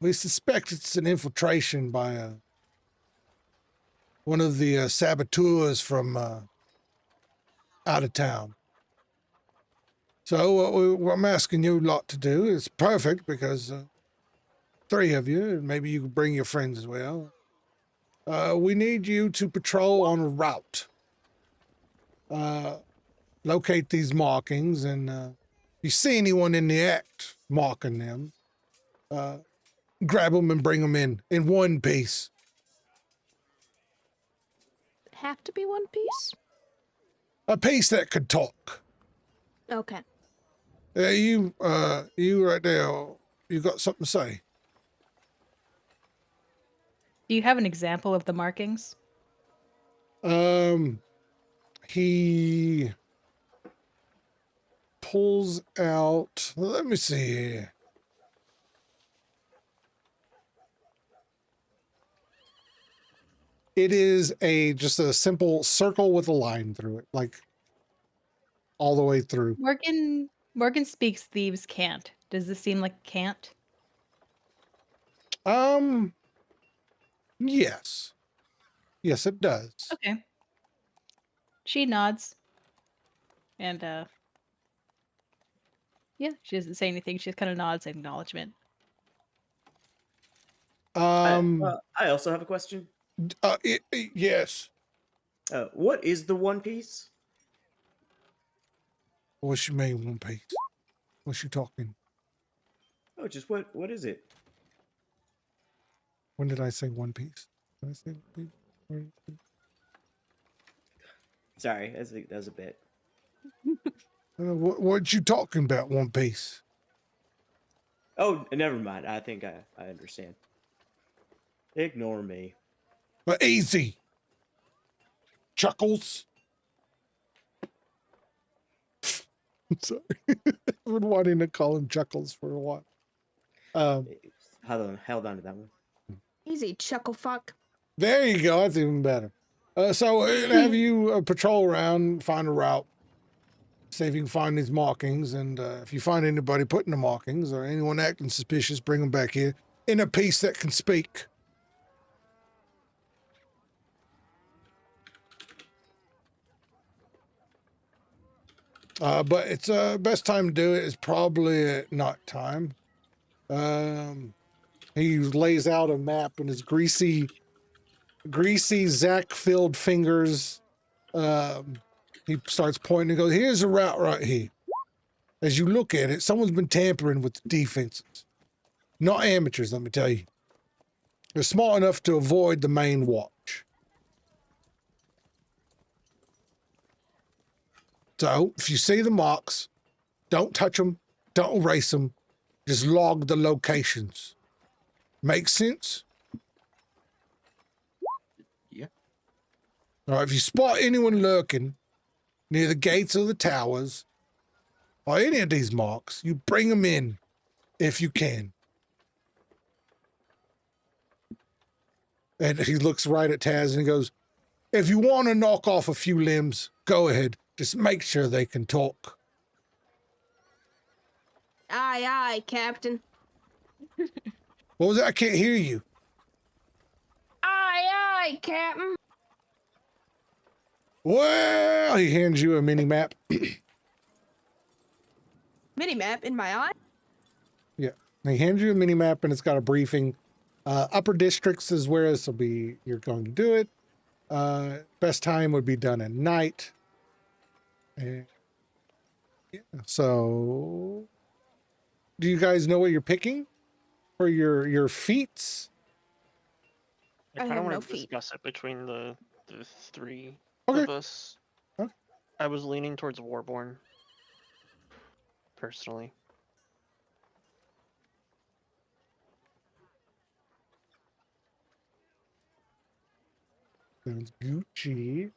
We suspect it's an infiltration by one of the saboteurs from out of town. So what I'm asking you lot to do is perfect, because 3 of you, and maybe you can bring your friends as well. We need you to patrol on a route. Locate these markings, and if you see anyone in the act marking them, grab them and bring them in one piece. Have to be one piece? A piece that could talk. Okay. You right there, you got something to say? Do you have an example of the markings? He pulls out, let me see here. It is just a simple circle with a line through it, like all the way through. Morgan speaks, thieves can't. Does this seem like can't? Yes. Yes, it does. Okay. She nods. And yeah, she doesn't say anything. She just kind of nods in acknowledgement. I also have a question. Yes. What is the One Piece? What you mean, one piece? What's you talking? Oh, just what is it? When did I say one piece? Did I say one piece? Sorry, that was a bit. What you talking about, One Piece? Oh, never mind. I think I understand. Ignore me. But easy. Chuckles. I'm sorry. I've been wanting to call him Chuckles for a while. Held on to that one. Easy, chuckle fuck. There you go. That's even better. So have you patrol around, find a route, see if you can find these markings, and if you find anybody putting the markings or anyone acting suspicious, bring them back here in a piece that can speak. But it's best time to do it is probably at night time. He lays out a map and his greasy Zach-filled fingers. He starts pointing and goes, "Here's a route right here. As you look at it, someone's been tampering with the defenses. Not amateurs, let me tell you. They're smart enough to avoid the main watch. So, if you see the marks, don't touch them, don't erase them, just log the locations. Make sense? Yeah. All right, if you spot anyone lurking near the gates of the towers or any of these marks, you bring them in if you can." And he looks right at Taz and he goes, "If you want to knock off a few limbs, go ahead. Just make sure they can talk." Aye, aye, Captain. What was that? I can't hear you. Aye, aye, Captain. Well, he hands you a mini map. Minimap in my eye? He hands you a mini map and it's got a briefing. Upper districts is where this will be. You're going to do it. Best time would be done at night. And yeah, so do you guys know what you're picking for your feats? I kind have of no want to feet. discuss it between the three Okay. of us. Okay. I was leaning towards Warborn, personally. Sounds Gucci.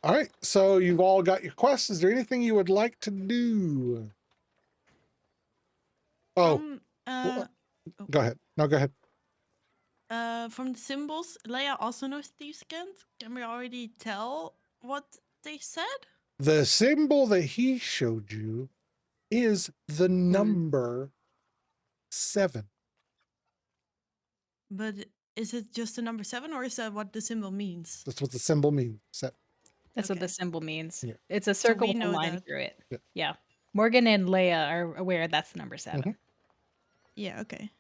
All right, so you've all got your quests. Is there anything you would like to do? Oh, go ahead. No, go ahead. From the symbols, Leia also knows these scans. Can we already tell what they said? The symbol that he showed you is the number 7. But is it just the number 7, or is that what the symbol means? That's what the symbol means. That's what Okay. the symbol means. Yeah. It's a So circle we with a know line that. through it. Yeah. Yeah. Morgan and Leia are aware that's the number 7. Mhm. Yeah, okay.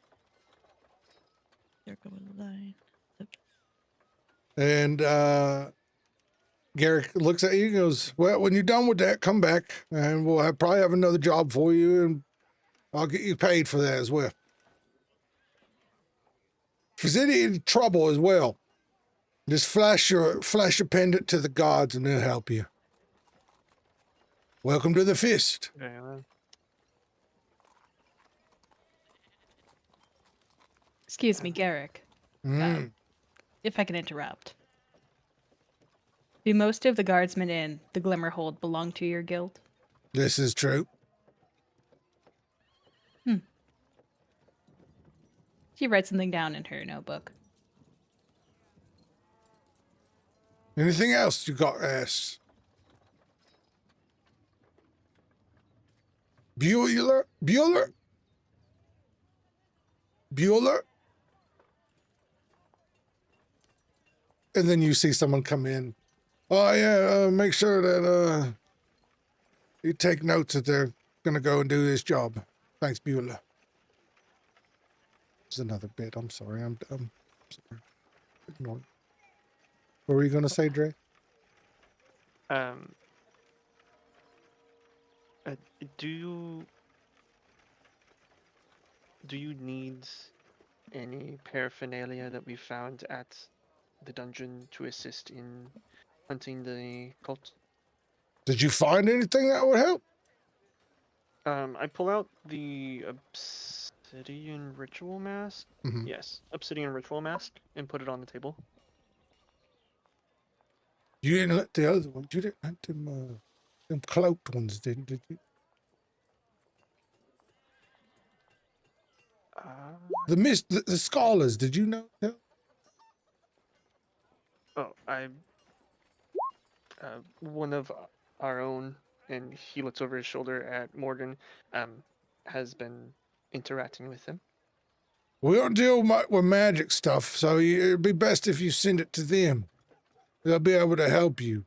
Circle with a line. And Garrick looks at you and goes, "Well, when you're done with that, come back and we'll probably have another job for you and I'll get you paid for that as well. If there's any trouble as well, just flash your pendant to the gods and they'll help you. Welcome to the Fist." Yeah. Excuse me, Garrick, Mm. if I can interrupt. Do most of the guardsmen in the Glimmerhold belong to your guild? This is true. She writes something down in her notebook. Anything else you got, ass? Bueller? And then you see someone come in. "Oh yeah, make sure that you take notes that they're gonna go and do this job. Thanks, Bueller." There's another bit. I'm sorry. I'm dumb. Sorry. Ignore it. What were you gonna say, Dre? Do you need any paraphernalia that we found at the dungeon to assist in hunting the cult? Did you find anything that would help? I pull out the obsidian ritual mask. Mhm. Yes, obsidian ritual mask, and put it on the table. You didn't let the other ones. You didn't let them cloaked ones, did you? The scholars. Did you know? Oh, I one of our own, and he looks over his shoulder at Morgan, has been interacting with him. We don't deal with magic stuff, so it'd be best if you send it to them. They'll be able to help you.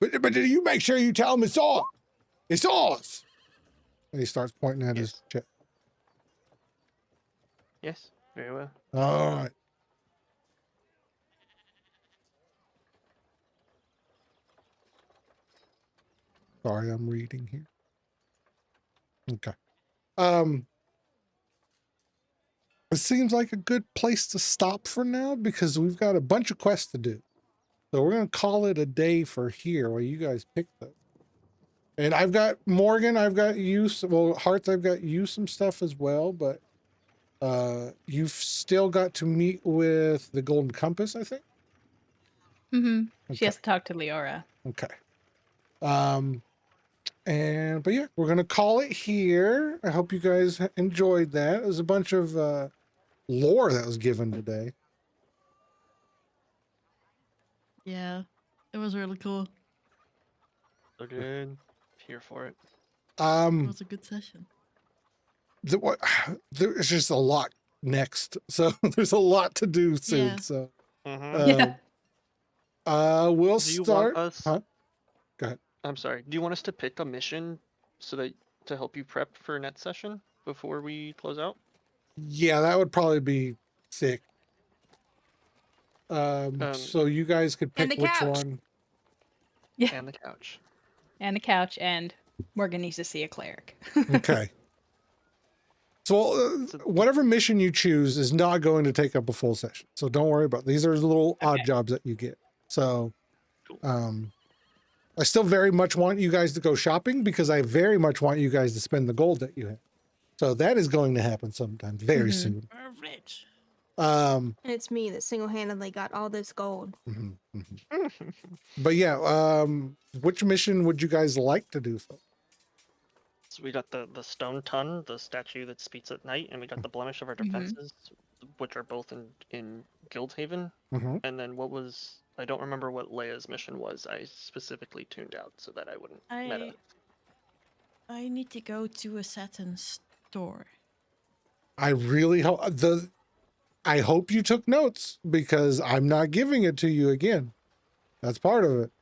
But you make sure you tell them it's ours. It's ours. And he starts pointing at his chest. Yes, very well. All right. Sorry, I'm reading here. Okay. It seems like a good place to stop for now because we've got a bunch of quests to do. So we're going to call it a day for here while you guys pick those. And I've got Morgan, I've got you, well, Hearts, I've got you some stuff as well, but you've still got to meet with the Golden Compass, I think. Mm-hmm. She Okay. has to talk to Leora. Okay. But yeah, we're gonna call it here. I hope you guys enjoyed that. It was a bunch of lore that was given today. Yeah, it was really cool. So good. Here for it. It There's was a good session. just a lot next, so there's a lot to do soon. Yeah. So Mm-hmm. we'll Do you start. want us? Huh? Go ahead. I'm sorry. Do you want us to pick a mission so that to help you prep for next session before we close out? Yeah, that would probably be sick. So you guys could And pick the which couch. one. Yeah. And the couch. And the couch, and Morgan needs to see a cleric. Okay. So whatever mission you choose is not going to take up a full session. So don't worry about it. These are little odd Okay. jobs that you get. So Cool. I still very much want you guys to go shopping because I very much want you guys to spend the gold that you have. So that is going to happen sometime very Mhm. soon. We're rich. And it's me that single-handedly got all this gold. Mhm, mhm. But yeah, which mission would you guys like to do? So we got the stone ton, the statue that speaks at night, and we got the blemish of our Mhm. defenses, which are both in Guildhaven. Mm-hmm. And then what was, I don't remember what Leia's mission was. I specifically tuned out so that I wouldn't meta. I need to go to a satin store. I really hope I hope you took notes because I'm not giving it to you again. That's part of it.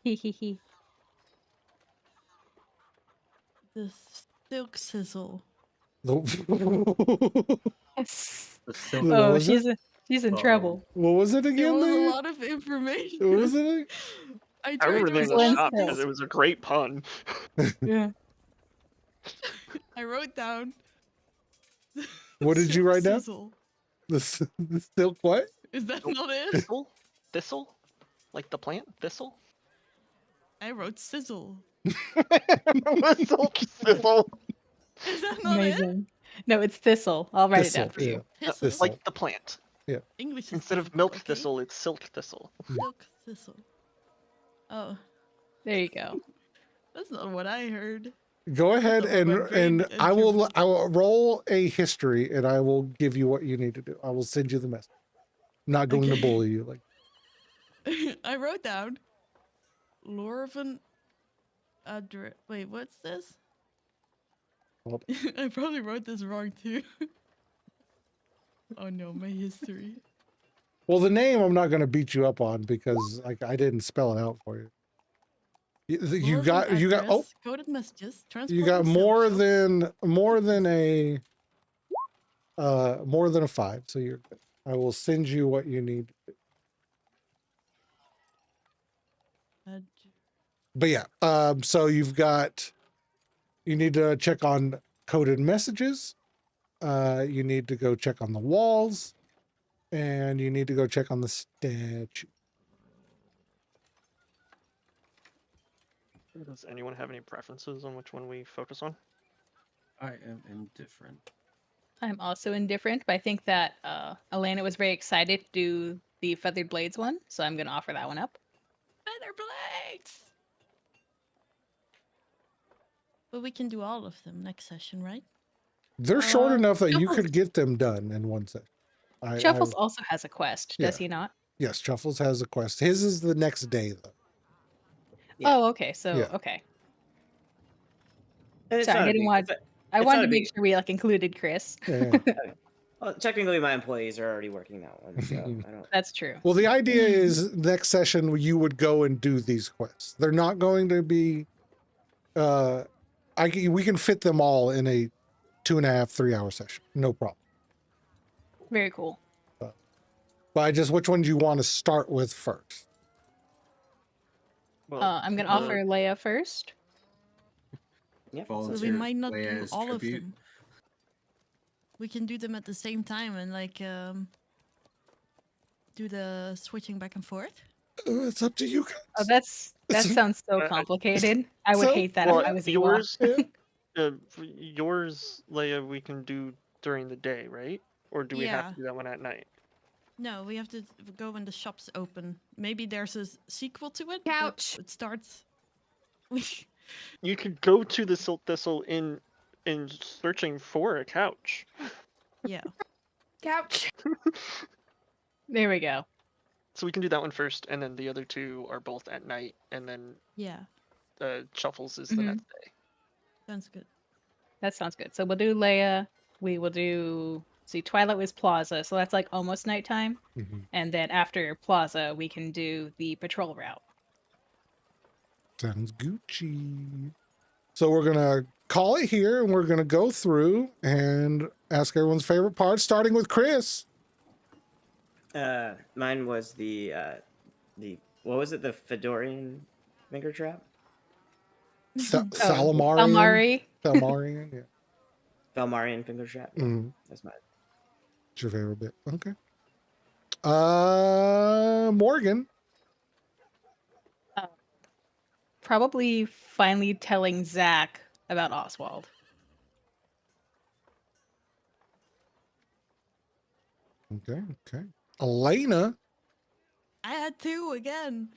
Hee hee hee. The silk sizzle. What Yes. The silk. What Oh, was it? she's in Oh. trouble. was it There again? was a There? lot of information. What was it? I I tried remember to there in the Glenn shop because Hill. it was a great pun. Yeah. I wrote down. What did you silk write down? sizzle. The silk what? Is that not it? Thistle? Thistle? Like the plant? Thistle? I wrote sizzle. Thistle. Thistle. Is that not it? Amazing. No, it's thistle. I'll write it down Thistle, for you. Thistle. Thistle. Like the plant. English is Instead of difficult, milk okay? thistle, it's silk thistle. Silk thistle. Oh, There you go. that's not what I heard. Go ahead That's not what my brain and I will interpreted. roll a history and I will give you what you need to do. I will send you the message. I'm not going to Okay. bully you. Like I wrote down Lorvan address. Wait, what's this? Hold I probably wrote this wrong too. Oh no, my history. well, the name I'm not going to beat you up on because like I didn't spell it out for you. You Lorvan got address, coded messages. you got transport and more sales. than a 5, so you're good. I will send you what you need. Ad- But yeah, so you need to check on coded messages. You need to go check on the walls, and you need to go check on the statue. Does anyone have any preferences on which one we focus on? I am indifferent. I'm also indifferent, but I think that Elena was very excited to do the Feathered Blades one, so I'm going to offer that one up. Feather blades. But we can do all of them next session, right? They're short enough that you Shuffles- could get them done in one session. Shuffles also has a quest, does Yeah. he not? Yes, Shuffles has a quest. His is the next day though. Yeah. Oh, okay. So Yeah. okay. And it's Sorry, not I a didn't big- want. it's I it's wanted not to a make big- sure we like included Chris. Yeah. Well, technically, my employees are already working that one, so I don't. That's true. Well, the idea is next session you would go and do these quests. They're not going to be. We can fit them all in a 2.5, 3 hour session. No problem. Very cool. But which one do you want to start with first? Well, I'm gonna uh, offer Leia first. Yeah. So we Volunteer might not do Leia's all tribute. of them. We can do them at the same time and like do the switching back and forth. It's up to you guys. Oh, that sounds so I- complicated. I would So- hate that well, if I was Ewok. yours, Yeah. yours, Leia, we can do during the day, right? Or do we have Yeah. to do that one at night? No, we have to go when the shops open. Maybe there's a sequel to it. but Couch. It starts. You could go to the Silt Thistle in searching for a couch. Yeah. Couch. There we go. So we can do that one first, and then the other two are both at night, and then Yeah. Shuffles is the Mhm. next day. Sounds good. That sounds good. So we'll do Leia. We will do. See, Twilight was Plaza, so that's like almost nighttime. Mhm. And then after Plaza, we can do the patrol route. Sounds Gucci. So we're gonna call it here, and we're gonna go through and ask everyone's favorite part, starting with Chris. Mine was the what was it? The Fedorian finger trap. Salamarian. Almari. Salmarian. Yeah. Valmarian finger trap. Mhm. That's mine. It's your favorite bit. Okay. Morgan. Probably finally telling Zach about Oswald. Okay. Okay. Elena. I had two again.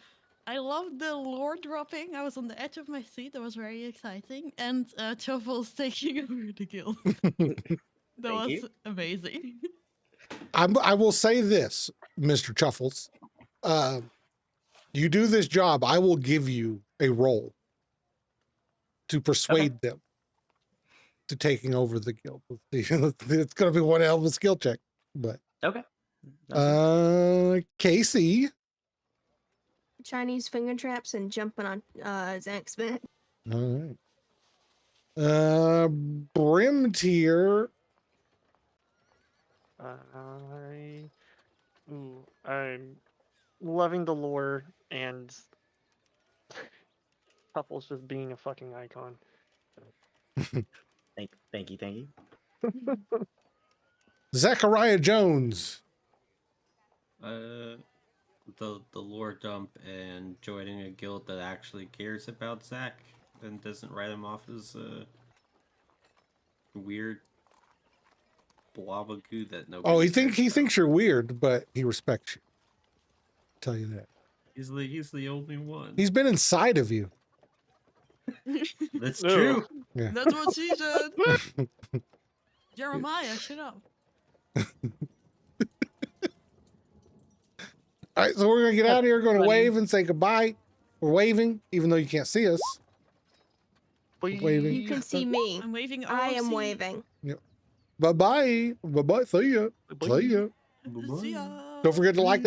I loved the lore dropping. I was on the edge of my seat. That was very exciting. And Truffles taking over the guild. That Thank was you. amazing. I will say this, Mr. Chuffles. You do this job, I will give you a role to persuade them to taking over the guild. It's going to be one hell of a skill check, but Okay. Casey. Chinese finger traps and jumping on Zach's back. All right. Brim tier. I'm loving the lore and Puffles just being a fucking icon. Thank you. Zachariah Jones. The lore dump and joining a guild that actually cares about Zach and doesn't write him off as a weird blob of goo that nobody. Oh, he cares thinks you're weird, but he respects you. I'll tell you that. about. He's the only one. He's been inside of you. That's No. true. Yeah. That's what she said. Jeremiah, shut up. All right, so we're gonna get out of here. Going to funny. wave and say goodbye. We're waving, even though you can't see us. Waving. You can see me. I'm waving. I am OFC. waving. Bye bye. Bye bye. See ya. See ya. See ya. Don't forget to like